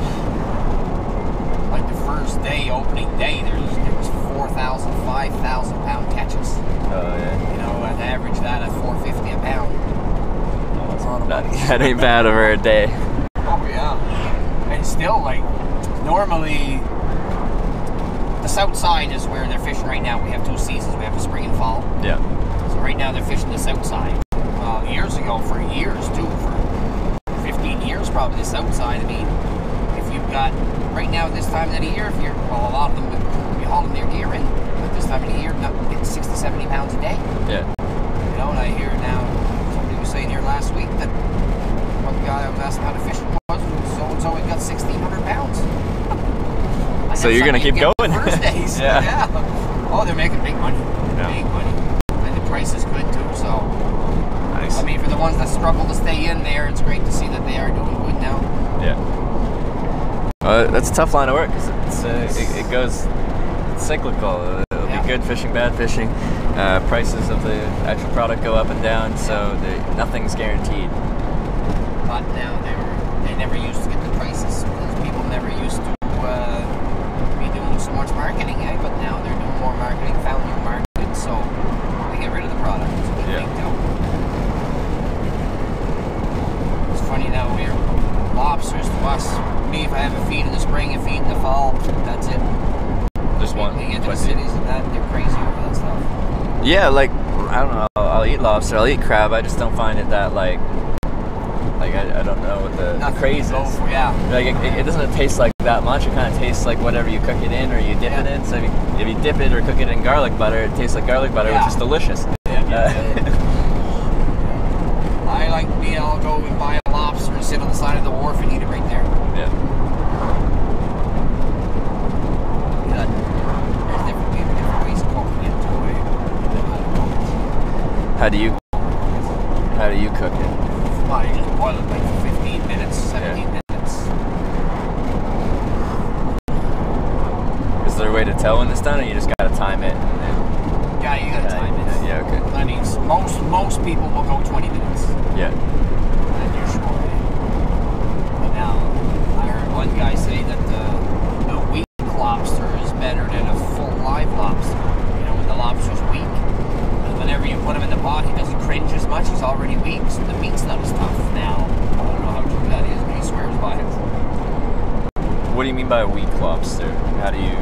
E: Like the first day, opening day, there was 4,000, 5,000 pound catches.
B: Oh yeah.
E: You know, I'd average that at $4.50 a pound. That's a lot of money.
B: That ain't bad over a day.
E: Oh yeah. And still, like, normally the south side is where they're fishing right now. We have 2 seasons. We have the spring and fall.
B: Yeah.
E: So right now they're fishing the south side. Years ago, for years too, for 15 years probably, the south side. I mean, if you've got, right now this time of the year, if you're, well, a lot of them would be hauling their gear in, but this time of the year, not getting 60, 70 pounds a day.
B: Yeah.
E: You know, and I hear now, somebody was saying here last week that one guy I was asking how the fishing was, so-and-so had got 1,600 pounds. And
B: So
E: then
B: you're gonna
E: somebody
B: keep
E: get
B: going?
E: First days.
B: Yeah.
E: Oh, they're making big money.
B: Yeah.
E: Big money. And the price is good too, so.
B: Nice.
E: I mean, for the ones that struggle to stay in there, it's great to see that they are doing good now.
B: Yeah. That's a tough line of work because it goes cyclical. It'll
E: Yeah.
B: be good fishing, bad fishing. Prices of the actual product go up and down, so nothing's guaranteed.
E: But now they never used to get the prices because people never used to be doing so much marketing, eh? But now they're doing more marketing, found new markets, so they get rid of the product. It's a good
B: Yeah.
E: thing too. It's funny now, we're lobsters to us. Me, if I have a feed in the spring, a feed in the fall, that's it.
B: Just one.
E: When you get to the cities and that, they're crazy over that stuff.
B: Yeah, like I don't know. I'll eat lobster. I'll eat crab. I just don't find it that like I don't know what the
E: Nothing
B: craze
E: to go
B: is.
E: for, yeah.
B: Like it doesn't taste like that much. It kind of tastes like whatever you cook it in or you dip
E: Yeah.
B: it in. So if you dip it or cook it in garlic butter, it tastes like garlic butter,
E: Yeah.
B: which is delicious.
E: I like me, I'll go and buy a lobster and sit on the side of the wharf and eat it right there.
B: Yeah.
E: Good. There's different ways of cooking it too.
B: How do you cook it?
E: Well, you just boil it like for 15 minutes, 17 minutes.
B: Is there a way to tell when it's done, or you just gotta time it?
E: Yeah, you gotta time it.
B: Yeah. Okay.
E: I mean, most people will go 20 minutes.
B: Yeah.
E: And you're sure. But now, I heard one guy say that a weak lobster is better than a full live lobster. You know, when the lobster's weak, because whenever you put him in the pot, he doesn't cringe as much. He's already weak, so the meat's not as tough. Now, I don't know how true that is, but he swears by it.
B: What do you mean by a weak lobster? How do you?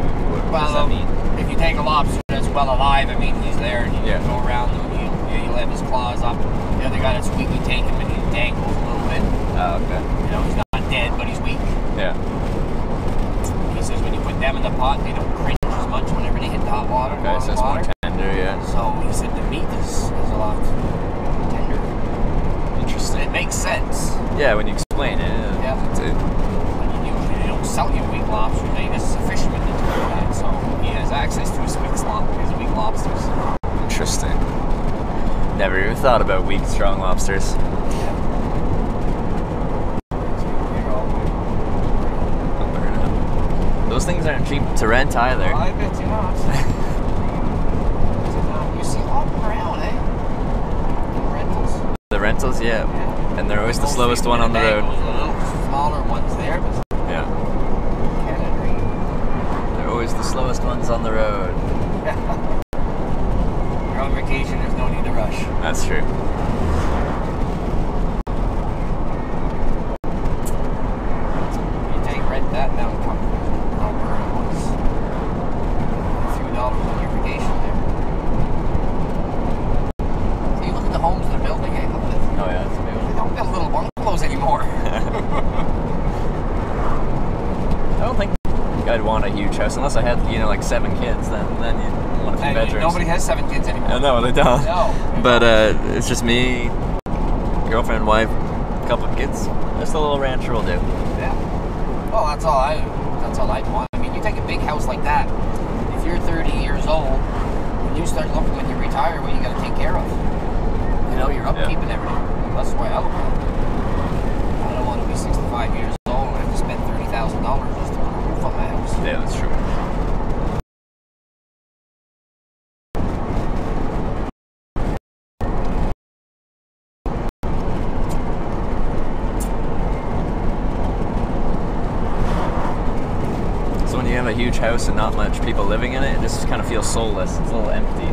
B: What does that mean?
E: If you take a lobster that's well alive, I mean, he's there and you
B: Yeah.
E: go around him, you'll have his claws up. The other guy that's weak, you take him and he dangles a little bit.
B: Oh, okay.
E: You know, he's not dead, but he's weak.
B: Yeah.
E: He says when you put them in the pot, they don't cringe as much whenever they hit the hot water.
B: Okay, so it's more tender. Yeah.
E: So he said the meat is a lot tender.
B: Interesting.
E: It makes sense.
B: Yeah, when you explain it.
E: Yeah. Usually they don't sell you weak lobsters. This is a fisherman that does that, so he has access to his weak lobsters.
B: Interesting. Never even thought about weak, strong lobsters. Those things aren't cheap to rent either.
E: I bet you not. You see a lot of them around, eh? In rentals.
B: The rentals, yeah.
E: Yeah.
B: And they're always the slowest one on the road.
E: Those little smaller ones there, but
B: Yeah.
E: Canada.
B: They're always the slowest ones on the road.
E: You're on vacation, there's no need to rush.
B: That's true.
E: You rent that down Alberta once. A few dollars on your vacation there. So you look at the homes they're building, eh? Look at it.
B: Oh yeah, that's
E: They don't build little bungalows anymore.
A: house. Unless I had, like 7 kids, then you want a few bedrooms.
E: Nobody has 7 kids anymore.
A: No, they don't.
E: No.
A: But it's just me, girlfriend, wife, a couple of kids. Just a little rancher will do.
E: Yeah. Well, that's all I want. I mean, you take a big house like that. If you're 30 years old, when you start looking when you retire, what you got to take care of. Your upkeep and everything. That's the way I look at it. I don't want to be 65 years old and have to spend $30,000 just to put a roof on my house.
A: Yeah, that's true. So when you have a huge house and not much people living in it, it just kind of feels soulless. It's a little empty.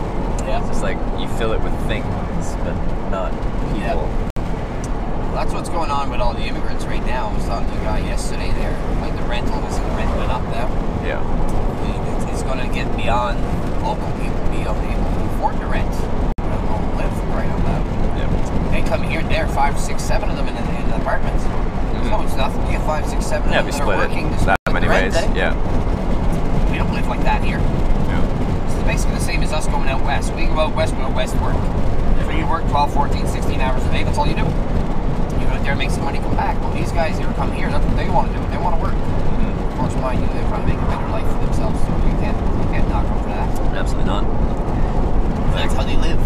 E: Yeah.
A: It's just like you fill it with things, but not people.
E: Yeah. Well, that's what's going on with all the immigrants right now. I was talking to a guy yesterday there. Like the rental is renting up now.
A: Yeah.
E: It's going to get beyond local people being able to afford to rent. Live right on that.
A: Yeah.
E: They come here, there 5, 6, 7 of them in the apartments. So it's nothing. You get 5, 6, 7
A: Yeah,
E: of
A: we
E: them that
A: split
E: are working.
A: it that many ways. Yeah.
E: We don't live like that here.
A: Yeah.
E: It's basically the same as us going out west. We go out west, we go west to work. So you work 12, 14, 16 hours a day, that's all you do. You go out there, make some money, come back. Well, these guys here come here, that's what they want to do. They want to work. Of course, mind you, they're trying to make a better life for themselves, so you can't knock them for that.
A: Absolutely not.
E: But that's how they live.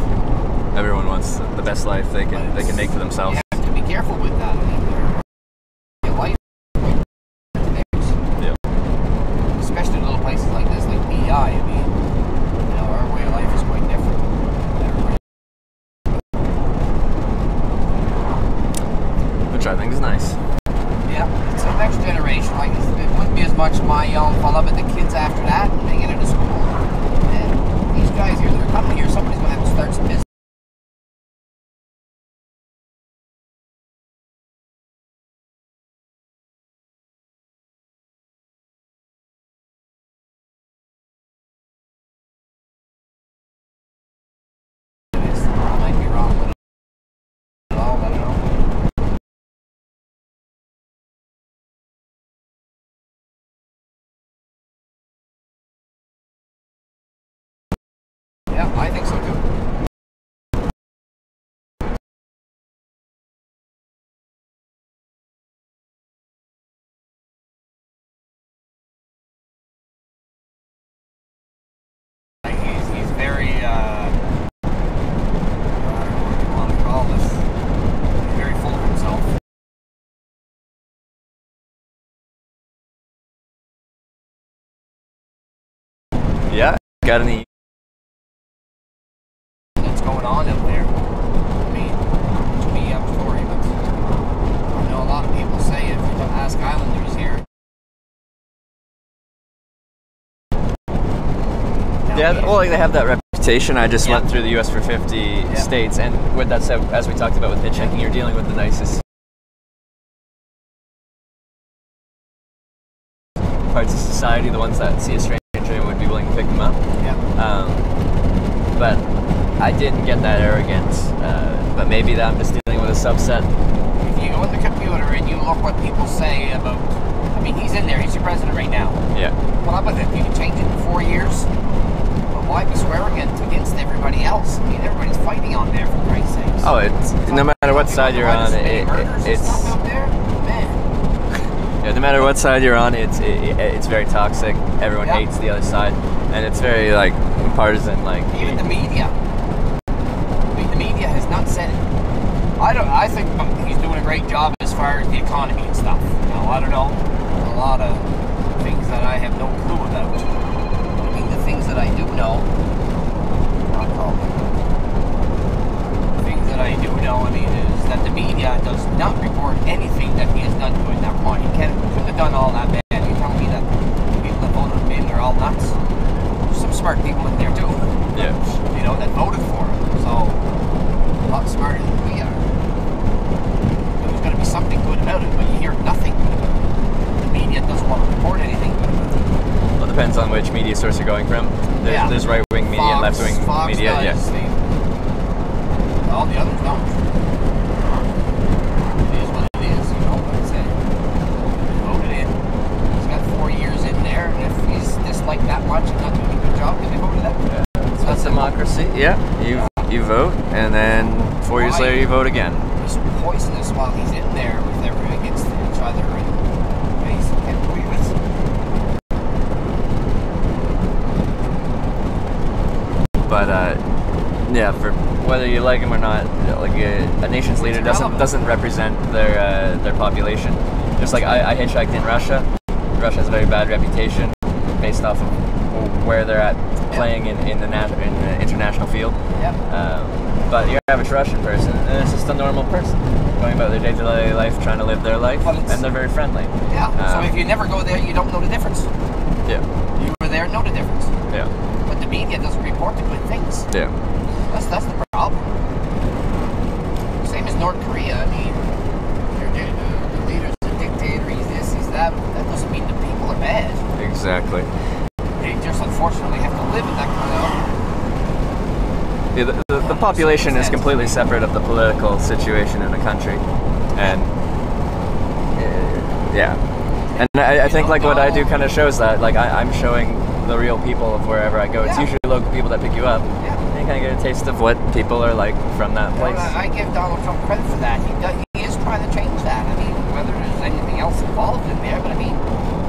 A: Everyone wants the best life they can make for themselves.
E: You have to be careful with that. I mean, your life,
A: Yeah.
E: especially little places like this, like PEI. I mean, our way of life is quite different.
A: Which I think is nice.
E: Yeah, it's the next generation. Like it wouldn't be as much my young fella, but the kids after that, when they get into school, and these guys here that are coming here, somebody's going to have to start some business. I might be wrong with it all, I don't know. Yeah, I think so too. He's very, I don't know what you want to call this. He's very full of himself.
A: Yeah. Got any?
E: That's going on out there. I mean, to me, I'm sorry, but I know a lot of people say if you don't ask Islanders here.
A: Yeah. Well, like they have that reputation. I just went through the U.S. for 50 states, and with that said, as we talked about with hitchhiking, you're dealing with the nicest parts of society, the ones that see a stranger and would be willing to pick them up. But I didn't get that arrogance. But maybe that I'm just dealing with a subset.
E: If you go on the computer and you look what people say about, I mean, he's in there, he's your president right now.
A: Yeah.
E: Well, how about that? You can change it in 4 years. But why be swearing against everybody else? I mean, everybody's fighting on there for Christ's sakes.
A: Oh, it's no matter what side you're on, it's
E: stuff out there, man.
A: yeah. No matter what side you're on, it's very toxic. Everyone hates the other side, and it's very like partisan. Like
E: even the media. I mean, the media has not said it. I think he's doing a great job as far as the economy and stuff. Now, I don't know. A lot of things that I have no clue about. I mean, the things that I do know, the things that I do know, I mean, is that the media does not report anything that he has done during that one. He couldn't have done all that bad. You tell me that the people that voted him in are all nuts. There's some smart people in there too.
A: Yeah.
E: That voted for him. So, a lot smarter than we are. There's going to be something good about it, but you hear nothing good about it. The media doesn't want to report anything good about it.
A: Well, it depends on which media source you're going from. There's right-wing media and left-wing media.
E: Does, all the others don't. It is what it is, like I said. Voted in. He's got 4 years in there, and if he's disliked
B: Yeah, you vote, and then 4 years later you vote again.
E: He's poisonous while he's in there with everyone against each other and basically can't believe it.
B: But yeah, for whether you like him or not, like a nation's leader doesn't represent their population. Just like I hitchhiked in Russia. Russia has a very bad reputation based off of where they're at playing in the international field.
E: Yep.
B: But your average Russian person is just a normal person going about their day-to-day life, trying to live their life, and they're very friendly.
E: Yeah. So if you never go there, you don't know the difference.
B: Yeah.
E: You were there, know the difference.
B: Yeah.
E: But the media doesn't report the good things.
B: Yeah.
E: That's the problem. Same as North Korea. I mean, the leader's a dictator. He's this, he's that. That doesn't mean the people are bad.
B: Exactly.
E: They just unfortunately have to live in that kind of.
B: Yeah, the population is completely separate of the political situation in the country, and yeah, and I think like what I do kind of shows that. Like I'm showing the real people of wherever I go. It's usually local people that pick you up.
E: Yeah.
B: And you kind of get a taste of what people are like from that place.
E: I give Donald Trump credit for that. He is trying to change that. I mean, whether there's anything else involved in there, but I mean,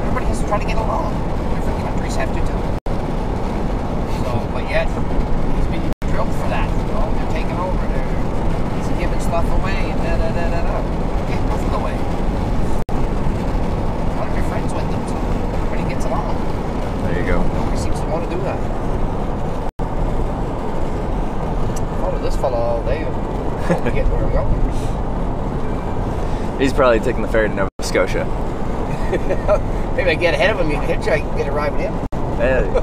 E: everybody has to try to get along. Different countries have to too. So, but yet, he's been drilled for that. You know, they're taking over. He's giving stuff away and da-da-da-da-da. Get nothing away. Try to be friends with them so everybody gets along.
B: There you go.
E: Nobody seems to want to do that. Follow this fellow all day and hope to get where I'm going.
B: He's probably taking the ferry to Nova Scotia.
E: Maybe I get ahead of him, you can hitchhike and get a ride with him.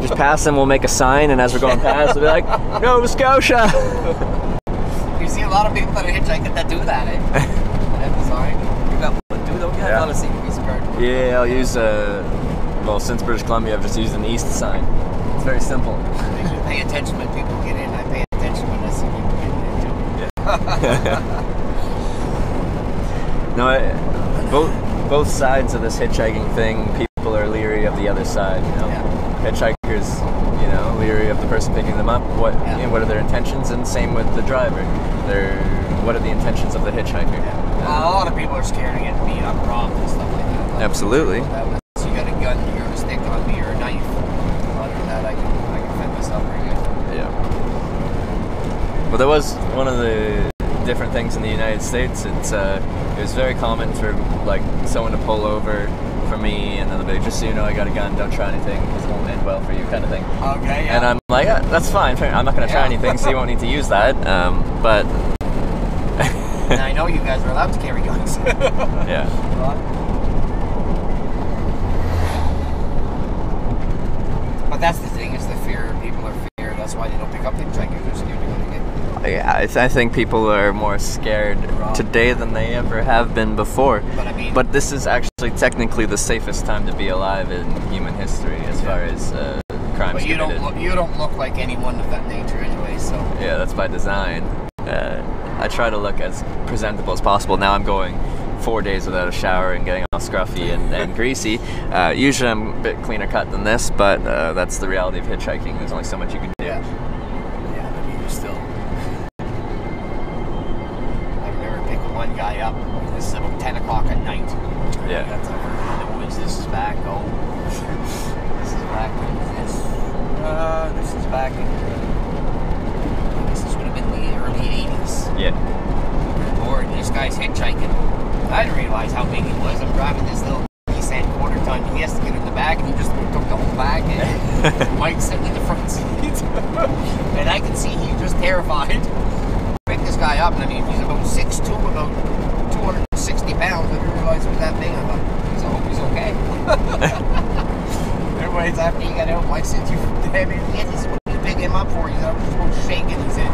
B: Just pass him, we'll make a sign, and as we're going past, we'll be like, Nova Scotia!
E: You see a lot of people that are hitchhiking that do that, eh? Have the sign. You got one do, don't you?
B: Yeah.
E: I thought I seen a piece of card.
B: Yeah, I'll use, well, since British Columbia, I've just used an east sign. It's very simple.
E: They should pay attention when people get in. I pay attention when I see people getting in, too.
B: No, both sides of this hitchhiking thing, people are leery of the other side, you know.
E: Yeah.
B: Hitchhikers, you know, leery of the person picking them up. What are their intentions? And same with the driver. What are the intentions of the hitchhiker?
E: Well, a lot of people are scared of getting beat up, robbed, and stuff like that.
B: Absolutely.
E: Unless you got a gun, you're going to stick on me or a knife. Other than that, I can fend myself pretty good.
B: Yeah. Well, there was one of the different things in the United States. It was very common for like someone to pull over for me and then they'll be like, just so you know, I got a gun, don't try anything because it won't end well for you, kind of thing.
E: Okay, yeah.
B: And I'm like, yeah, that's fine. I'm not going to try anything, so you won't need to use that. But
E: And I know you guys are allowed to carry guns.
B: yeah.
E: But that's the thing, is the fear. People are feared. That's why they don't pick up hitchhikers. They're scared to go to get.
B: Yeah, I think people are more scared today than they ever have been before.
E: But I mean,
B: this is actually technically the safest time to be alive in human history as far as crimes
E: but you
B: committed.
E: you don't look like anyone of that nature anyway. So
B: Yeah, that's by design. I try to look as presentable as possible. Now I'm going 4 days without a shower and getting all scruffy and greasy. Usually I'm a bit cleaner cut than this, but that's the reality of hitchhiking. There's only so much you can do.
E: yeah, I mean, you're still. I remember picking one guy up. This is about 10 o'clock at night.
B: Yeah.
E: I got to in the woods. This is back. Oh, this is back. This is back. This would have been the early 80s.
B: Yeah.
E: Bored. This guy's hitchhiking. I didn't realize how big he was. I'm driving this little Nissan quarter ton. He has to get in the back, and he just took the whole bag. And Mike's sitting in the front seat, and I can see he's just terrified. Pick this guy up, and I mean he's about 6'2", about 260 pounds. I didn't realize he was that big. I thought, I hope he's okay. Everybody's after he got out. Mike said, "You damn idiot! This is what you pick him up for." He said, "I'm just going shaking." He said.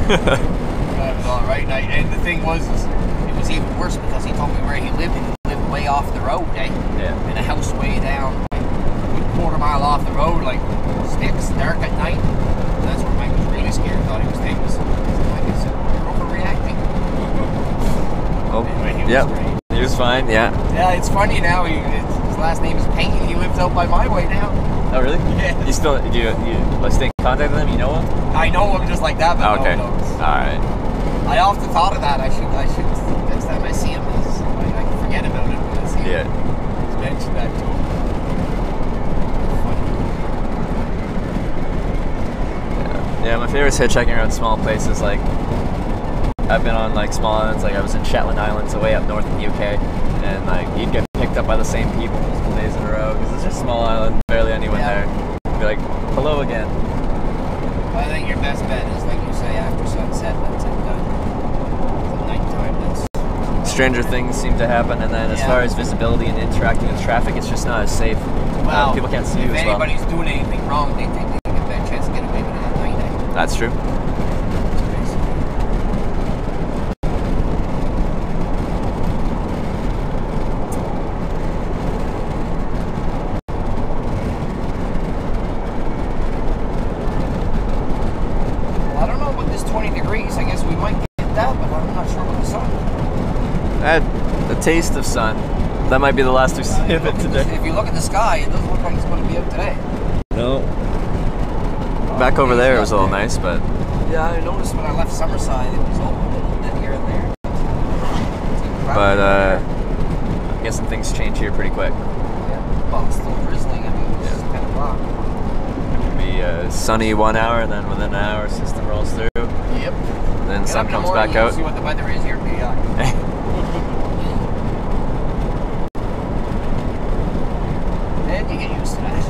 E: That was all right. And the thing was, it was even worse because he told me where he lived. And he lived way off the road, eh?
B: Yeah.
E: In a house way down, like a good quarter-mile off the road, like sticks, dark at night. And that's where Mike was really scared. Thought he was dangerous. So Mike is overreacting.
B: Oh,
E: Anyway, he was
B: yep.
E: great.
B: He was fine. Yeah.
E: Yeah, it's funny now. His last name is Payne. He lives out by my way now.
B: Oh, really?
E: Yeah.
B: You still you Like, stay in contact with him? You know him?
E: I know him just like that, but
B: Okay.
E: no one knows.
B: Alright.
E: I often thought of that. I should next time I see him, I can forget about it when I see him.
B: Yeah.
E: Just mention that to him.
B: Yeah, my favorite is hitchhiking around small places. Like, I've been on like small islands. Like, I was in Shetland Islands, away up north in the UK, and like you'd get picked up by the same people multiple days in a row because it's just a small island, barely anyone there. You'd be like, hello again.
E: I think your best bet is, like you say, after sunset. That's it. Done. At nighttime, that's.
B: Stranger things seem to happen, and then as far as visibility and interacting with traffic, it's just not as safe.
E: Well,
B: People can't see you
E: if
B: as well.
E: anybody's doing anything wrong, they think they can get that chance to get away with it at night.
B: That's true.
E: I don't know about this 20 degrees. I guess we might get that, but I'm not sure about the sun.
B: I had a taste of sun. That might be the last we see of it today.
E: If you look at the sky, it doesn't look like it's going to be out today.
B: No. Back over there it was a little nice, but
E: Yeah, I noticed when I left Summerside, it was open a little bit here and there.
B: I'm guessing things change here pretty quick.
E: Yeah, well, it's still drizzling. I mean, it's 10 o'clock.
B: It can be sunny 1 hour, then within an hour, system rolls through.
E: Yep.
B: Then
E: Get
B: sun
E: up in the
B: comes
E: morning
B: back
E: and
B: out.
E: see what the weather is here in PEI. And you get used to that.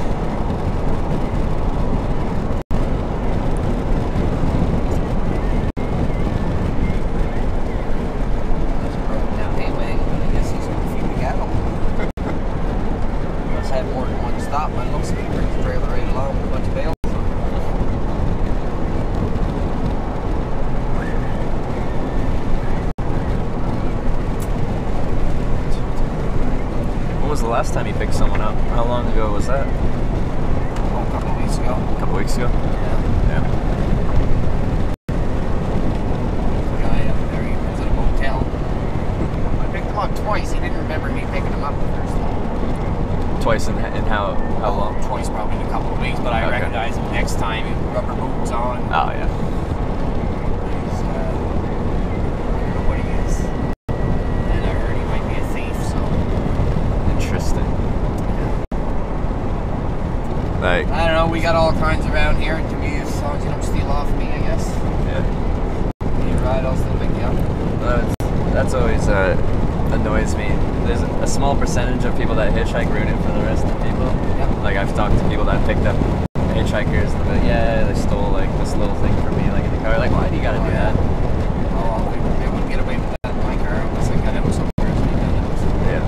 E: There's a broken down hayway, but I guess he's going to feed the cattle. Must have more than one stop, but it looks like he brings the trailer right along with a bunch of bales.
B: When was the last time you picked someone up? How long ago was that?
E: Oh, a couple of weeks ago.
B: A couple weeks ago?
E: Yeah.
B: Yeah.
E: Guy up there, he was at a motel. I picked him up twice. He didn't remember me picking him up the first time.
B: Twice in how long?
E: Twice, probably in a couple of weeks, but I
B: Okay.
E: recognized him next time. He had rubber boots on.
B: Oh, yeah.
E: He's, I don't know what he is. And I heard he might be a thief, so.
B: Interesting. Like,
E: I don't know, we got all kinds around here. To me, as long as you don't steal off me, I guess.
B: yeah.
E: You ride, I'll still pick you up.
B: That's always annoys me. There's a small percentage of people that hitchhike ruin it for the rest of the people.
E: Yep.
B: Like, I've talked to people that picked up hitchhikers and they're like, yeah, they stole like this little thing from me, like in the car. Like, why do you gotta do that?
E: Oh, they wouldn't get away with that in my car unless I got out with some person who did it.
B: Yeah.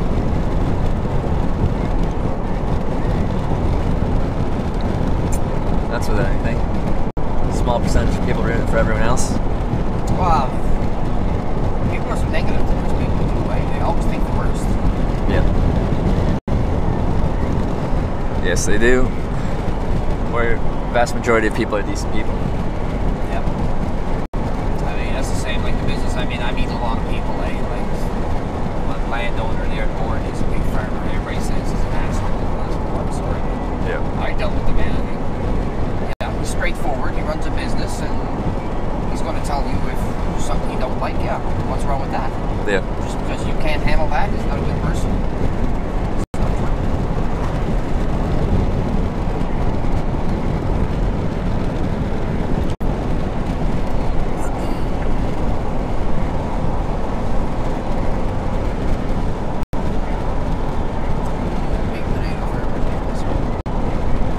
B: That's with anything. Small percentage of people ruin it for everyone else.
E: Wow. People are so negative towards people in a way. They always think the worst.
B: Yeah. Yes, they do. Where vast majority of people are decent people.
E: Yeah. I mean, that's the same like the business. I mean, I meet a lot of people, like one landowner there at board, he's a big farmer. Everybody says he's an asshole. Well, I'm sorry.
B: Yeah.
E: I dealt with the man. Yeah, he's straightforward. He runs a business, and he's going to tell you if there's something you don't like. Yeah, what's wrong with that?
B: Yeah.
E: Just because you can't handle that, he's not a good person. It's not true. Big potato for everything, this one.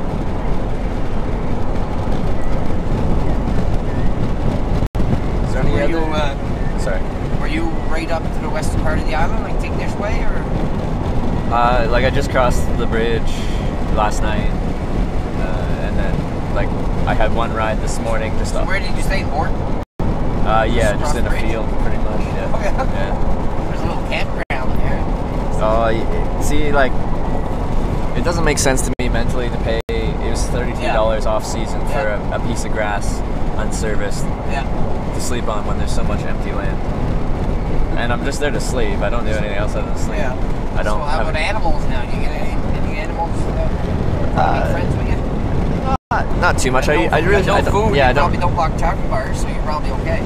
B: Is there any
E: Were you,
B: other? Sorry.
E: were you right up to the western part of the island, like Tignish Way, or?
B: Like I just crossed the bridge last night, and then like I had one ride this morning just
E: So
B: up.
E: where did you stay in Bourne?
B: Yeah,
E: Across
B: just in
E: the
B: a
E: bridge?
B: field, pretty much. Yeah.
E: Oh, yeah?
B: Yeah.
E: There's a little campground there.
B: Oh, see, like it doesn't make sense to me mentally to pay. It was $32 off season for a piece of grass, unserviced,
E: Yeah.
B: to sleep on when there's so much empty land. And I'm just there to sleep. I don't do anything else other than sleep.
E: Yeah.
B: I don't
E: So how
B: have
E: about animals now? Do you get any animals? Any friends with you?
A: not too much. I really
E: no
A: I don't,
E: food.
A: yeah, I
E: You probably
A: don't.
E: don't block chocolate bars, so you're probably okay.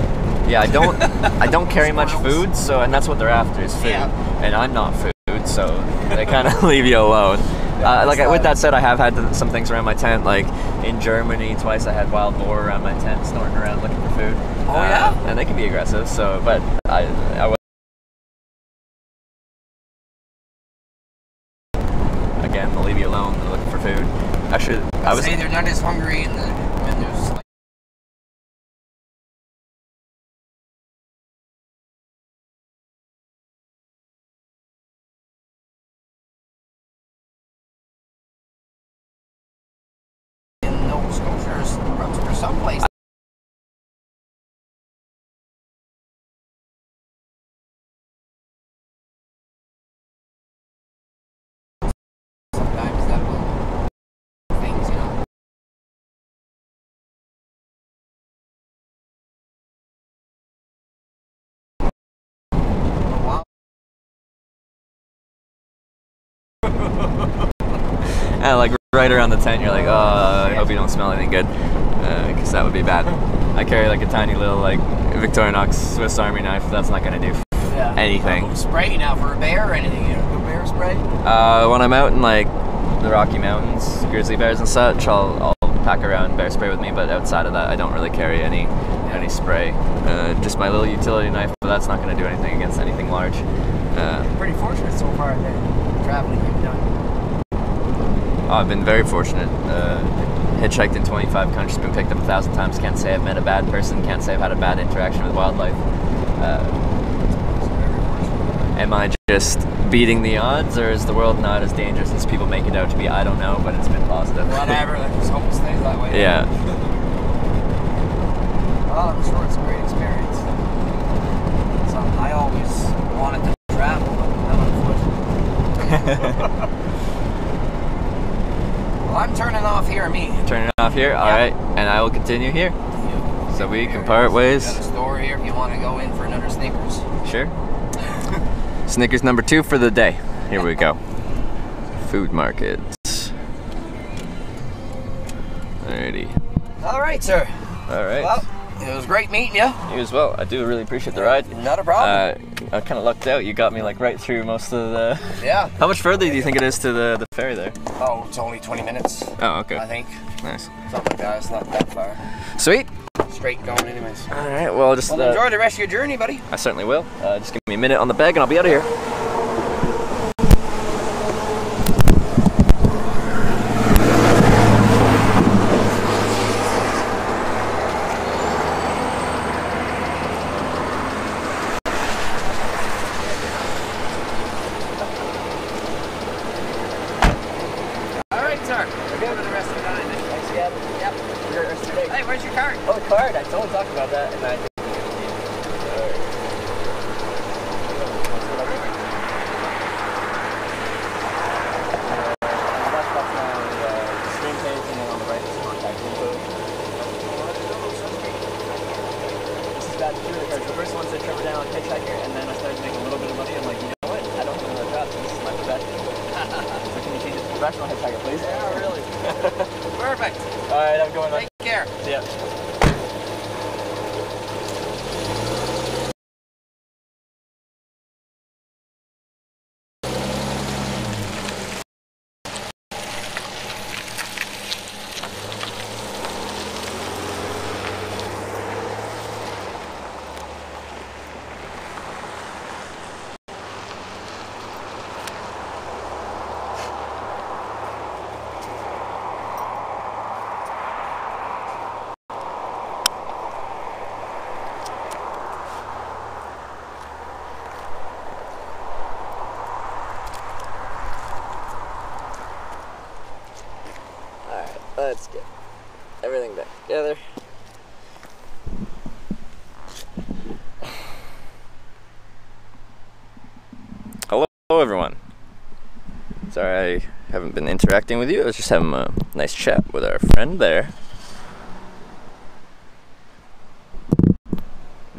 A: Yeah, I don't carry much
E: Squirrels.
A: food. So, and that's what they're after is food.
E: Yeah.
A: And I'm not food, so they kind of leave you alone. With that said, I have had some things around my tent. Like in Germany, twice I had wild boar around my tent, snorting around looking for food.
E: Oh, yeah?
A: And they can be aggressive. So, but I again, they'll leave you alone. They're looking for food. Actually, I was.
E: Say they're not as hungry when there's like. In Nova Scotia or someplace. Sometimes that will things, you know. Wow.
A: And like right around the tent, you're like, oh, I hope you don't smell anything good, because that would be bad. I carry like a tiny little like Victorinox Swiss Army knife. That's not gonna do anything.
E: Spray now for a bear or anything? You know, bear spray?
A: When I'm out in like the Rocky Mountains, grizzly bears and such, I'll pack around bear spray with me. But outside of that, I don't really carry any spray. Just my little utility knife, but that's not gonna do anything against anything large.
E: Pretty fortunate so far in the traveling you've done.
A: I've been very fortunate. Hitchhiked in 25 countries, been picked up 1,000 times. Can't say I've met a bad person. Can't say I've had a bad interaction with wildlife. Am I just beating the odds, or is the world not as dangerous as people make it out to be? I don't know, but it's been positive.
E: Whatever, let's just hope it stays that way.
A: Yeah.
E: Well, I'm sure it's a great experience. So I always wanted to travel, but not on foot. Well, I'm turning off here, me.
A: Turning it off here? Alright, and I will continue here. So we can part ways.
E: Got a store here if you want to go in for another Snickers.
A: Sure. Snickers number 2 for the day. Here we go. Food markets. Alrighty.
E: All right, sir.
A: Alright.
E: Well, it was great meeting you.
A: You as well. I do really appreciate the ride.
E: Not a problem.
A: I kind of lucked out. You got me like right through most of the...
E: Yeah.
A: How much further do you think it is to the ferry there?
E: Oh, it's only 20 minutes.
A: Oh, okay.
E: I think.
A: Nice.
E: Something like that. It's not that far.
A: Sweet.
E: Straight going anyways.
A: Alright, well, just...
E: Well, enjoy the rest of your journey, buddy.
A: I certainly will. Just give me a minute on the bag and I'll be out of here.
E: All right, sir. Enjoy the rest of the night.
A: Thanks again.
E: Yep.
A: Enjoy the rest of your day.
E: Hey, where's your card?
A: Oh, the card. I totally talked about that. And I... The first one said Trevor down Hitchhiker, and then I started making a little bit of money. I'm like, you know what? I don't have another job, so this is my profession. So can you change it to professional hitchhiker, please?
E: Yeah, really. Perfect.
A: All right, I'm going.
E: Take care.
A: See ya. Let's get everything back together. Hello everyone. Sorry I haven't been interacting with you. I was just having a nice chat with our friend there.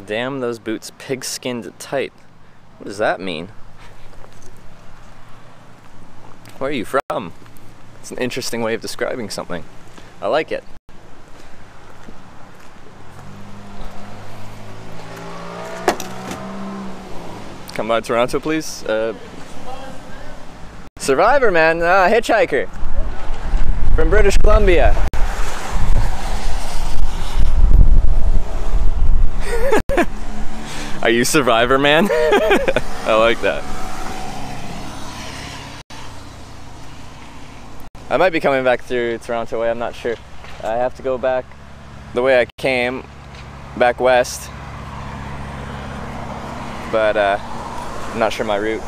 A: Damn those boots pig-skinned tight. What does that mean? Where are you from? It's an interesting way of describing something. I like it.
B: Come by Toronto, please. Survivor, man. Hitchhiker. From British Columbia. Are you Survivor, man? I like that. I might be coming back through Toronto way, I'm not sure. I have to go back the way I came, back west. But I'm not sure my route.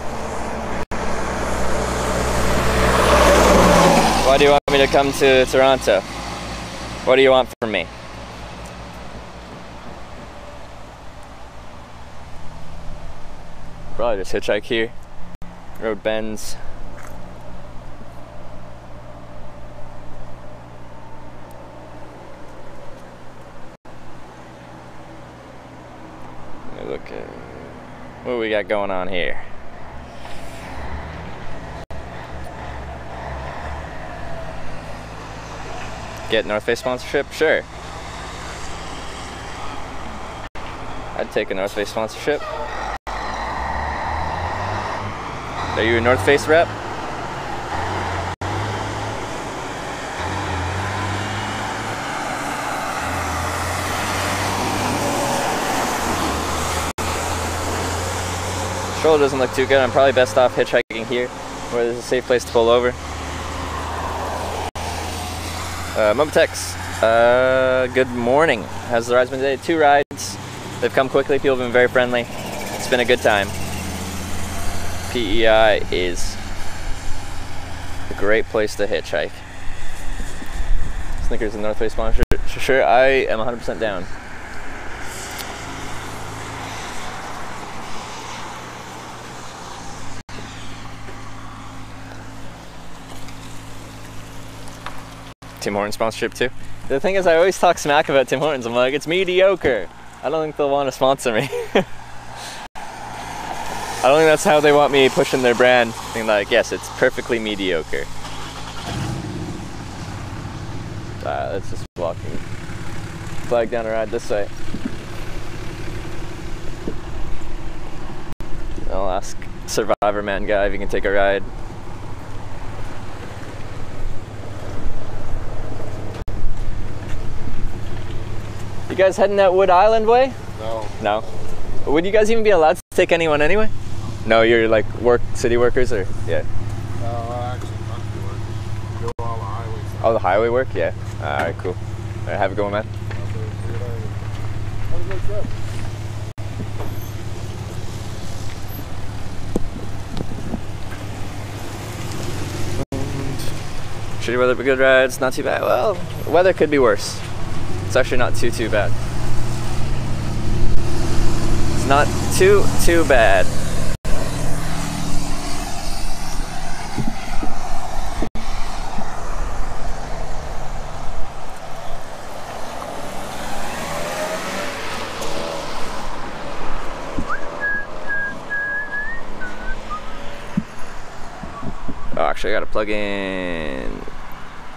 B: Why do you want me to come to Toronto? What do you want from me? Probably just hitchhike here. Road bends. Let me look at what we got going on here. Get North Face sponsorship? Sure. I'd take a North Face sponsorship. Are you a North Face rep? Shoulder doesn't look too good. I'm probably best off hitchhiking here, where there's a safe place to pull over. Mumtex, good morning. How's the rides been today? 2 rides. They've come quickly. People have been very friendly. It's been a good time. PEI is a great place to hitchhike. Snickers and North Face sponsor. Sure, I am 100% down. Tim Hortons sponsorship too. The thing is, I always talk smack about Tim Hortons. I'm like, it's mediocre. I don't think they'll want to sponsor me. I don't think that's how they want me pushing their brand. Being like, yes, it's perfectly mediocre. Let's just walk and flag down a ride this way. I'll ask Survivor Man guy if he can take a ride. You guys heading that Wood Island way?
F: No.
B: No? Would you guys even be allowed to take anyone anyway? No, you're like city workers or? Yeah.
F: Actually, country work. Do all the highway stuff.
B: Oh, the highway work? Yeah. Alright, cool. Alright, have a good one, man.
F: Have a good trip.
B: Shitty weather but good rides, not too bad. Well, weather could be worse. It's actually not too bad. It's not too bad. Oh, actually I gotta plug in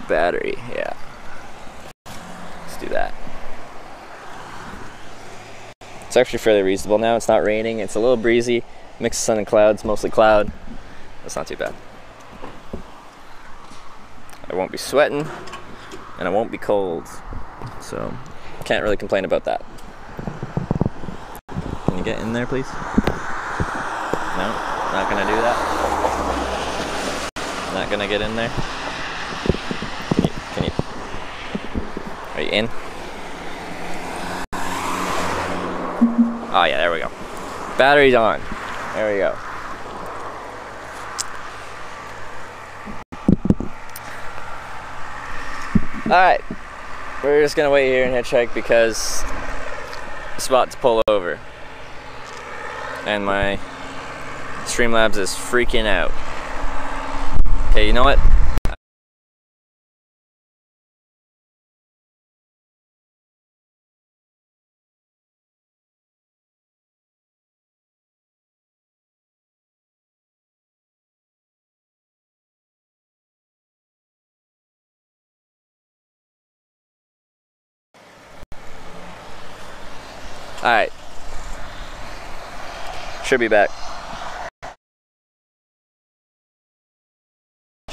B: battery, yeah. Let's do that. It's actually fairly reasonable now. It's not raining, it's a little breezy. Mix of sun and clouds, mostly cloud. That's not too bad. I won't be sweating, and I won't be cold. So, can't really complain about that. Can you get in there, please? No? Not gonna do that? Not gonna get in there? Can you? Are you in? Oh yeah, there we go. Battery's on. There we go. Alright. We're just gonna wait here and hitchhike because spot to pull over. And my Streamlabs is freaking out. Okay, you know what? Alright. Should be back.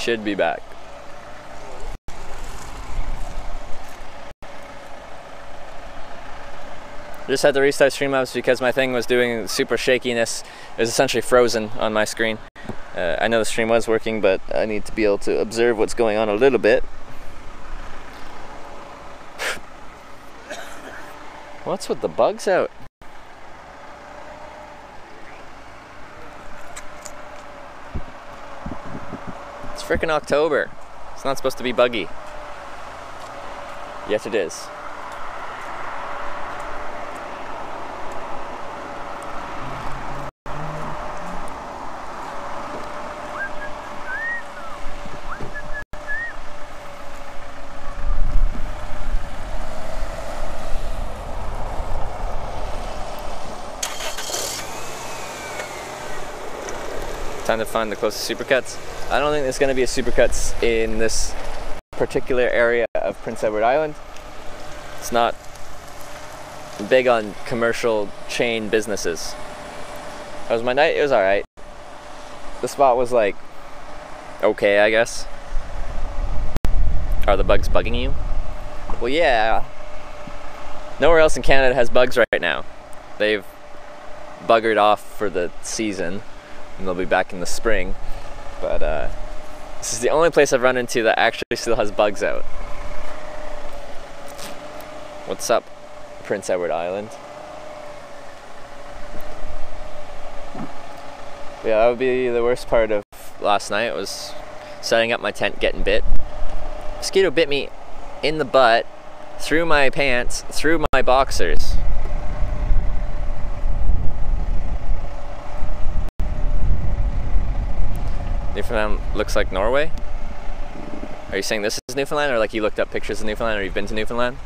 B: should be back. Just had to restart Streamlabs because my thing was doing super shakiness. It was essentially frozen on my screen. I know the stream was working, but I need to be able to observe what's going on a little bit. What's with the bugs out? It's frickin' October. It's not supposed to be buggy. Yes, it is. Time to find the closest supercuts. I don't think there's going to be a supercuts in this particular area of Prince Edward Island. It's not big on commercial chain businesses. How was my night? It was alright. The spot was like okay, I guess. Are the bugs bugging you? Well, yeah. Nowhere else in Canada has bugs right now. They've buggered off for the season. And they'll be back in the spring, but this is the only place I've run into that actually still has bugs out. What's up, Prince Edward Island? Yeah, that would be the worst part of last night, was setting up my tent, getting bit. Mosquito bit me in the butt, through my pants, through my boxers. Newfoundland looks like Norway? Are you saying this is Newfoundland, or like you looked up pictures of Newfoundland, or you've been to Newfoundland?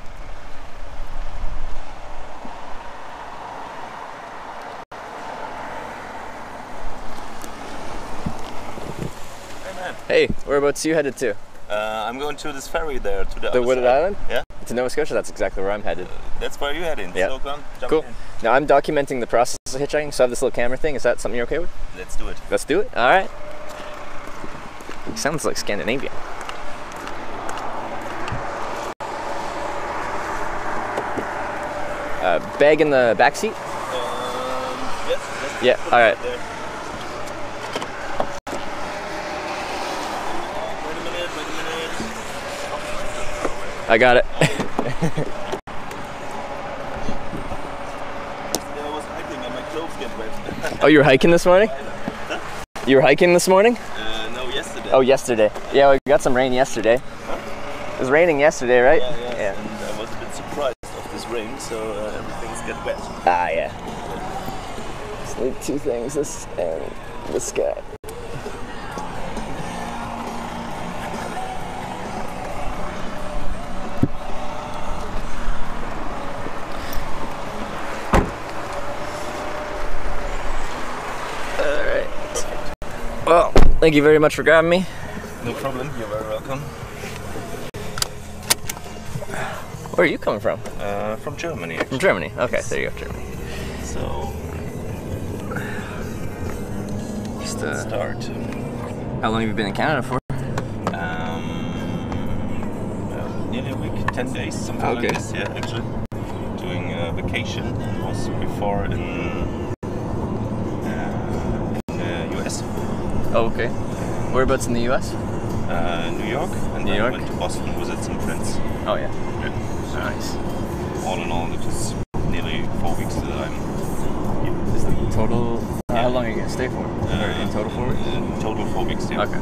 G: Hey man.
B: Hey, whereabouts you headed to?
G: I'm going to this ferry there to the
B: The
G: other
B: Wooded
G: side.
B: Island?
G: Yeah.
B: To Nova Scotia? That's exactly where I'm headed.
G: That's where you're heading.
B: Yeah.
G: So come, jump
B: Cool.
G: in.
B: Now I'm documenting the process of hitchhiking, so I have this little camera thing. Is that something you're okay with?
G: Let's do it.
B: Let's do it. All right. Sounds like Scandinavia. Bag in the back seat?
G: Yes.
B: Yeah, all right.
G: There. Wait a minute.
B: I got it.
G: I was hiking and my clothes get wet.
B: Oh, you were hiking this morning? You were hiking this morning?
G: No, yesterday.
B: Oh, yesterday. Yeah, we got some rain yesterday. It was raining yesterday, right?
G: Yeah. And I was a bit surprised of this rain, so everything's get wet.
B: Ah, yeah. Just need two things, this and this guy. Alright. Well, thank you very much for grabbing me.
G: No problem. You're very welcome.
B: Where are you coming from?
G: From Germany.
B: From
G: Actually.
B: Germany. Okay, there you go, Germany.
G: So
B: Just
G: start.
B: how long have you been in Canada for?
G: Nearly a week, 10 days, something
B: Okay.
G: like this. Yeah, actually. Doing a vacation. Was before in US,
B: Oh, okay. Whereabouts in the U.S.?
G: New York, and
B: New
G: then
B: York?
G: went to Boston, visit some friends.
B: Oh, yeah.
G: Yeah.
B: Nice.
G: All in all, it is nearly 4 weeks that I'm here.
B: Is the total? How long are you gonna stay for? Or in total 4 weeks?
G: In total 4 weeks, yeah.
B: Okay.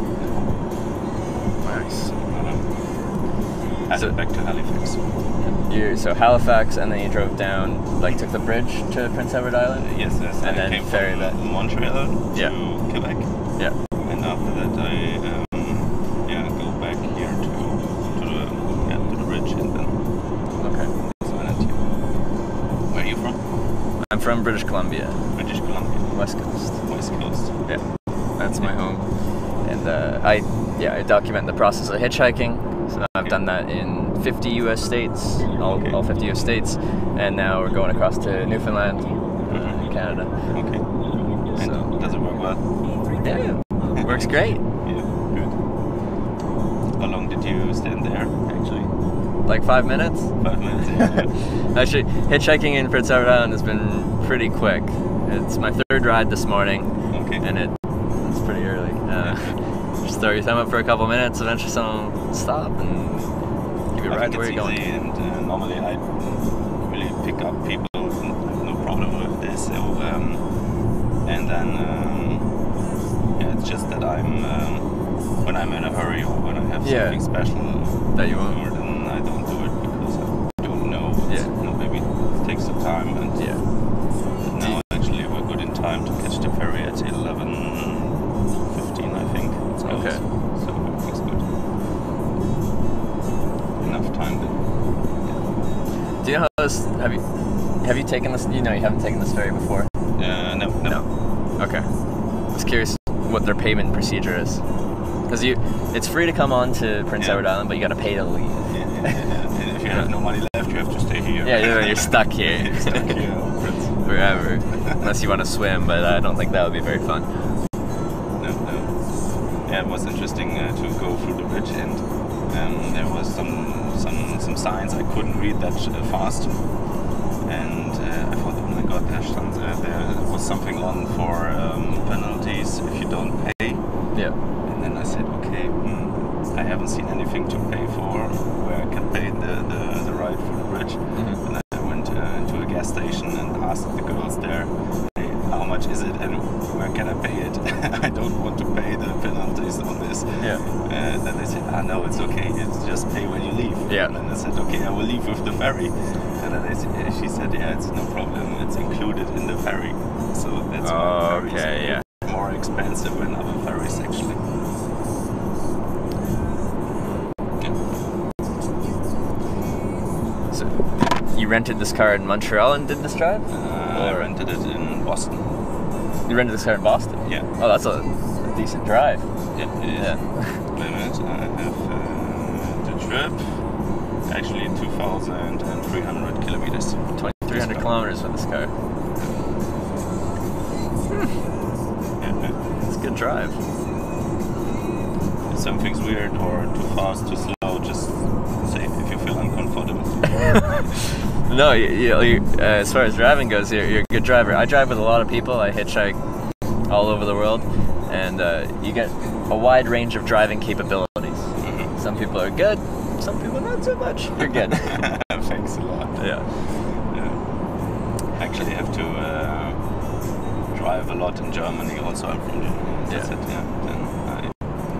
B: Nice.
G: Headed
B: So-
G: back to Halifax.
B: So Halifax, and then you drove down, like took the bridge to Prince Edward Island.
G: Yes,
B: And
G: I
B: then
G: came
B: ferry
G: from
B: back.
G: Montreal to
B: Yeah.
G: Quebec,
B: Yeah.
G: and after that I go back here to the bridge, and then
B: Okay.
G: so I landed here. Where are you from?
B: I'm from British Columbia,
G: British Columbia,
B: West Coast.
G: West Coast.
B: Yeah, that's my home. And I document the process of hitchhiking. So I've done that in 50 U.S. states, all 50 U.S. states, and now we're going across to Newfoundland, Canada.
G: Okay. And
B: So-
G: does it work well?
B: Yeah, works great.
G: Yeah, good. How long did you stand there, actually?
B: Like 5 minutes.
G: 5 minutes. Yeah.
B: Actually, hitchhiking in Prince Edward Island has been pretty quick. It's my third ride this morning,
G: Okay.
B: and it's pretty early. Just throw your thumb up for a couple minutes, eventually someone will stop and give you a
G: I
B: ride
G: think
B: to where
G: it's
B: you're
G: easy,
B: going.
G: and normally I really pick up people, no problem with this. So, and then yeah, it's just that when I'm in a hurry or when I have
B: Yeah.
G: something special
B: That you want.
G: then I don't do it because I don't know. It's,
B: Yeah.
G: you know, maybe it takes some time, and
B: Yeah.
G: now actually we're good in time to catch the ferry at 11:15, I think. It's close.
B: Okay.
G: So everything's good. Enough time then.
B: Do you know how this? Have you taken this? You know, you haven't taken this ferry before.
G: No.
B: Okay. I was curious what their payment procedure is. Because it's free to come on to Prince
G: Yeah.
B: Edward Island, but you gotta pay to leave.
G: Yeah. And if you have no money left, you have to stay here.
B: Yeah, you're stuck here.
G: You're stuck here. Oh, Prince.
B: Forever. Unless you want to swim, but I don't think that would be very fun.
G: No. Yeah, it was interesting to go through the bridge, and there was some signs I couldn't read that fast, and I thought, oh my god, there was something on for penalties if you don't pay.
B: Yeah.
G: And then I said, okay, I haven't seen anything to pay for where I can pay the ride through the bridge.
B: Mm-hmm.
G: And then I went into a gas station and asked the girls there, hey, how much is it and where can I pay it? I don't want to pay the penalties on this.
B: Yeah.
G: And then they said, no, it's okay, it's just pay when you leave.
B: Yeah.
G: And then I said, okay, I will leave with the ferry. And then she said, yeah, it's no problem, it's included in the ferry. So that's why the ferry is
B: Okay, yeah.
G: more expensive than other ferries actually.
B: So you rented this car in Montreal and did this drive?
G: I rented it in Boston.
B: You rented this car in Boston?
G: Yeah.
B: Oh, that's a decent drive.
G: Yeah, it is.
B: Yeah.
G: Wait a minute, I have the trip. Actually 2,300 kilometers.
B: 2,300 kilometers with this car.
G: Yeah.
B: It's a good drive.
G: If something's weird or too fast, too slow, just say if you feel uncomfortable.
B: No, as far as driving goes, you're a good driver. I drive with a lot of people. I hitchhike all over the world, and you get a wide range of driving capabilities.
G: Mm-hmm.
B: Some people are good, some people not so much. You're good.
G: Thanks a lot.
B: Yeah.
G: Actually, I have to drive a lot in Germany. Also, I'm from Germany. That's it. Yeah. Then I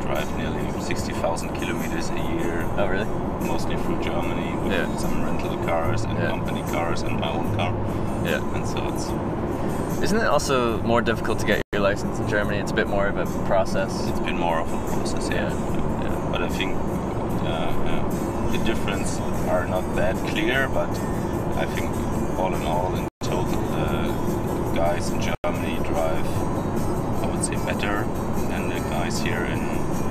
G: drive nearly 60,000 kilometers a year.
B: Oh, really?
G: Mostly through Germany with
B: Yeah.
G: some rental cars and
B: Yeah.
G: company cars and my own car.
B: Yeah.
G: And so
B: Isn't it also more difficult to get your license in Germany? It's a bit more of a process.
G: it's been more of a process, yeah.
B: Yeah.
G: But I think the difference are not that clear, but I think all in all, in total, the guys in Germany drive, I would say, better than the guys here in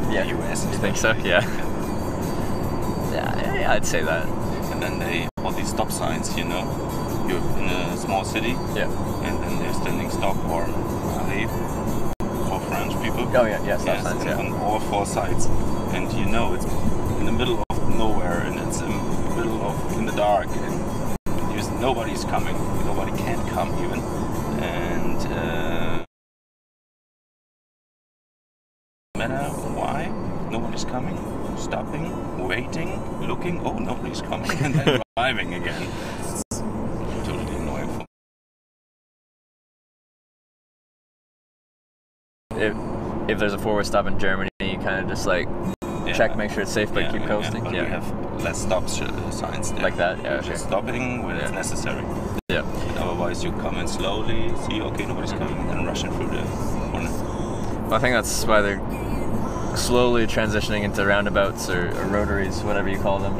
G: the US.
B: You think so?
G: especially.
B: Yeah. Yeah, I'd say that.
G: And then all these stop signs, you're in a small city,
B: Yeah.
G: and then they're standing stop or arrêt for French people.
B: Oh yeah, stop
G: Yes,
B: signs,
G: and
B: yeah.
G: on all four sides, and it's in the middle of nowhere, and it's in the dark, and nobody's coming, nobody can come even, and no matter why, nobody's coming, stopping, waiting, looking, oh, nobody's coming, and then driving again. It's totally annoying for me.
B: If there's a forward stop in Germany, you kind of just like check, make sure it's safe, but keep coasting.
G: But we have less stop signs there.
B: Like that, yeah.
G: You're
B: Okay.
G: just stopping when it's necessary.
B: Yeah.
G: And otherwise, you come in slowly, see, okay, nobody's coming, and rushing through the corner.
B: Well, I think that's why they're slowly transitioning into roundabouts or rotaries, whatever you call them,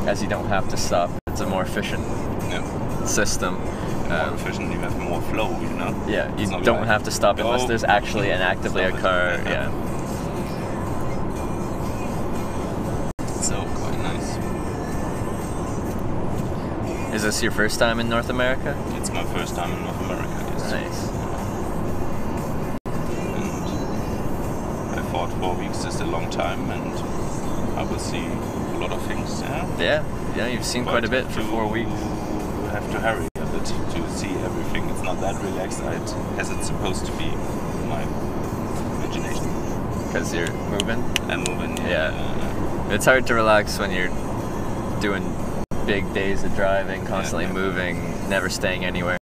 B: as you don't have to stop. It's a more efficient system.
G: More efficient, you have more flow,
B: Yeah, you
G: It's not
B: don't
G: like,
B: have to stop unless there's actually and actively a
G: stop it.
B: car.
G: Yeah.
B: Yeah.
G: So, quite nice.
B: Is this your first time in North America?
G: It's my first time in North America, yes.
B: Nice.
G: And I thought 4 weeks is a long time, and I will see a lot of things.
B: Yeah, you've seen quite a bit for 4 weeks.
G: You have to hurry a bit to see everything. It's not that relaxed as it's supposed to be in my imagination.
B: Because you're moving?
G: I'm moving,
B: Yeah. It's hard to relax when you're doing big days of driving, constantly moving, never staying anywhere.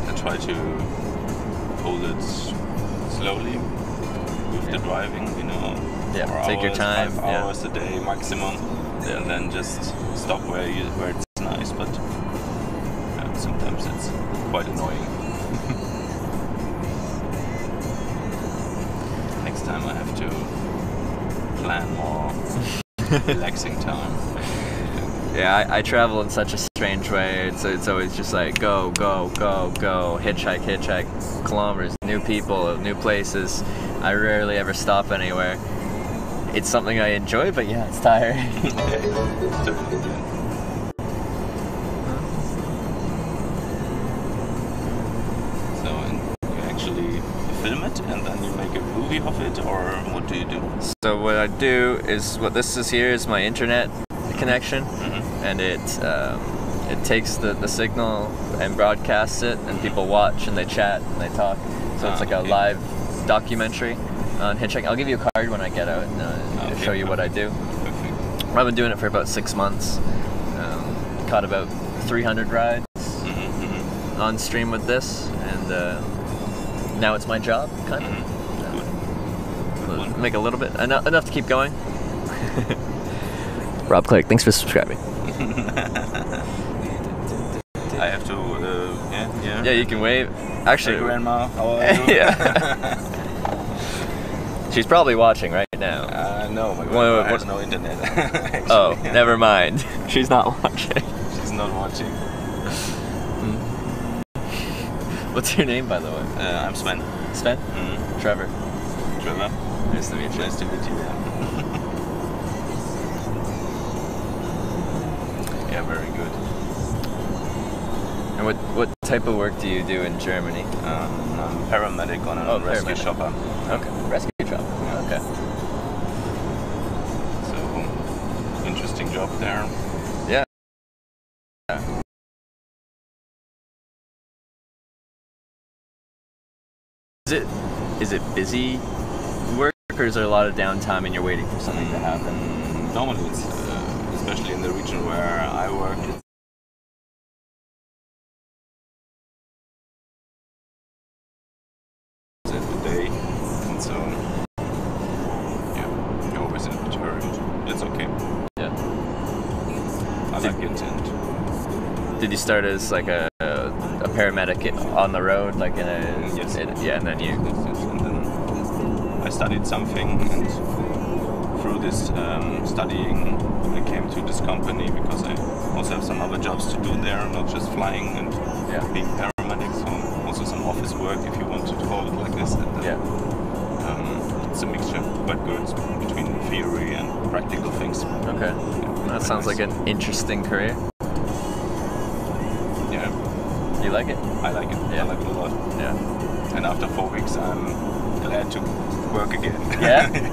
G: I try to hold it slowly with the driving, you know.
B: Yeah,
G: 4
B: take your
G: hours,
B: time.
G: 5 hours a day maximum, and then just stop where it's nice. But sometimes it's quite annoying. Next time I have to plan more relaxing time.
B: Yeah, I travel in such a strange way. It's always just like go, hitchhike, kilometers, new people, new places. I rarely ever stop anywhere. It's something I enjoy, but yeah, it's tiring.
G: So, and you actually film it and then you make a movie of it, or what do you do?
B: So what I do is, what this is here is my internet connection, and it takes the signal and broadcasts it, and people watch and they chat and they talk. So it's like a live documentary on hitchhiking. I'll give you a card when I get out and show you what I do.
G: Perfect.
B: I've been doing it for about 6 months. Caught about 300 rides on stream with this, and now it's my job, kind of. Make a little bit, enough to keep going. Rob Clark, thanks for subscribing.
G: I have to,
B: Yeah, you can wave. Actually,
G: hey, Grandma, how are you?
B: Yeah. She's probably watching right now.
G: No, my grandma has no internet.
B: Oh, never mind. She's not watching.
G: She's not watching.
B: What's your name, by the way?
G: I'm Sven.
B: Sven? Trevor.
G: Trevor.
B: Nice to meet you.
G: Nice to meet you. Yeah, very good.
B: And what type of work do you do in Germany?
G: I'm a paramedic on a rescue chopper.
B: Okay, rescue chopper. Okay.
G: So, interesting job there.
B: Yeah. Is it busy work, or is there a lot of downtime and you're waiting for something to happen?
G: Normally it's, especially in the region where I work, it's the day, and so, yeah, you're always in a bit hurried. It's okay.
B: Yeah.
G: I like it, and
B: did you start as like a paramedic on the road, like in a...
G: Yes.
B: Yeah, and then you...
G: and then I studied something, and through this studying I came to this company because I also have some other jobs to do there, not just flying and being paramedic, so also some office work, if you want to call it like this. And, it's a mixture, quite good, between theory and practical things.
B: Okay. That sounds like an interesting career.
G: Yeah.
B: You like it?
G: I like it.
B: Yeah.
G: I like it a lot.
B: Yeah.
G: And after 4 weeks, I'm glad to work again.
B: Yeah?
G: It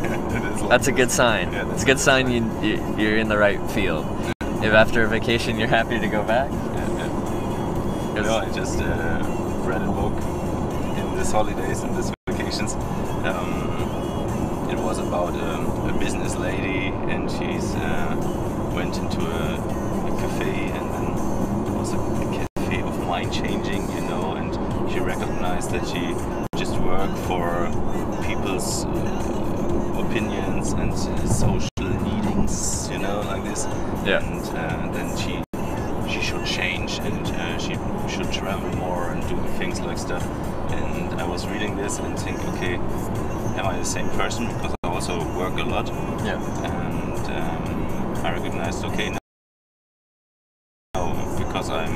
G: is like
B: That's a
G: this.
B: good sign.
G: Yeah,
B: It's a good sign you're in the right field. If after a vacation you're happy to go back.
G: No, I just read a book in these holidays and these vacations. It was about a business lady, and she's went into a cafe, and then it was a cafe of mind changing, you know, and she recognized that she just worked for people's opinions and social needings, you know, like this.
B: Yeah.
G: And then she should change, and she should travel more and do things like stuff. And I was reading this and think, okay, am I the same person? Because I also work a lot.
B: Yeah.
G: And I recognized, okay, now because I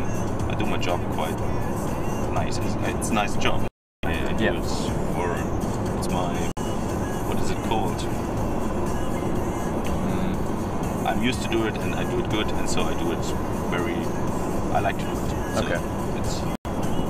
G: do my job quite nice. It's a nice job. I do it for, it's my, what is it called? I'm used to do it, and I do it good, and so I do it I like to do it. So
B: Okay.
G: it's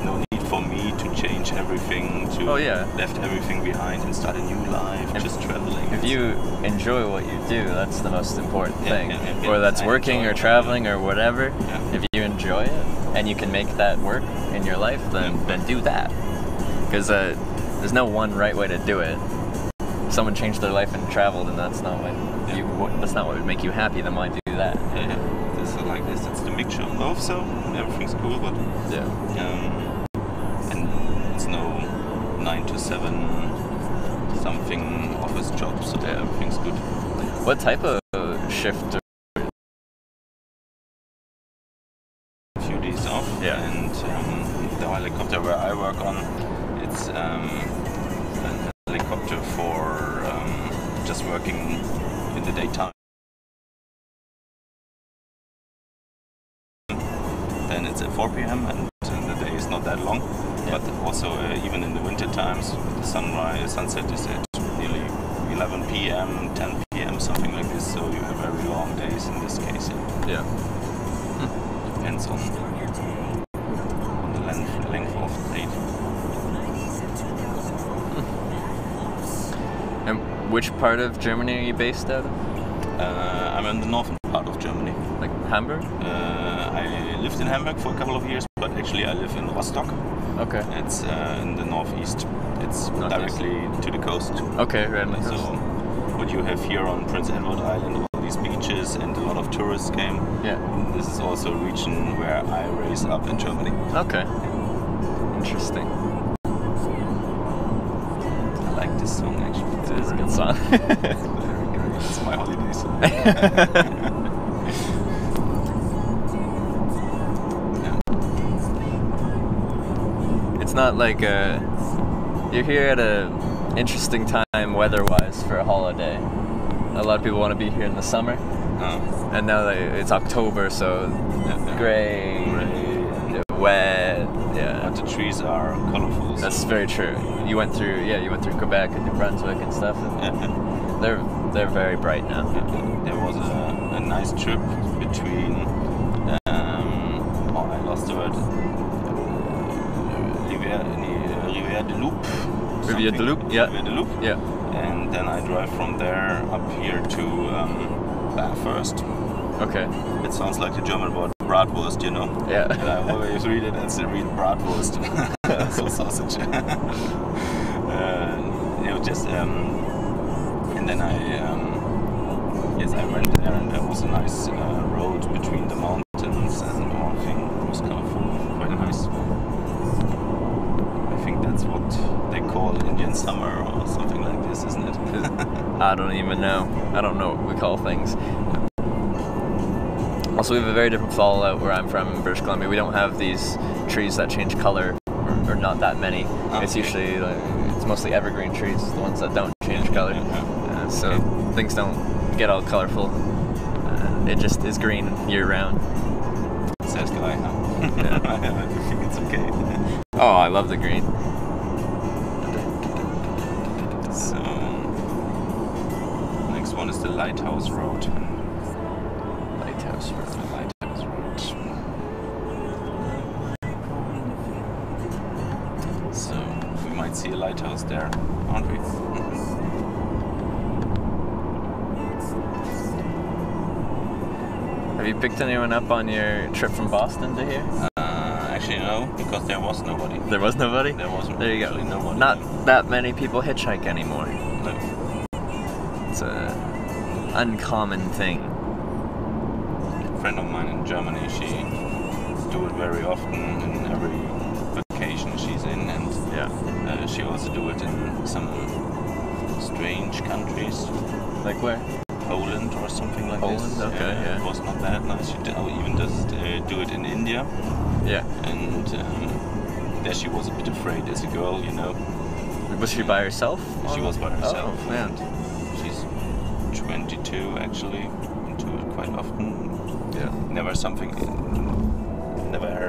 G: no need for me to change everything, to to
B: Oh, yeah.
G: left everything behind and start a new life, just traveling.
B: If you enjoy what you do, that's the most important thing.
G: Yeah.
B: Whether that's
G: I
B: working
G: enjoy
B: or
G: what I
B: traveling or whatever,
G: Yeah.
B: if you enjoy it and you can make that work in your life, then do that. Because there's no one right way to do it. If someone changed their life and traveled, and that's not what would make you happy, then why do that?
G: Yeah. This is like this. It's the mixture of both. So everything's cool, but
B: Yeah.
G: and it's no 9 to 7 something office job. So everything's good.
B: What type of shift?
G: A few days off.
B: Yeah.
G: And the helicopter where I work on, it's a helicopter for just working in the daytime. Then it's at 4 p.m. and the day is not that long.
B: Yeah.
G: But also even in the winter times, the sunset is at nearly 11 p.m., 10 p.m., something like this. So you have very long days in this case.
B: Yeah.
G: Depends on the length of the day.
B: And which part of Germany are you based out of?
G: I'm in the northern part of Germany.
B: Like Hamburg?
G: I lived in Hamburg for a couple of years, but actually I live in Rostock.
B: Okay.
G: It's in the northeast. It's
B: Northeast.
G: directly to the coast.
B: Okay, right. on the
G: So
B: coast.
G: what you have here on Prince Edward Island, all these beaches and a lot of tourists came.
B: Yeah.
G: This is also a region where I raised up in Germany.
B: Okay. Interesting.
G: I like this song actually.
B: It is a good song.
G: Very great. It's my holiday song.
B: It's not like you're here at a interesting time weather-wise for a holiday. A lot of people want to be here in the summer, and now that it's October, so gray, wet. Yeah,
G: But the trees are colorful.
B: that's very true. You went through Quebec and New Brunswick and stuff. And they're very bright now.
G: There was a nice trip between, I lost the word, Rivière de Loup.
B: Rivière de Loup, yeah.
G: Rivière de Loup.
B: Yeah.
G: And then I drive from there up here to Bathurst.
B: Okay.
G: It sounds like the German word Bratwurst, you know.
B: Yeah.
G: And I always read it as read Bratwurst. So sausage. Just and then I went there, and there was a nice road between the mountains, and everything was colorful, quite nice. I think that's what they call Indian summer or something like this, isn't it?
B: I don't even know. I don't know what we call things. Also, we have a very different fallout where I'm from in British Columbia. We don't have these trees that change color, or not that many. It's usually it's mostly evergreen trees, the ones that don't change color. So things don't get all colorful. It just is green year round.
G: Sad guy, huh?
B: Yeah.
G: I think it's okay.
B: Oh, I love the green.
G: So next one is the Lighthouse Road.
B: Lighthouse Road.
G: The Lighthouse Road. So we might see a lighthouse there, aren't we?
B: Have you picked anyone up on your trip from Boston to here?
G: Actually, no, because there was nobody.
B: There was nobody?
G: There was
B: There you go.
G: actually nobody.
B: Not that many people hitchhike anymore.
G: No.
B: It's a uncommon thing.
G: A friend of mine in Germany, she do it very often in every vacation she's in, and she also do it in some strange countries.
B: Like where?
G: Poland or something like
B: Poland?
G: this.
B: Okay, yeah.
G: It was not that nice. She even does do it in India,
B: Yeah.
G: and there she was a bit afraid as a girl, you know.
B: Was she by herself?
G: She was by herself.
B: Oh, man.
G: And she's 22 actually, and do it quite often.
B: Yeah.
G: Never heard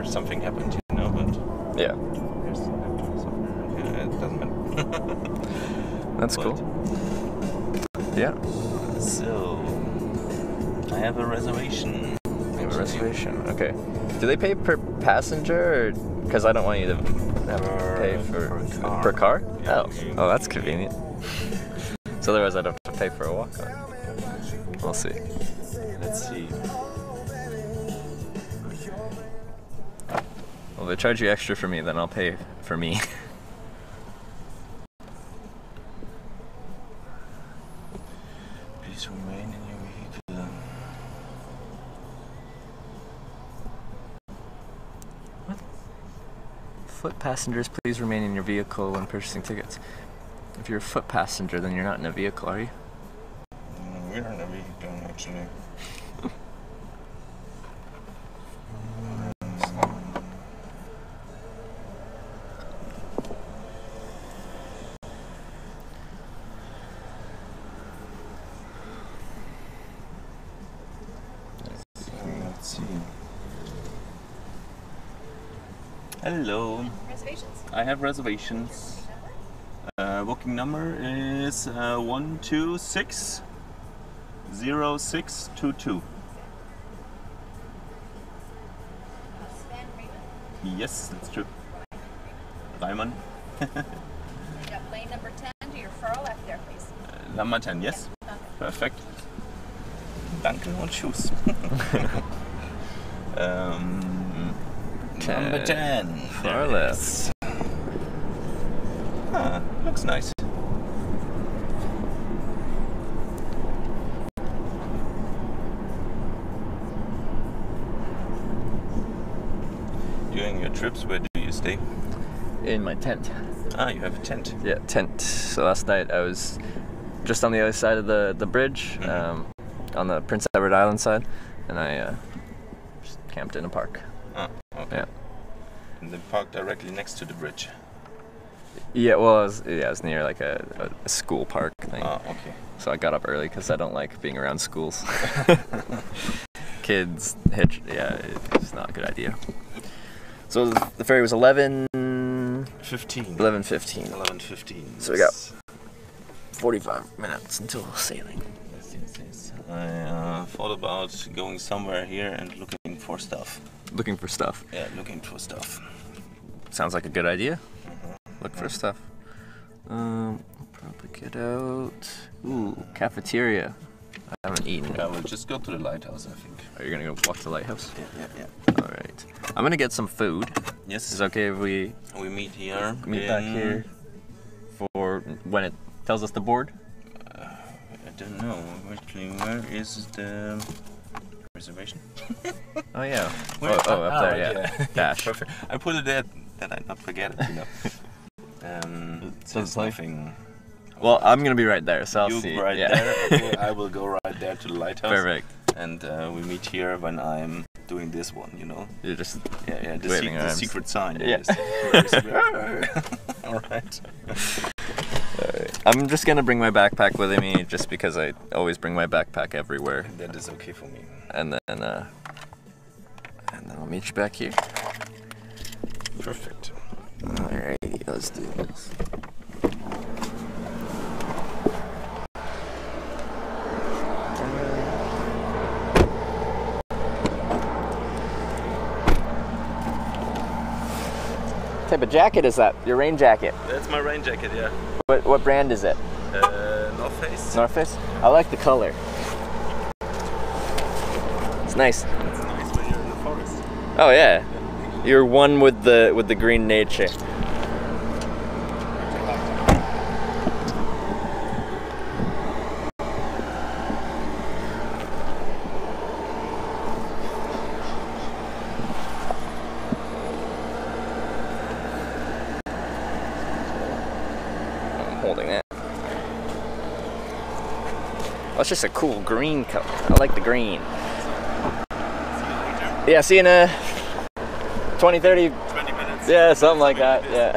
G: something happened, you know, but
B: Yeah.
G: it doesn't matter.
B: That's
G: But-
B: cool. Yeah.
G: So I have a reservation.
B: You have a reservation. Okay. Do they pay per passenger, or Because I don't want you to have to pay per car.
G: Yeah,
B: Oh, that's convenient. So otherwise, I'd have to pay for a walk-on. We'll see.
G: Let's see.
B: Well, if they charge you extra for me, then I'll pay for me.
G: Please remain in your vehicle.
B: Foot passengers, please remain in your vehicle when purchasing tickets. If you're a foot passenger, then you're not in a vehicle, are you?
G: We're in a vehicle, actually. Let's see. Hello.
H: Reservations?
G: I have reservations. Booking number is 1260622.
H: Sven Raymond.
G: Yes, that's true. Reimann.
H: You got lane number 10 to your far left there, please.
G: Number 10, yes. Perfect. Danke und tschüss. Number 10.
B: Far left.
G: Ah, looks nice. During your trips, where do you stay?
B: In my tent.
G: Ah, you have a tent.
B: Yeah, tent. So last night I was just on the other side of the bridge, on the Prince Edward Island side, and I just camped in a park.
G: Ah, okay.
B: Yeah.
G: In the park directly next to the bridge.
B: Yeah, well, I was near like a school park thing.
G: Ah, okay.
B: So I got up early because I don't like being around schools. Kids, it's not a good idea. So the ferry was
G: 15.
B: 11:15.
G: 11:15.
B: So we got 45 minutes until sailing.
G: Yes. I thought about going somewhere here and looking for stuff.
B: Looking for stuff.
G: Yeah, looking for stuff.
B: Sounds like a good idea. Look for stuff. I'll probably get out. Ooh, cafeteria. I haven't eaten.
G: Yeah, we'll just go to the lighthouse, I think.
B: Are you gonna go walk to the lighthouse?
G: Yeah.
B: All right. I'm gonna get some food.
G: Yes.
B: Is it okay if we
G: We meet here.
B: meet back here for when it tells us the board?
G: I don't know. Actually, where is the reservation?
B: Oh yeah.
G: Where?
B: Up there. Yeah. Dash.
G: Perfect. I put it there that I not forget it. You know. It says nothing.
B: Well, I'm gonna be right there, so I'll
G: You
B: see.
G: right there. Okay, I will go right there to the lighthouse.
B: Perfect.
G: And we meet here when I'm doing this one. You know.
B: You're just
G: Yeah.
B: waving
G: The
B: arms.
G: secret sign.
B: Yeah.
G: All right.
B: I'm just gonna bring my backpack with me, just because I always bring my backpack everywhere.
G: That is okay for me.
B: And then I'll meet you back here.
G: Perfect.
B: Alrighty, let's do this. What type of jacket is that? Your rain jacket?
G: That's my rain jacket. Yeah.
B: What brand is it?
G: North Face.
B: North Face? I like the color. It's nice.
G: It's nice when you're in the forest.
B: Oh yeah. You're one with the green nature. I'm holding that. Oh, it's just a cool green color. I like the green. Yeah, see you in 20, 30,
G: 20 minutes.
B: yeah, something like that, yeah.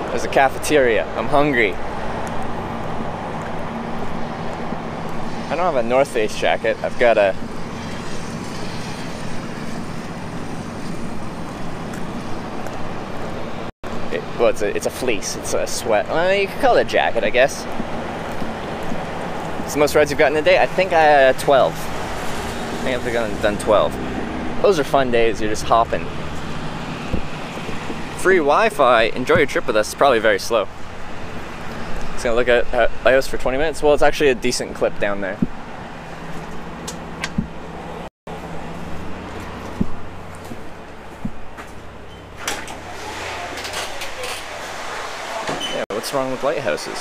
B: There's a cafeteria. I'm hungry. I don't have a North Face jacket. I've got a... it's a fleece. It's a sweat. Well, you could call it a jacket, I guess. It's the most rides you've gotten in a day? I think 12. think I've done 12. Those are fun days. You're just hopping. Free Wi-Fi. Enjoy your trip with us. It's probably very slow. Just gonna look at iOS for 20 minutes. Well, it's actually a decent clip down there. Yeah, what's wrong with lighthouses?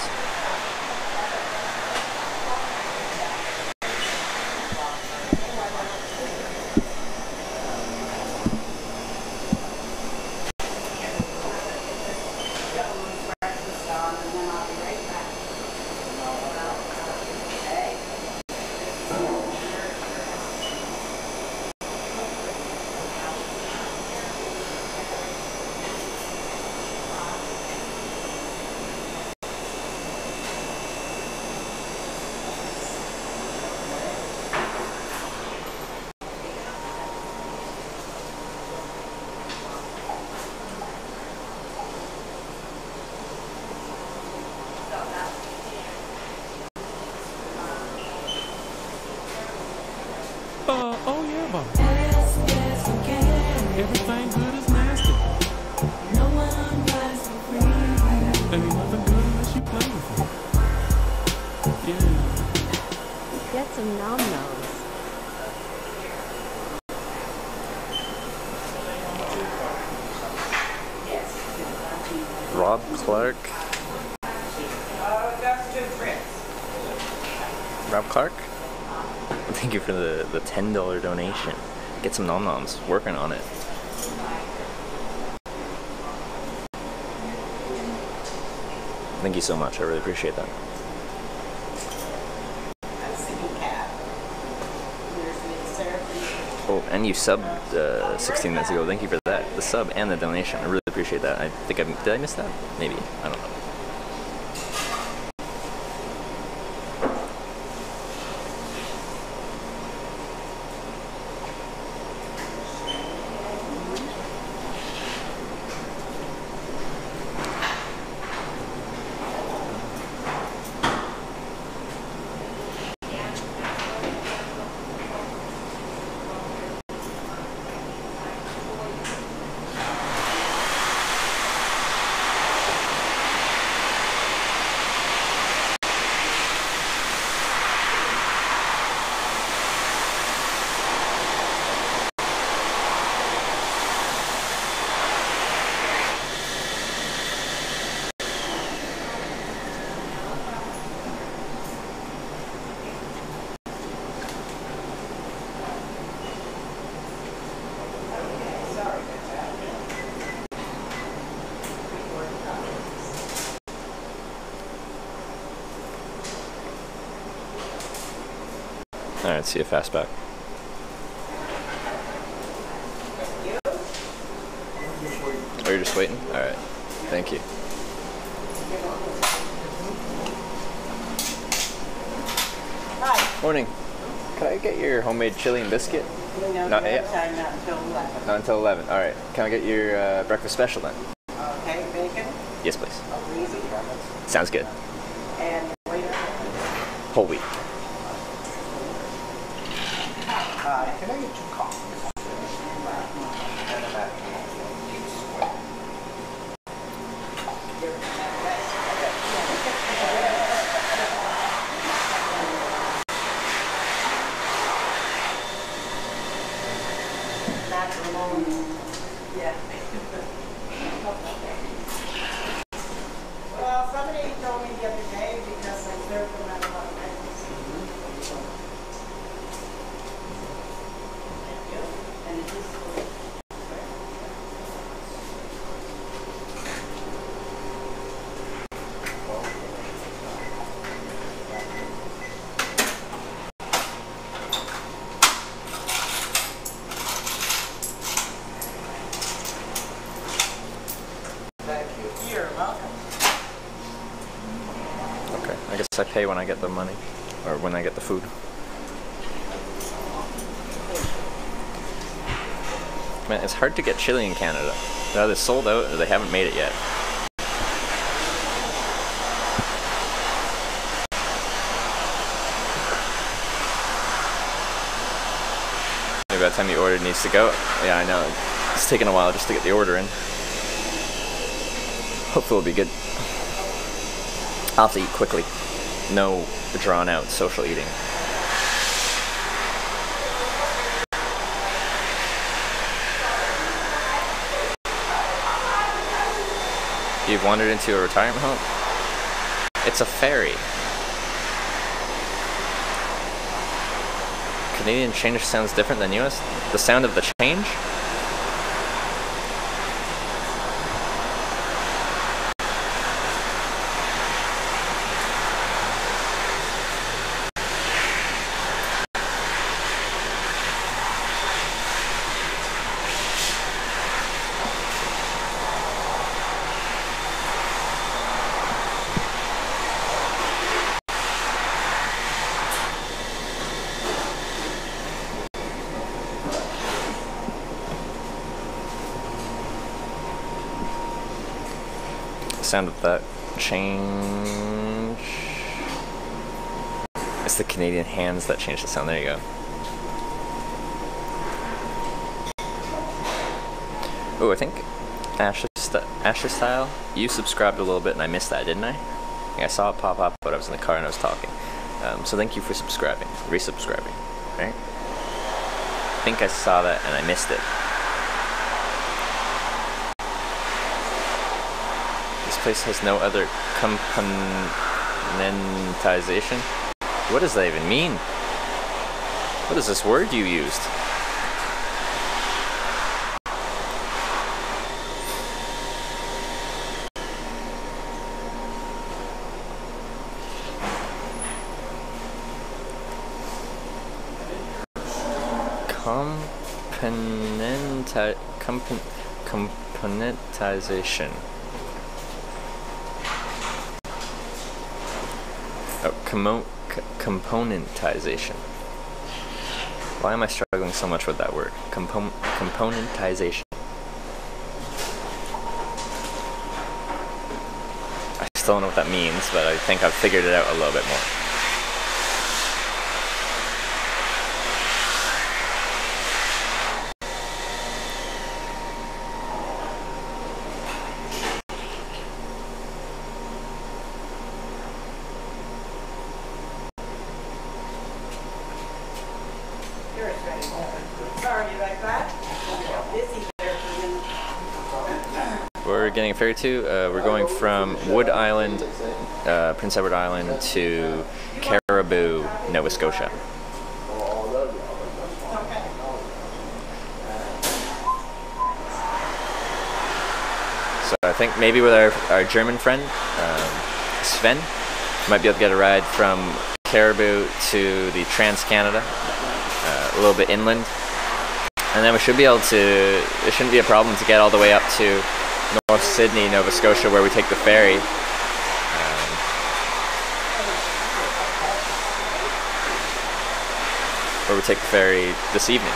I: Oh yeah, Bob. Everything good is nasty. And ain't nothing good unless you play with it. Yeah.
J: Get some nom-noms.
B: Rob Clark. Rob Clark? Thank you for the $10 donation. Get some nom-noms. Working on it. Thank you so much. I really appreciate that. Oh, and you subbed 16 minutes ago. Thank you for that. The sub and the donation. I really appreciate that. I think did I miss that? Maybe. I don't know. Alright, see you fastback. Oh, you're just waiting? Alright. Thank you. Hi. Morning. Can I get your homemade chili and biscuit?
K: No,
B: Not yet.
K: time, not until 11.
B: Not until 11. Alright. Can I get your breakfast special then?
K: Okay, bacon?
B: Yes, please.
K: Oh, easy.
B: Sounds good.
K: And waiter?
B: Whole wheat.
K: Can I get 2 coffees? Yeah. Well, somebody told me the other day because I served them at a lot of breakfast. Thank you. And it is
B: I guess I pay when I get the money, or when I get the food. Man, it's hard to get chili in Canada. They're either sold out or they haven't made it yet. time the order needs to go. Yeah, I know. It's taken a while just to get the order in. Hopefully it'll be good. I'll have to eat quickly. No drawn out social eating. You've wandered into a retirement home? It's a ferry. Canadian change sounds different than US? The sound of the change? Sound of that change. It's the Canadian hands that change the sound. There you go. Oh, I think Asher Style, you subscribed a little bit and I missed that, didn't I? I saw it pop up, but I was in the car and I was talking. So thank you for subscribing, resubscribing, right? I think I saw that and I missed it. This place has no other componentization. What does that even mean? What is this word you used? Componentization. Oh, componentization. Why am I struggling so much with that word? Componentization. I still don't know what that means, but I think I've figured it out a little bit more. We're getting a ferry to, we're going from Wood Island, Prince Edward Island to Caribou, Nova Scotia. So I think maybe with our German friend, Sven, might be able to get a ride from Caribou to the Trans-Canada, a little bit inland. And then we should be able to, it shouldn't be a problem to get all the way up to North Sydney, Nova Scotia, where we take the ferry. This evening.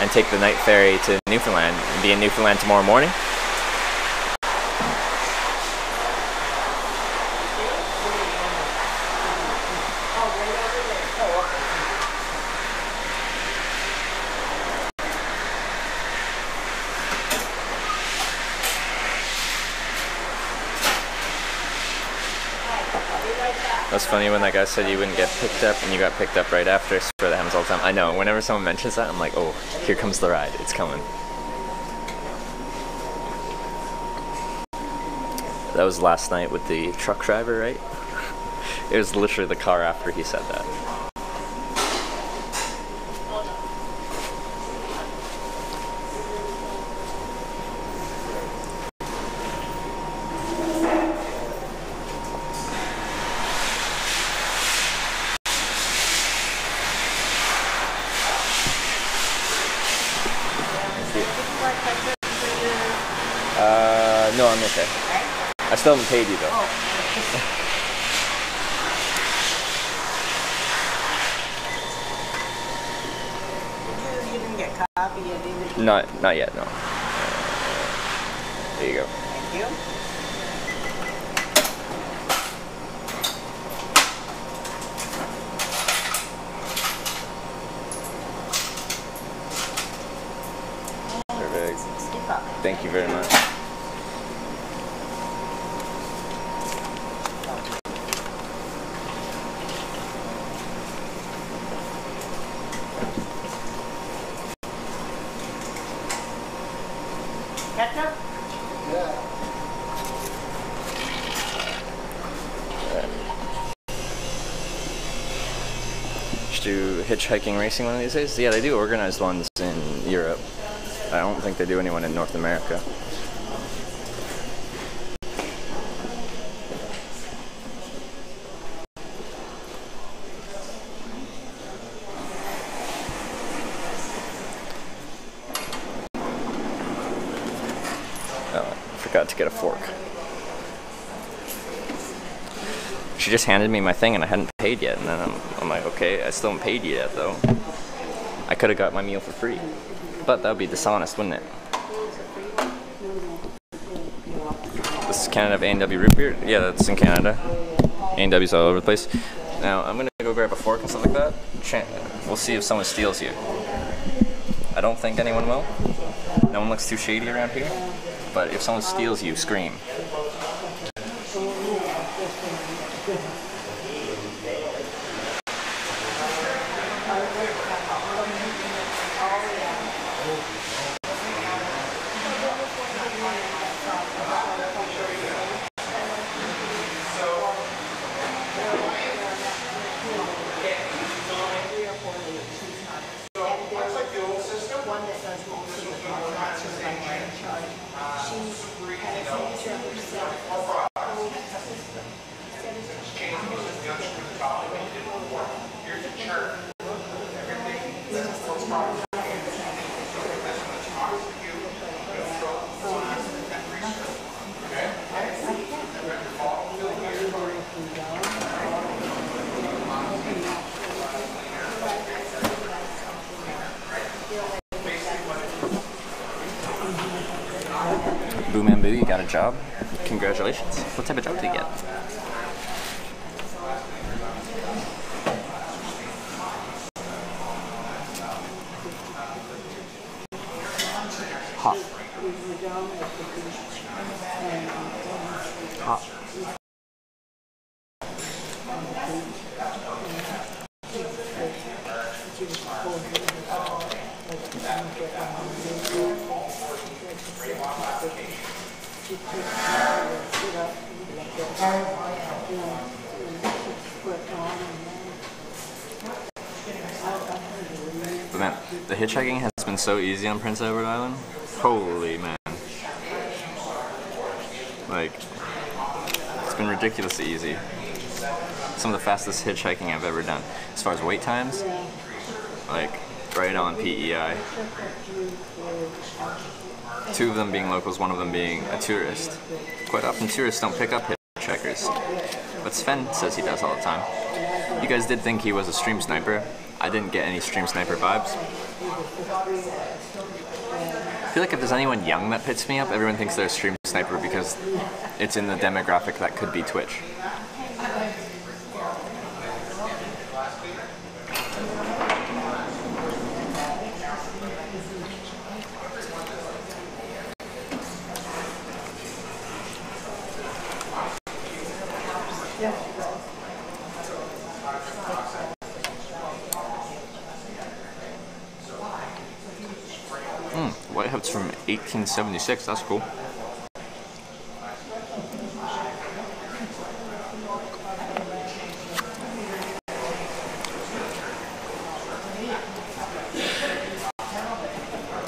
B: And take the night ferry to Newfoundland and be in Newfoundland tomorrow morning. That's funny when that guy said you wouldn't get picked up and you got picked up right after. I swear that happens all the time. I know, whenever someone mentions that, I'm like, oh, here comes the ride. It's coming. That was last night with the truck driver, right? It was literally the car after he said that. No, I'm okay. I still haven't paid you though.
K: You didn't get coffee yet, did you?
B: Not yet, no. There you go.
K: Thank you.
B: Thank you very much.
K: Ketchup?
B: Should do hitchhiking racing one of these days? Yeah, they do organized ones in Europe. I don't think they do anyone in North America. Forgot to get a fork. She just handed me my thing and I hadn't paid yet, and then I'm like, okay, I still haven't paid you yet though. I could have got my meal for free, but that would be dishonest, wouldn't it? This is Canada of A&W root beer. Yeah, that's in Canada. A&W's all over the place. Now I'm gonna go grab a fork and stuff like that. We'll see if someone steals you. I don't think anyone will. No one looks too shady around here. But if someone steals you, scream. Boo Man Boo, you got a job? Congratulations. What type of job did you get? Hot. Hot. But man, the hitchhiking has been so easy on Prince Edward Island. Holy man. Like, it's been ridiculously easy. Some of the fastest hitchhiking I've ever done. As far as wait times, like, right on PEI. 2 of them being locals, 1 of them being a tourist. Quite often tourists don't pick up hitchhikers, but Sven says he does all the time. You guys did think he was a stream sniper. I didn't get any stream sniper vibes. I feel like if there's anyone young that picks me up, everyone thinks they're a stream sniper because it's in the demographic that could be Twitch. White House from 1876, that's cool.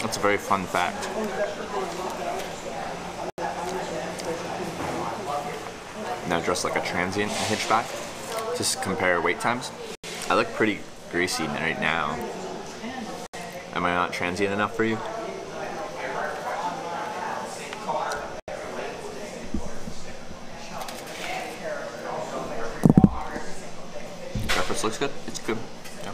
B: That's a very fun fact. Now dressed like a transient in Hitchback. Just compare wait times. I look pretty greasy right now. Am I not transient enough for you? Breakfast looks good. It's good. Yeah.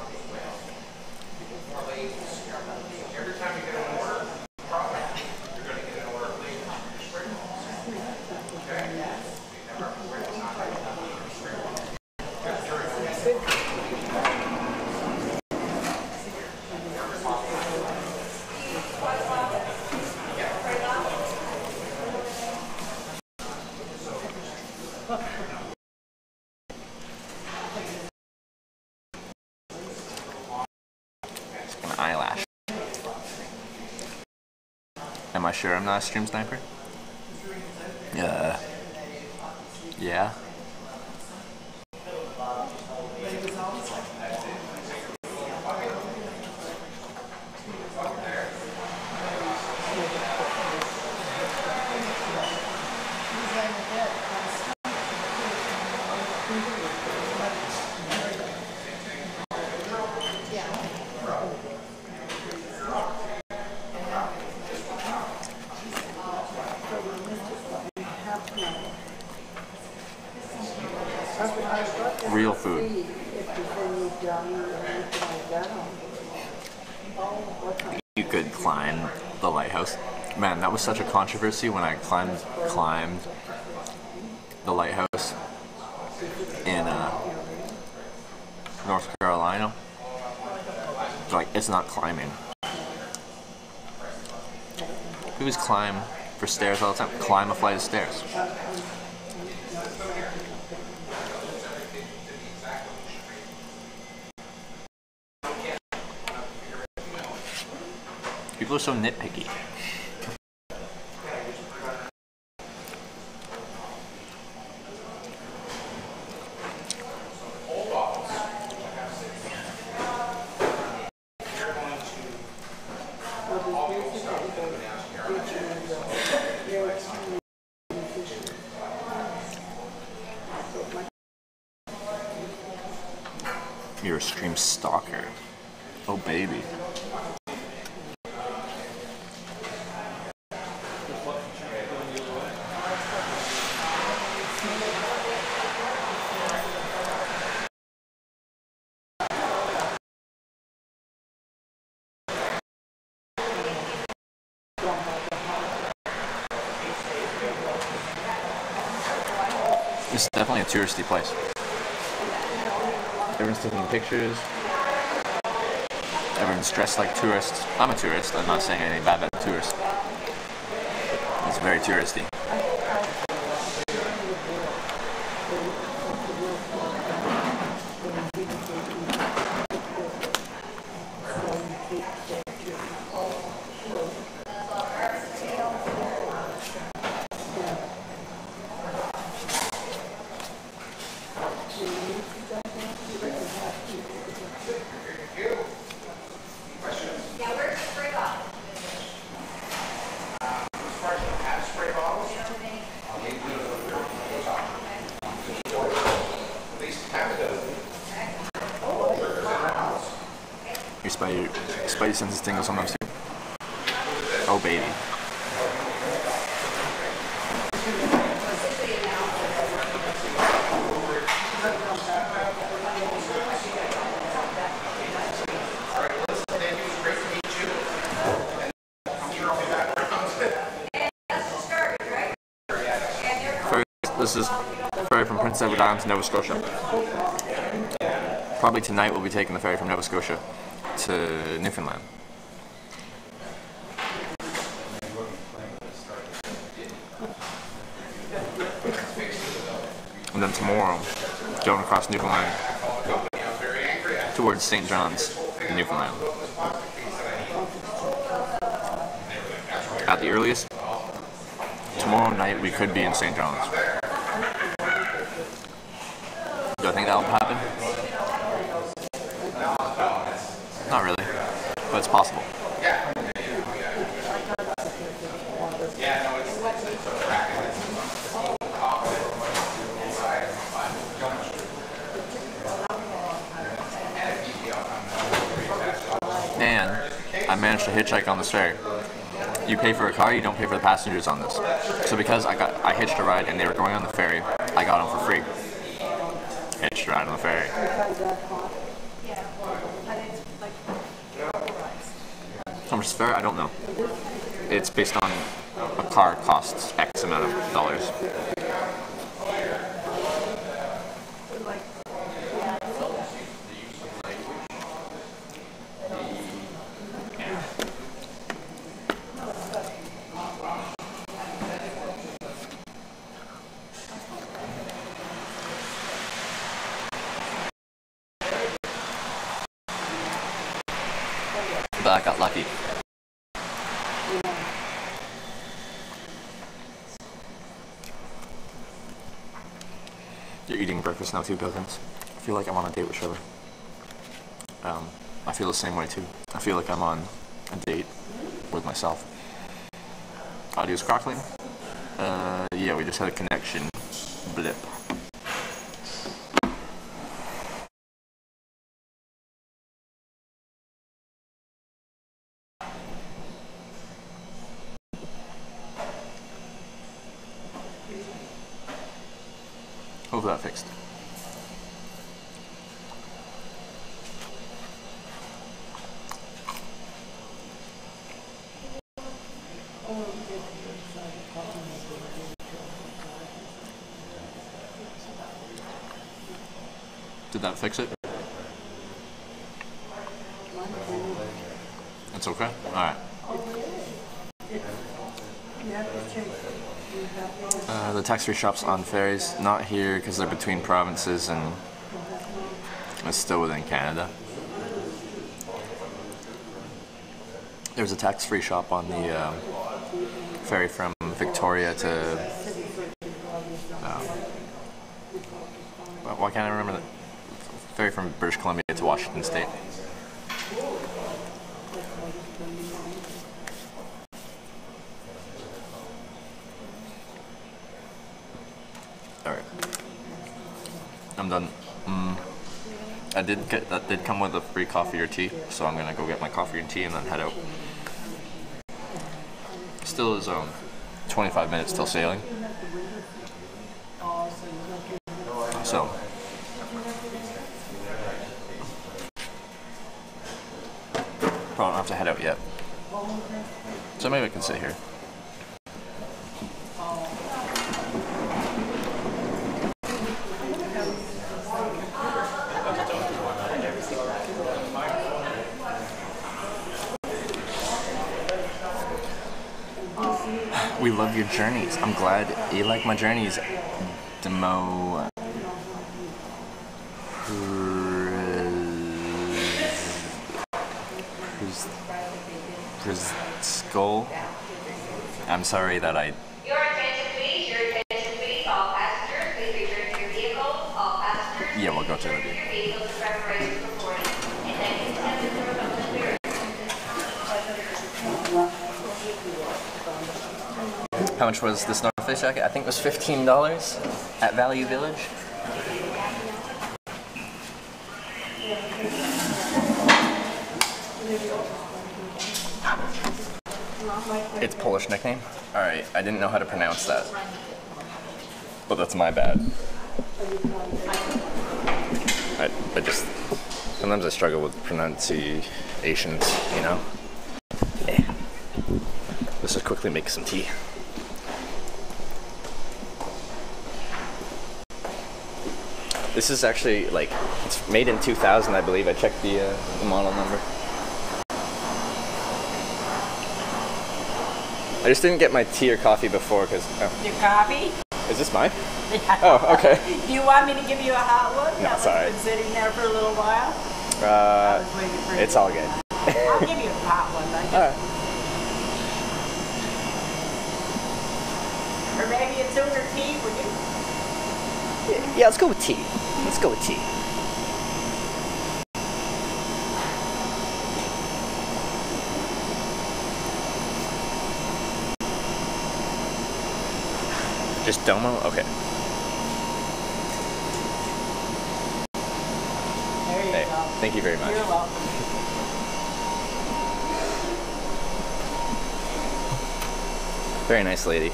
B: An eyelash. Am I sure I'm not a stream sniper? Yeah. Real food. You could climb the lighthouse. Man, that was such a controversy when I climbed the lighthouse in North Carolina. Like, it's not climbing. Who was climb for stairs all the time? Climb a flight of stairs. People are so nitpicky. You're a stream stalker. Oh, baby. It's definitely a touristy place. Everyone's taking pictures. Everyone's dressed like tourists. I'm a tourist. I'm not saying anything bad about tourists. It's very touristy. Your spidey senses tingle sometimes too. Oh, baby. This is ferry from Prince Edward Island to Nova Scotia. Probably tonight we'll be taking the ferry from Nova Scotia to Newfoundland. And then tomorrow, going across Newfoundland towards St. John's in Newfoundland. At the earliest, tomorrow night we could be in St. John's. Do I think that'll happen? Not really, but it's possible. And I managed to hitchhike on this ferry. You pay for a car, you don't pay for the passengers on this. So because I hitched a ride and they were going on the ferry, I got them for free. Hitched a ride on the ferry. How much is fair? I don't know. It's based on a car costs X amount of dollars.
A: I got lucky. You're eating breakfast now too, Pilgrims? I feel like I'm on a date with Trevor. I feel the same way too. I feel like I'm on a date with myself. Audio's crackling? Yeah, we just had a connection blip. Hopefully that fixed. Did that fix it? It's okay? Alright. The tax-free shops on ferries, not here because they're between provinces and it's still within Canada. There's a tax-free shop on the ferry from Victoria to... why can't I remember the ferry from British Columbia to Washington State? Alright. I'm done. That did come with a free coffee or tea, so I'm gonna go get my coffee and tea and then head out. Still is 25 minutes till sailing. So probably don't have to head out yet. So maybe I can sit here. We love your journeys. I'm glad you like my journeys, Demo. Skull. I'm sorry that I...
L: Your attention please, all passengers, please return to your vehicles, all passengers.
A: Yeah, we'll go to the
L: your vehicles in preparation for boarding. And thank you for the
A: How much was this North Face jacket? I think it was $15 at Value Village. It's Polish nickname. Alright, I didn't know how to pronounce that. But that's my bad. I just... Sometimes I struggle with pronunciations, you know? Let's just quickly make some tea. This is actually, like, it's made in 2000, I believe. I checked the model number. I just didn't get my tea or coffee before because... Oh.
K: Your coffee?
A: Is this mine?
K: Yeah.
A: Oh, okay.
K: Do you want me to give you a hot one?
A: No, it's alright.
K: Been sitting there for a little while?
A: It's all good.
K: I'll give you a hot one.
A: Alright.
K: Or maybe a silver tea for you?
A: Yeah, let's go with tea. Let's go with tea. Just Domo? Okay.
K: There you go.
A: Thank you very much.
K: You're welcome.
A: Very nice lady.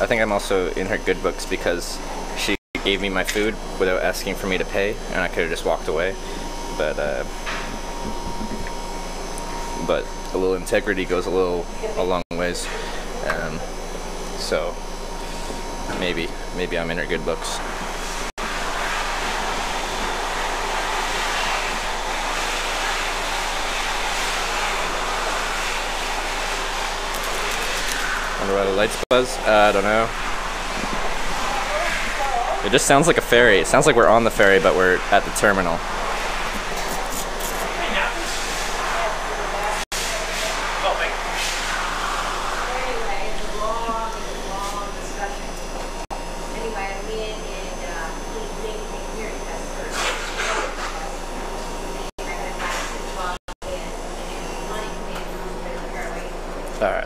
A: I think I'm also in her good books because she gave me my food without asking for me to pay, and I could have just walked away. But a little integrity goes a long ways. So maybe I'm in her good books. Wonder why the lights buzz? I don't know. It just sounds like a ferry. It sounds like we're on the ferry, but we're at the terminal.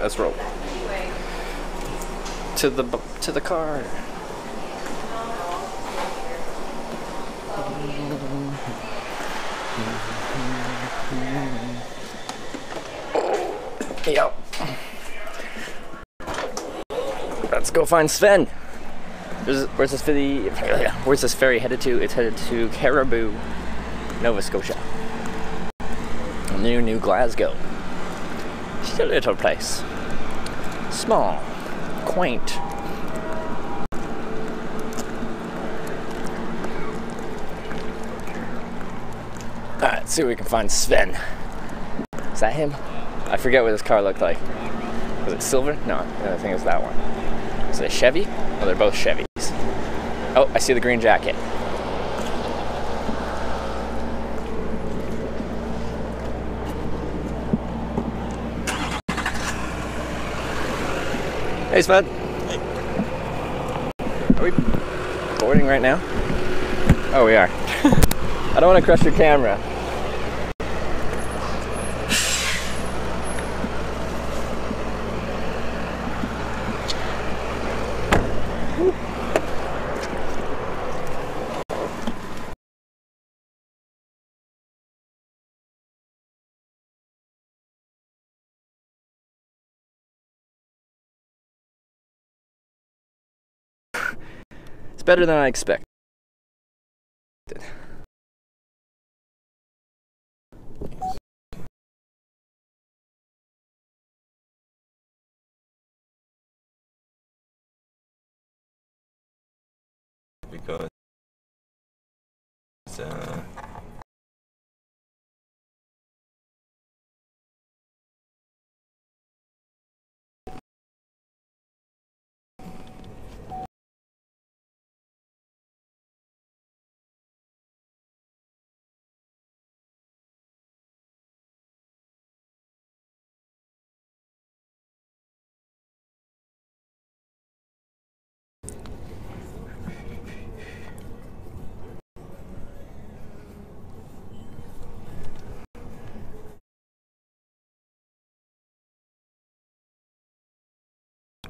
B: let's roll. To the car. Yep. Let's go find Sven. Where's this ferry headed to? It's headed to Caribou, Nova Scotia. New Glasgow. Just a little place. Small, quaint. Alright, let's see if we can find Sven. Is that him? I forget what this car looked like. Was it silver? No, I think it was that one. Is it a Chevy? Oh, they're both Chevys. Oh, I see the green jacket. Hey, Sven. Hey. Are we boarding right now? Oh, we are. I don't want to crush your camera. It's better than I expected.
G: Because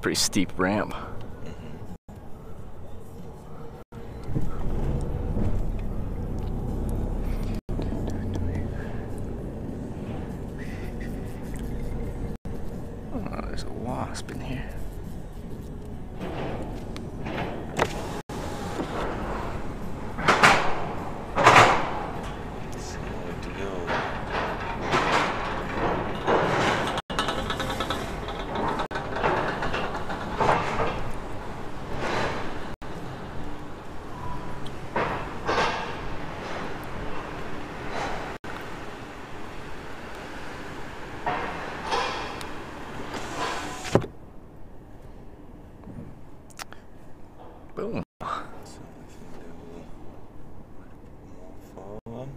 B: pretty steep ramp. Oh, there's a wasp in here. Boom.
G: So I think they will more forward.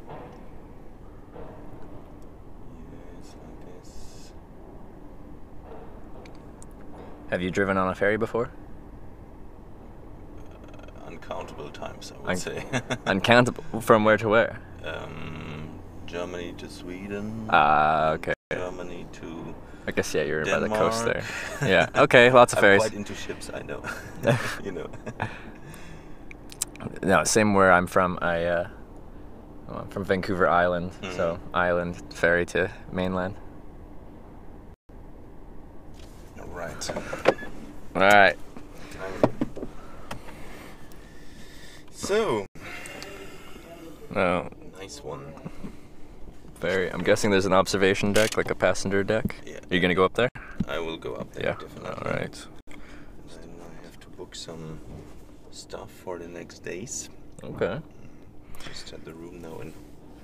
G: Yes, like this.
B: Have you driven on a ferry before?
G: Uncountable times, I would say.
B: Uncountable? From where to where?
G: Germany to Sweden.
B: Ah, okay.
G: Germany to
B: I guess, yeah, you're
G: Denmark.
B: by the coast there. Yeah, okay, lots of ferries.
G: I'm quite into ships, I know. You know.
B: No, same where I'm from. I'm from Vancouver Island, so island ferry to mainland.
G: Right.
B: All right.
G: So.
B: Oh.
G: Nice one.
B: Ferry. I'm guessing there's an observation deck, like a passenger deck.
G: Yeah.
B: Are you gonna go up there?
G: I will go up there.
B: Yeah.
G: Definitely.
B: All right.
G: Then I have to book some stuff for the next days.
B: Okay.
G: Just had the room now in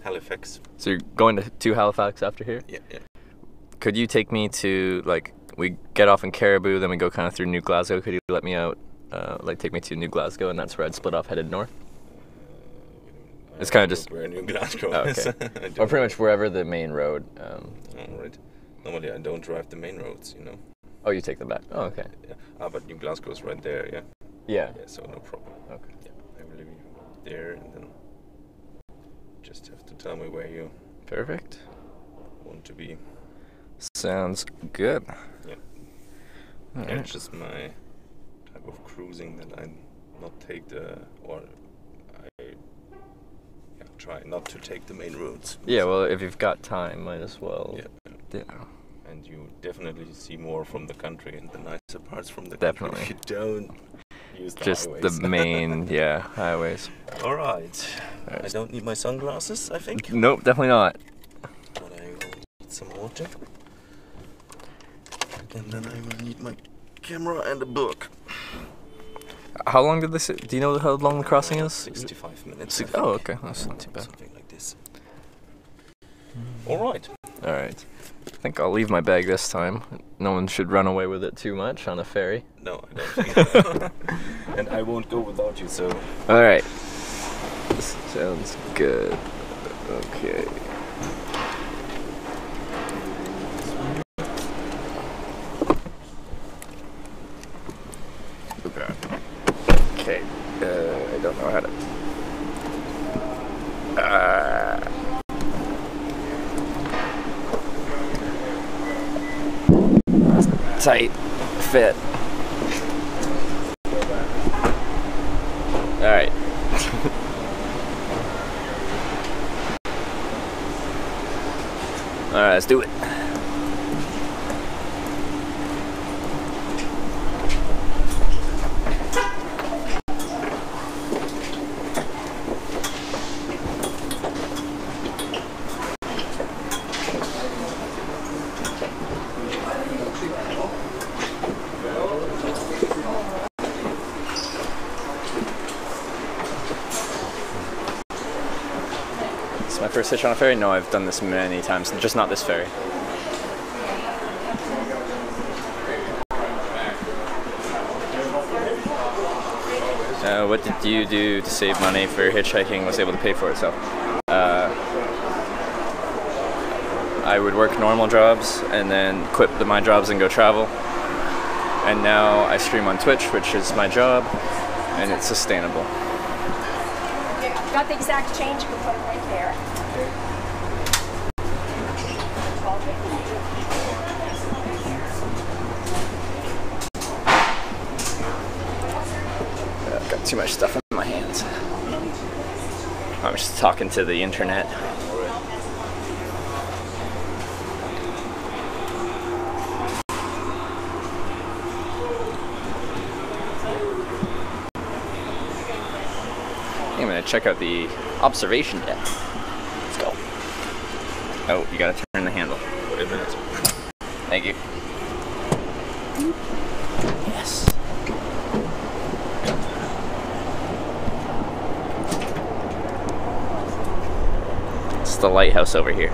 G: Halifax.
B: So you're going to Halifax after here?
G: Yeah, yeah.
B: Could you take me to, like, we get off in Caribou, then we go kind of through New Glasgow. Could you let me out, like, take me to New Glasgow, and that's where I'd split off, headed north? It's kind of just
G: where New Glasgow is.
B: Okay. Or pretty much wherever the main road.
G: All right. Normally I don't drive the main roads, you know.
B: Oh, you take them back. Oh, okay.
G: Yeah. But New Glasgow is right there, yeah.
B: Yeah.
G: Yeah, so no problem.
B: Okay.
G: Yeah, I will leave you there, and then just have to tell me where you
B: Perfect.
G: want to be.
B: Sounds good.
G: Yeah. Yeah, it's just my type of cruising that I not take try not to take the main roads.
B: Yeah, well, if you've got time, might as well.
G: Yeah. And you definitely see more from the country and the nicer parts from the
B: Definitely.
G: country if you don't use the
B: Just
G: highways.
B: the main, highways.
G: All right. I don't need my sunglasses, I think.
B: Nope, definitely not.
G: But I will need some water. And then I will need my camera and a book.
B: How long did this? Do you know how long the crossing is?
G: 65 minutes.
B: Oh, okay. That's not too bad.
G: Something like this. All right.
B: All right. I think I'll leave my bag this time. No one should run away with it too much on a ferry.
G: No, I don't think. And I won't go without you, so.
B: All right. This sounds good. Okay. Okay. I don't know how to. Tight fit. All right. All right, let's do it. It's my first hitch on a ferry? No, I've done this many times, just not this ferry. What did you do to save money for hitchhiking? Was able to pay for it, so I would work normal jobs and then quit my jobs and go travel. And now I stream on Twitch, which is my job, and it's sustainable.
M: Got the exact change, you can put it right there.
B: I've got too much stuff in my hands. I'm just talking to the internet. I'm gonna check out the observation deck. Let's go. Oh, you gotta turn the handle.
G: Wait a minute.
B: Thank you. Yes. It's the lighthouse over here.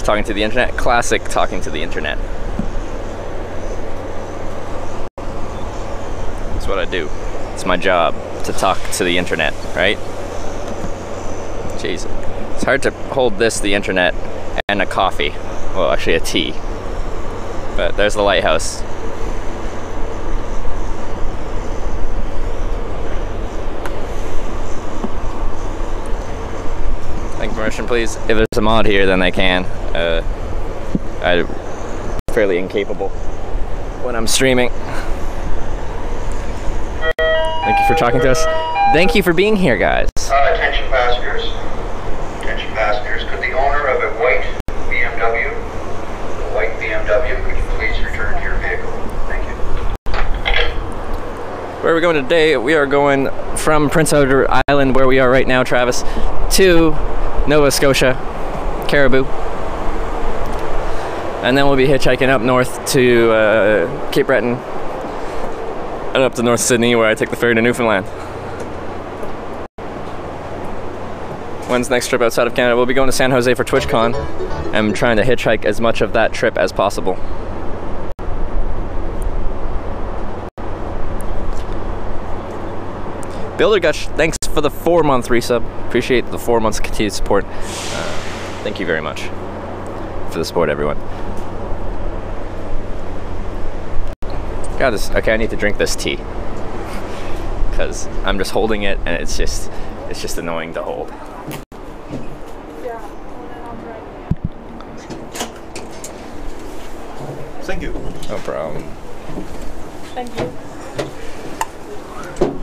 B: Talking to the internet. Classic talking to the internet. That's what I do. It's my job to talk to the internet, right? Jeez. It's hard to hold this, the internet, and a coffee. Well, actually a tea. But there's the lighthouse. Permission, please. If there's a mod here, then they can. I'm fairly incapable when I'm streaming. Thank you for talking to us. Thank you for being here, guys.
N: Attention passengers. Attention passengers. Could the owner of a white BMW, could you please return to your vehicle? Thank you.
B: Where are we going today? We are going from Prince Edward Island, where we are right now, Travis, to Nova Scotia, Caribou, and then we'll be hitchhiking up north to Cape Breton and up to North Sydney, where I take the ferry to Newfoundland. When's the next trip outside of Canada? We'll be going to San Jose for TwitchCon. I'm trying to hitchhike as much of that trip as possible. Builder Gush, thanks for the 4-month resub. Appreciate the 4 months of continued support. Thank you very much for the support, everyone. God, okay, I need to drink this tea. because I'm just holding it and it's just annoying to hold.
F: Thank you.
B: No problem.
M: Thank you.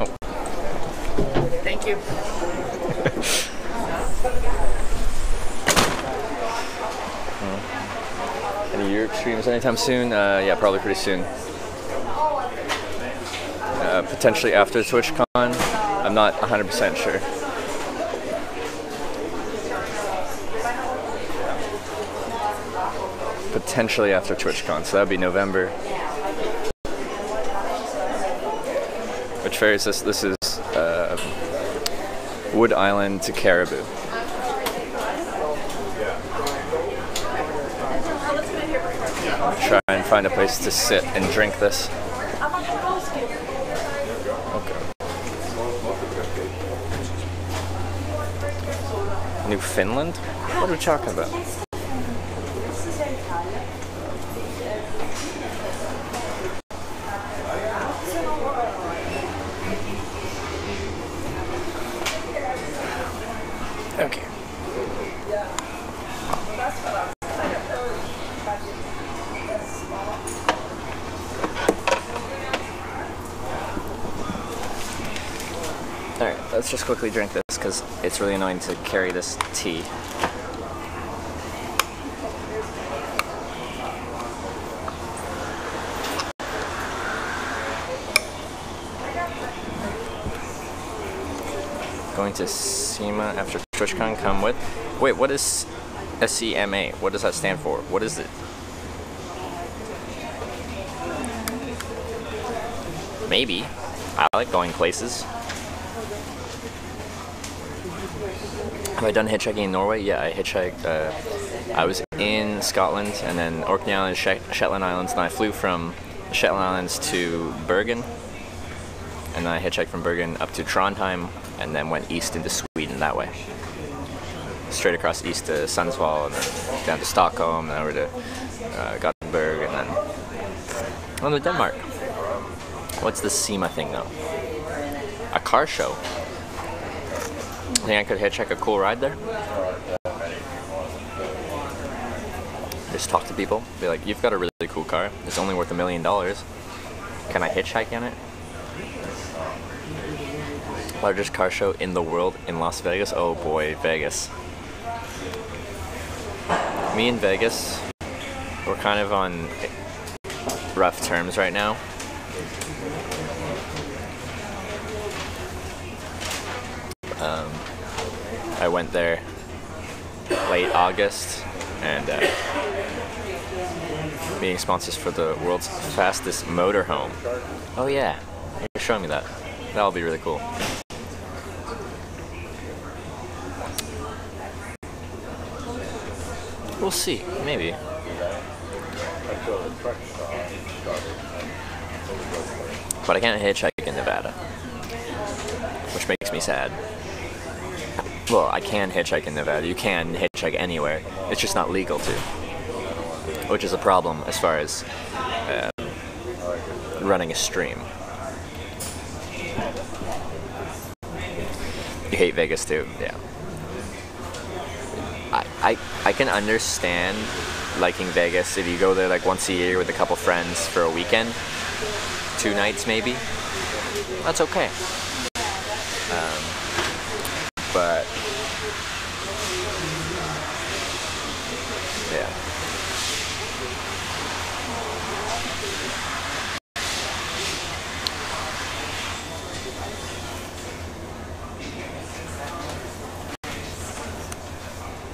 B: Oh.
E: Thank you.
B: Any Europe streams anytime soon? Yeah, probably pretty soon. Potentially after TwitchCon. I'm not 100% sure. Potentially after TwitchCon, so that would be November. Which ferry is this? This is Wood Island to Caribou. Try and find a place to sit and drink this. Okay. New Finland? What are we talking about? Okay. Alright, let's just quickly drink this because it's really annoying to carry this tea. Going to SEMA after TwitchCon, come with. Wait, what is SEMA? What does that stand for? What is it? Maybe. I like going places. Have I done hitchhiking in Norway? Yeah, I hitchhiked. I was in Scotland and then Orkney Islands, Shetland Islands, and I flew from the Shetland Islands to Bergen. And then I hitchhiked from Bergen up to Trondheim and then went east into Sweden that way. Straight across east to Sundsvall and then down to Stockholm and over to Gothenburg and then on to Denmark. What's the SEMA thing though? A car show? Think I could hitchhike a cool ride there? Just talk to people, be like, you've got a really cool car, it's only worth $1 million. Can I hitchhike in it? Largest car show in the world in Las Vegas? Oh boy, Vegas. Me and Vegas, we're kind of on rough terms right now. I went there late August and being sponsors for the world's fastest motorhome. Oh yeah, you're showing me that. That'll be really cool. We'll see, maybe. But I can't hitchhike in Nevada, which makes me sad. Well, I can hitchhike in Nevada. You can hitchhike anywhere. It's just not legal to, which is a problem as far as running a stream. You hate Vegas too, yeah. I can understand liking Vegas if you go there like once a year with a couple friends for a weekend, 2 nights maybe. That's okay. But yeah.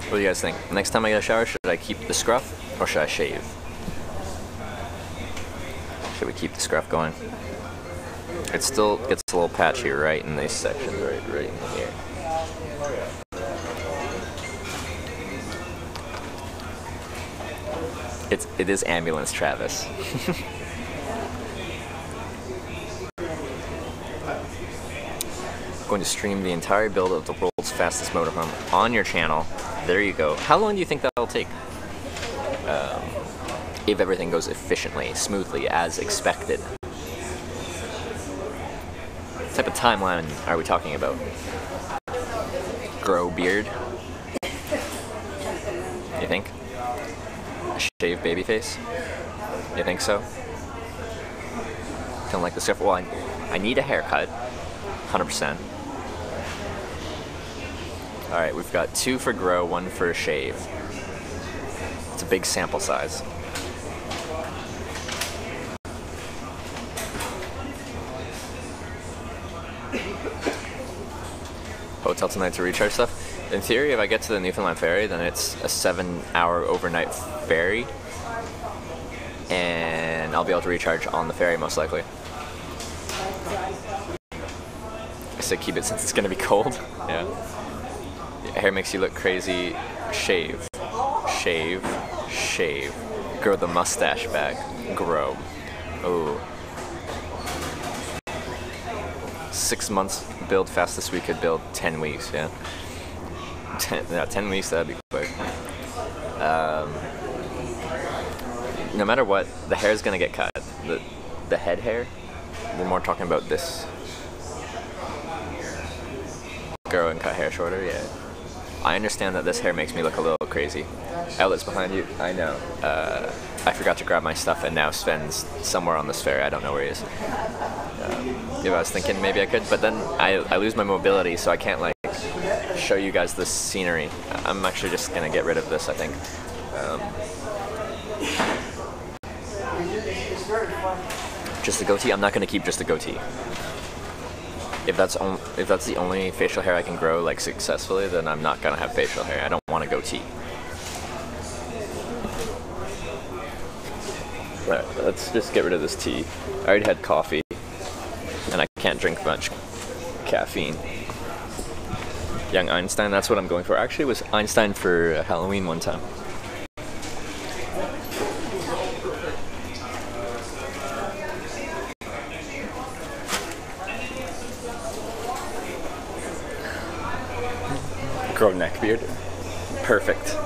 B: What do you guys think? Next time I get a shower, should I keep the scruff or should I shave? Should we keep the scruff going? It still gets a little patchy right in these sections, right in here. It is Ambulance Travis. Going to stream the entire build of the world's fastest motorhome on your channel. There you go. How long do you think that'll take? If everything goes efficiently, smoothly, as expected.
A: type of timeline are we talking about? Grow beard? You think? A shaved baby face? You think so? Feeling like the stuff. Well, I need a haircut. 100%. Alright, we've got 2 for grow, 1 for shave. It's a big sample size. Hotel tonight to recharge stuff. In theory, if I get to the Newfoundland ferry, then it's a 7-hour overnight ferry, and I'll be able to recharge on the ferry most likely. I said keep it since it's gonna be cold. Yeah. Hair makes you look crazy. Shave, shave, shave. Grow the mustache back. Grow. Oh. 6 months build fastest we could build 10 weeks. Yeah. 10 weeks, that'd be quick. No matter what, the hair's gonna get cut. The head hair, we're more talking about this. Grow and cut hair shorter, yeah. I understand that this hair makes me look a little crazy. Outlet's behind you, I know. I forgot to grab my stuff and now Sven's somewhere on this ferry, I don't know where he is. If I was thinking maybe I could, but then I lose my mobility, so I can't like show you guys the scenery. I'm actually just gonna get rid of this, I think. Just the goatee. I'm not gonna keep just the goatee. If that's the only facial hair I can grow like successfully, then I'm not gonna have facial hair. I don't want a goatee. Right, let's just get rid of this tea. I already had coffee, and I can't drink much caffeine. Young Einstein, that's what I'm going for. Actually, it was Einstein for Halloween one time. Grow neck beard. Perfect.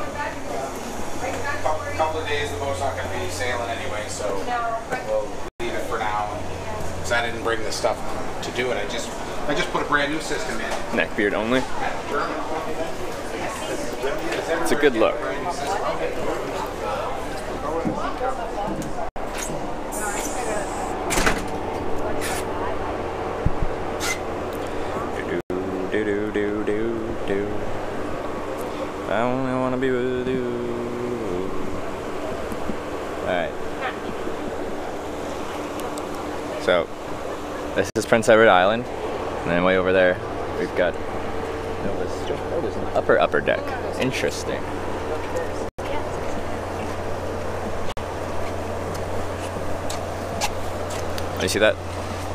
F: Couple of days, the boat's not going to be sailing anyway, so we'll leave it for now. Because I didn't bring the stuff to do it. I just put a brand new system in.
A: Neck beard only. It's a good look. Do. I only want to be with you. Alright. So, this is Prince Edward Island. And then way over there, we've got there's an upper deck. Interesting. You see that?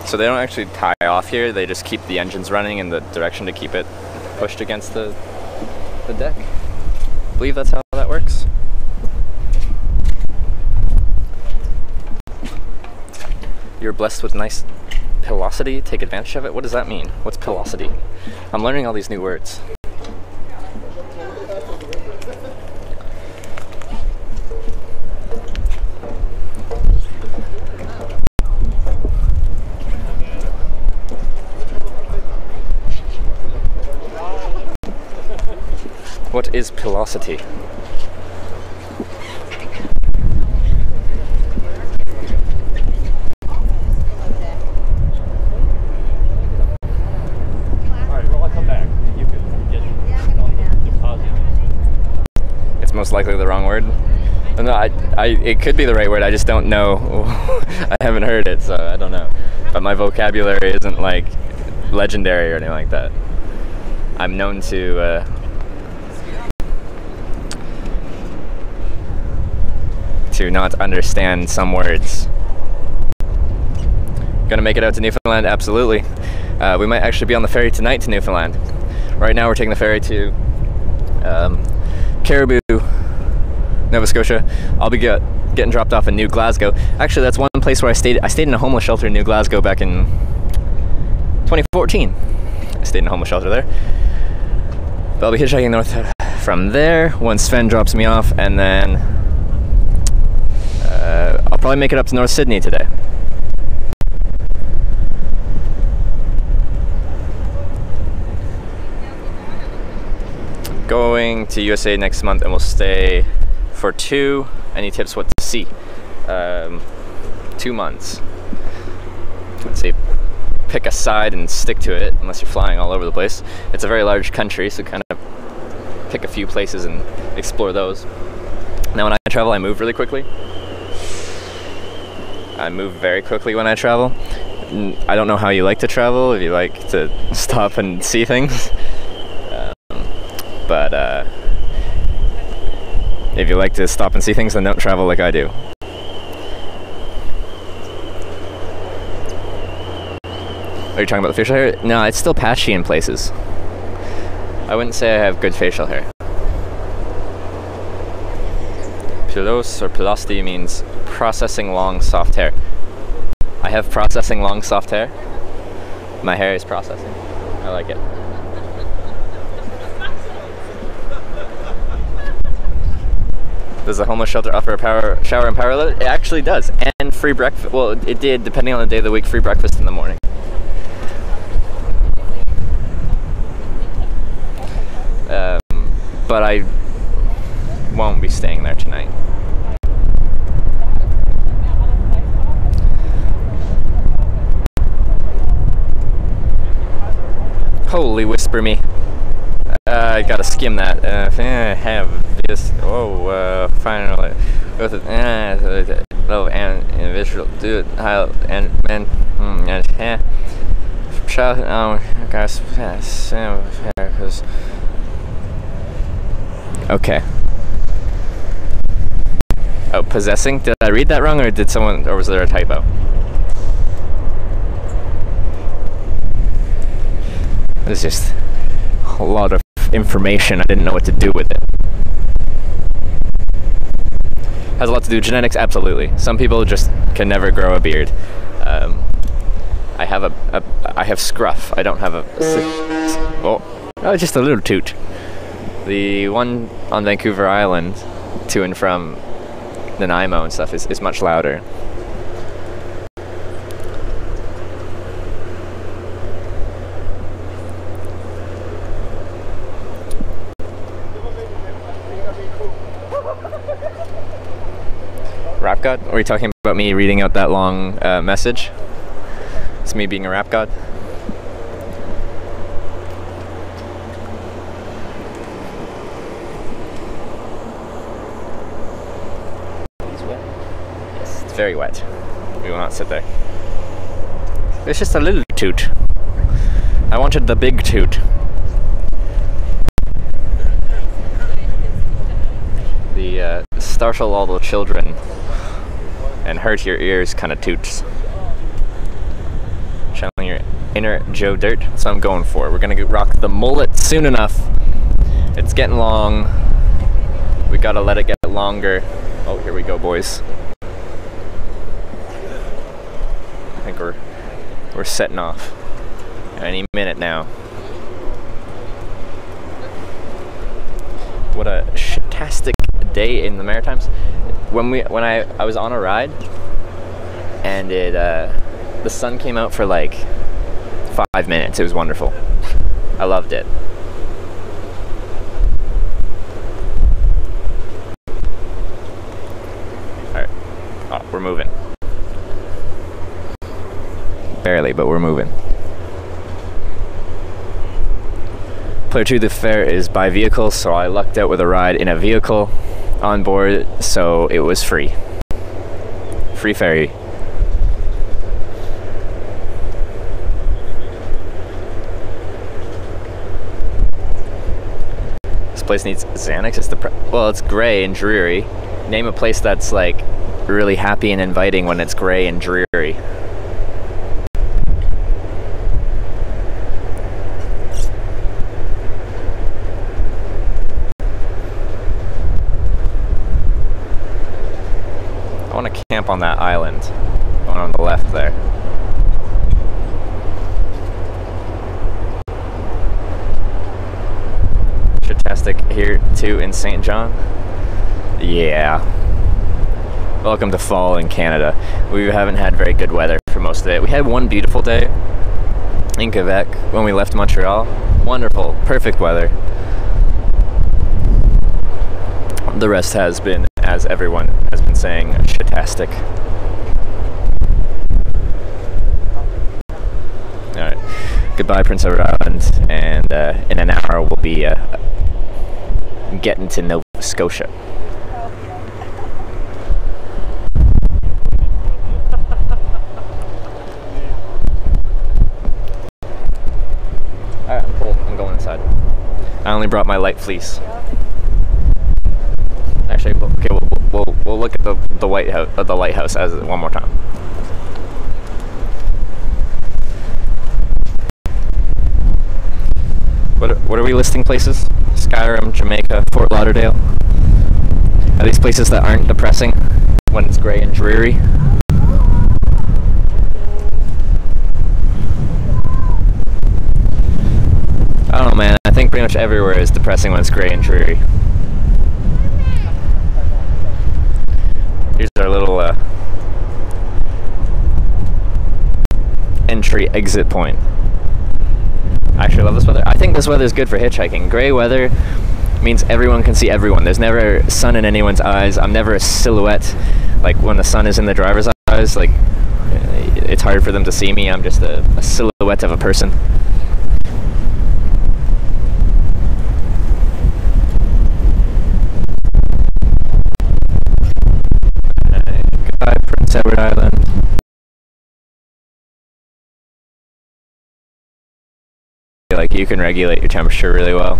A: So they don't actually tie off here, they just keep the engines running in the direction to keep it pushed against the deck. I believe that's how that works. You're blessed with nice pilosity, take advantage of it. What does that mean? What's pilosity? I'm learning all these new words. What is pilosity? Most likely the wrong word. No, it could be the right word. I just don't know. I haven't heard it, so I don't know. But my vocabulary isn't like legendary or anything like that. I'm known to not understand some words. Gonna make it out to Newfoundland? Absolutely. We might actually be on the ferry tonight to Newfoundland. Right now we're taking the ferry to Caribou, Nova Scotia. I'll be getting dropped off in New Glasgow. Actually, that's one place where I stayed. I stayed in a homeless shelter in New Glasgow back in 2014. I stayed in a homeless shelter there. But I'll be hitchhiking north from there once Sven drops me off, and then I'll probably make it up to North Sydney today.
B: going to USA next month, and we'll stay for 2. Any tips what to see? 2 months. Let's see. Pick a side and stick to it, unless you're flying all over the place. It's a very large country, so kind of pick a few places and explore those. Now when I travel, I move really quickly. I move very quickly when I travel. I don't know how you like to travel, if you like to stop and see things. But if you like to stop and see things, then don't travel like I do. Are you talking about the facial hair? No, it's still patchy in places. I wouldn't say I have good facial hair. Pilos or pilosti means processing long soft hair. I have processing long soft hair. My hair is processing. I like it. Does the homeless shelter offer a shower and power load? It actually does. And free breakfast. Well, it did, depending on the day of the week, free breakfast in the morning. But I won't be staying there tonight. Holy whisper me. I gotta skim that. Have this. Oh, finally. With it. Oh, and visual. Do it. And child. Guys. Because. Okay. Oh, possessing? Did I read that wrong, or did someone, or was there a typo? It's just a lot of information. I didn't know what to do with it. Has a lot to do with genetics? Absolutely. Some people just can never grow a beard. I have scruff. I don't have a... Oh, just a little toot. The one on Vancouver Island, to and from Nanaimo and stuff, is much louder. Rap god? Are you talking about me reading out that long message? It's me being a rap god? Very wet. We will not sit there. It's just a little toot. I wanted the big toot. The startle all the children and hurt your ears kind of toots. Channeling your inner Joe Dirt. That's what I'm going for. We're gonna rock the mullet soon enough. It's getting long. We gotta let it get longer. Oh, here we go, boys. I think we're setting off any minute now. What a shitastic day in the Maritimes. When I was on a ride, and the sun came out for like 5 minutes. It was wonderful. I loved it. All right. Oh, we're moving. Barely, but we're moving. Player 2, the fare is by vehicle, so I lucked out with a ride in a vehicle on board, so it was free. Free ferry. This place needs Xanax. It's gray and dreary. Name a place that's like really happy and inviting when it's gray and dreary. I want to camp on that island, one on the left there. Shitastic here too in St. John. Yeah. Welcome to fall in Canada. We haven't had very good weather for most of it. We had one beautiful day in Quebec when we left Montreal. Wonderful, perfect weather. the rest has been, as everyone has been saying, shitastic. Alright, goodbye Prince Edward Island, and in an hour we'll be getting to Nova Scotia. Alright, I'm cold. I'm going inside. I only brought my light fleece. Actually, okay, we'll look at the White House, the lighthouse, as one more time. What are we listing places? Skyrim, Jamaica, Fort Lauderdale. Are these places that aren't depressing when it's gray and dreary? I don't know, man. I think pretty much everywhere is depressing when it's gray and dreary. Here's our little entry-exit point. I actually love this weather. I think this weather is good for hitchhiking. Gray weather means everyone can see everyone. There's never sun in anyone's eyes. I'm never a silhouette. Like when the sun is in the driver's eyes, like it's hard for them to see me. I'm just a silhouette of a person. Goodbye, Prince Edward Island. Like you can regulate your temperature really well.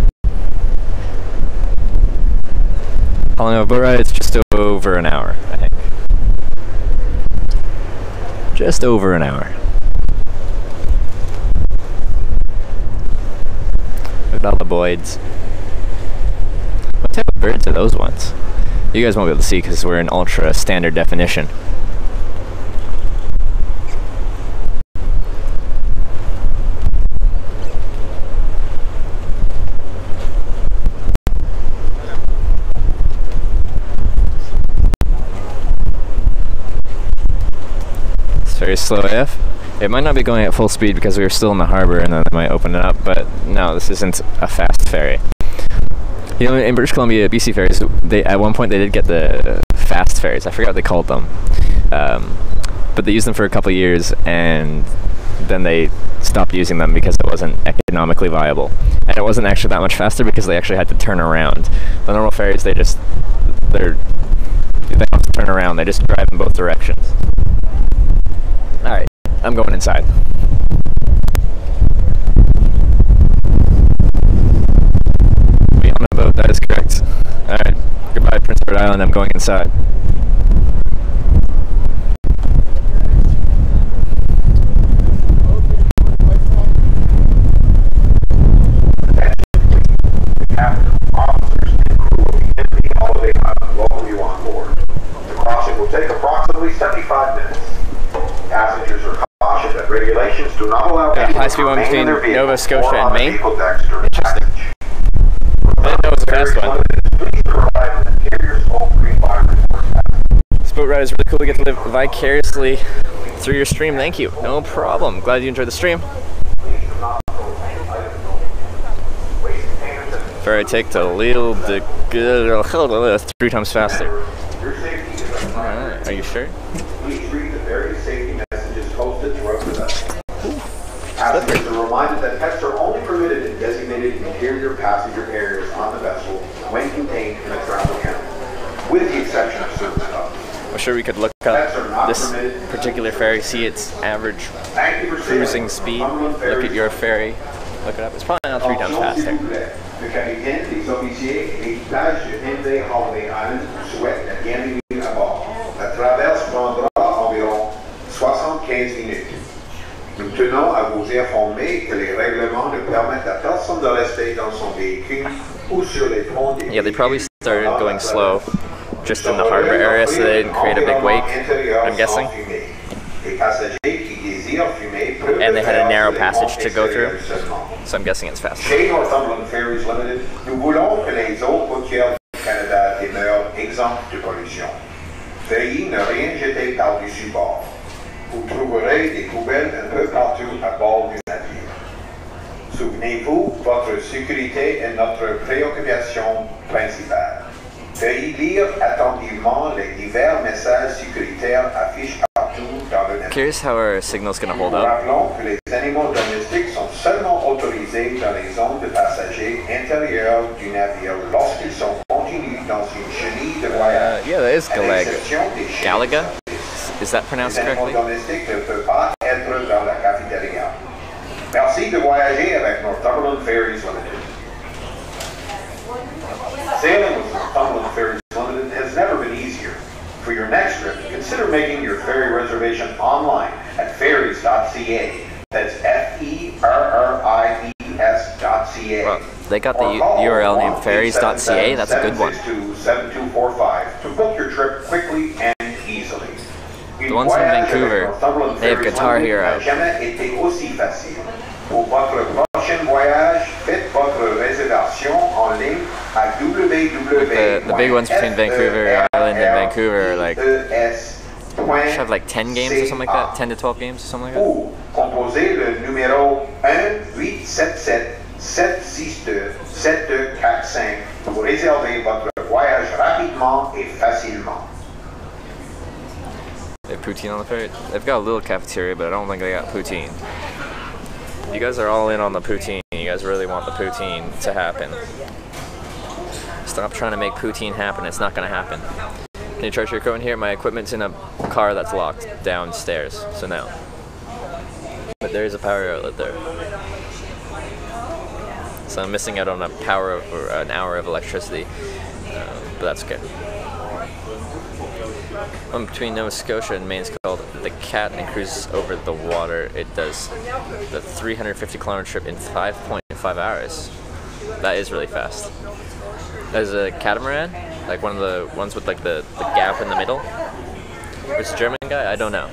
B: Calling a boat ride, it's just over an hour, I think. Just over an hour. Look at all the Boyds. What type of birds are those ones? You guys won't be able to see because we're in ultra standard definition. Very slow AF. It might not be going at full speed because we were still in the harbor and then they might open it up, but no, this isn't a fast ferry. You know, in British Columbia, BC ferries, at one point they did get the fast ferries. I forgot what they called them. But they used them for a couple of years and then they stopped using them because it wasn't economically viable. And it wasn't actually that much faster because they actually had to turn around. The normal ferries, they don't have to turn around, they just drive in both directions. Alright, I'm going inside. We on a boat, that is correct. Alright, goodbye Prince Edward Island, I'm going inside.
N: Officers and crew of the Disney Holiday Island welcome you on board. The crossing will take approximately 75 minutes. Passengers are cautioned that regulations do not allow
B: high-speed one between Nova Scotia and Maine. Interesting. I didn't know it was a fast one. This boat ride is really cool. We get to live vicariously through your stream. Thank you. No problem. Glad you enjoyed the stream. Ferry take to Lille de 3 times faster. Are you sure?
N: Please read the various safety messages posted throughout the vessel. Passengers are reminded that pets are only permitted in designated interior passenger areas on the vessel when contained in a travel kennel, with the exception of certain hubs.
B: I'm sure we could look up this particular ferry, see its average cruising speed, look at your ferry, look it up. It's probably not 3 times faster.
N: Le capitaine, les officiers et l'équipage de Disney Holiday Island souhaitent la bienvenue à bord. La traverse prendra environ 75 minutes. Nous tenons à vous informer que les règlements ne permettent à personne de rester dans son véhicule ou sur les ponts des.
B: Yeah, they probably started going slow just in the harbor area so they didn't create a big wake, I'm guessing. And they had a narrow passage to go through, so I'm guessing it's faster.
N: Chez Northumberland Ferries Limited, nous voulons que les autres routières du Canada demeurent exemptes de pollution. Veuillez ne rien jeter par-dessus bord. Vous trouverez des poubelles un peu partout à bord du navire. Souvenez-vous, votre sécurité est notre préoccupation principale. Veuillez rapidement les divers messages sécuritaires affichés partout dans le net.
B: Curious how our signal's gonna hold
N: Nous
B: up.
N: rappelons que les animaux domestiques sont seulement autorisés dans les zones de passagers intérieures du navire lorsqu'ils sont contenus dans une chenille de voyage.
B: Yeah, that is
N: À
B: Galaga.
N: l'exception des chenilles
B: Galaga? Is that pronounced
N: Les animaux
B: correctly?
N: domestiques ne peuvent pas être dans la cafétéria. Merci de voyager avec Northumberland Ferries Limited. Sailing with Northumberland Ferries Limited has never been easier. For your next trip, consider making your ferry reservation online at ferries.ca. That's FERRIES.ca.
B: Well, they got the URL named ferries.ca. That's a good one.
N: 7245 to book your trip quickly and easily.
B: The ones in Vancouver, they have Guitar Hero.
N: Jamais été aussi facile. Pour votre prochain voyage, faites votre réservation en ligne à
B: The big ones between Vancouver Island and Vancouver are like, should have like 10 games or something like that, 10 to 12 games or something like that.
N: Ou composez le numéro 1-877-762-7245 pour réserver votre voyage rapidement et facilement.
B: They have poutine on the ferry. They've got a little cafeteria, but I don't think they got poutine. You guys are all in on the poutine. You guys really want the poutine to happen. Stop trying to make poutine happen. It's not going to happen. Can you charge your phone here? My equipment's in a car that's locked downstairs. So no. But there is a power outlet there. So I'm missing out on an hour of electricity. But that's okay. One between Nova Scotia and Maine is called the Cat and cruises over the water. It does the 350 kilometer trip in 5.5 hours. That is really fast. There's a catamaran, like one of the ones with like the gap in the middle. It's a German guy? I don't know.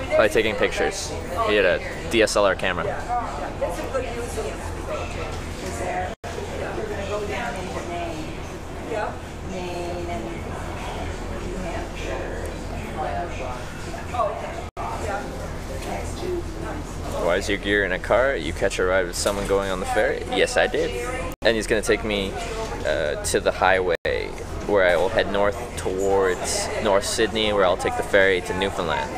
B: Probably taking pictures. He had a DSLR camera. Why is your gear in a car? You catch a ride with someone going on the ferry? Yes, I did. And he's going to take me to the highway where I will head north towards North Sydney, where I'll take the ferry to Newfoundland.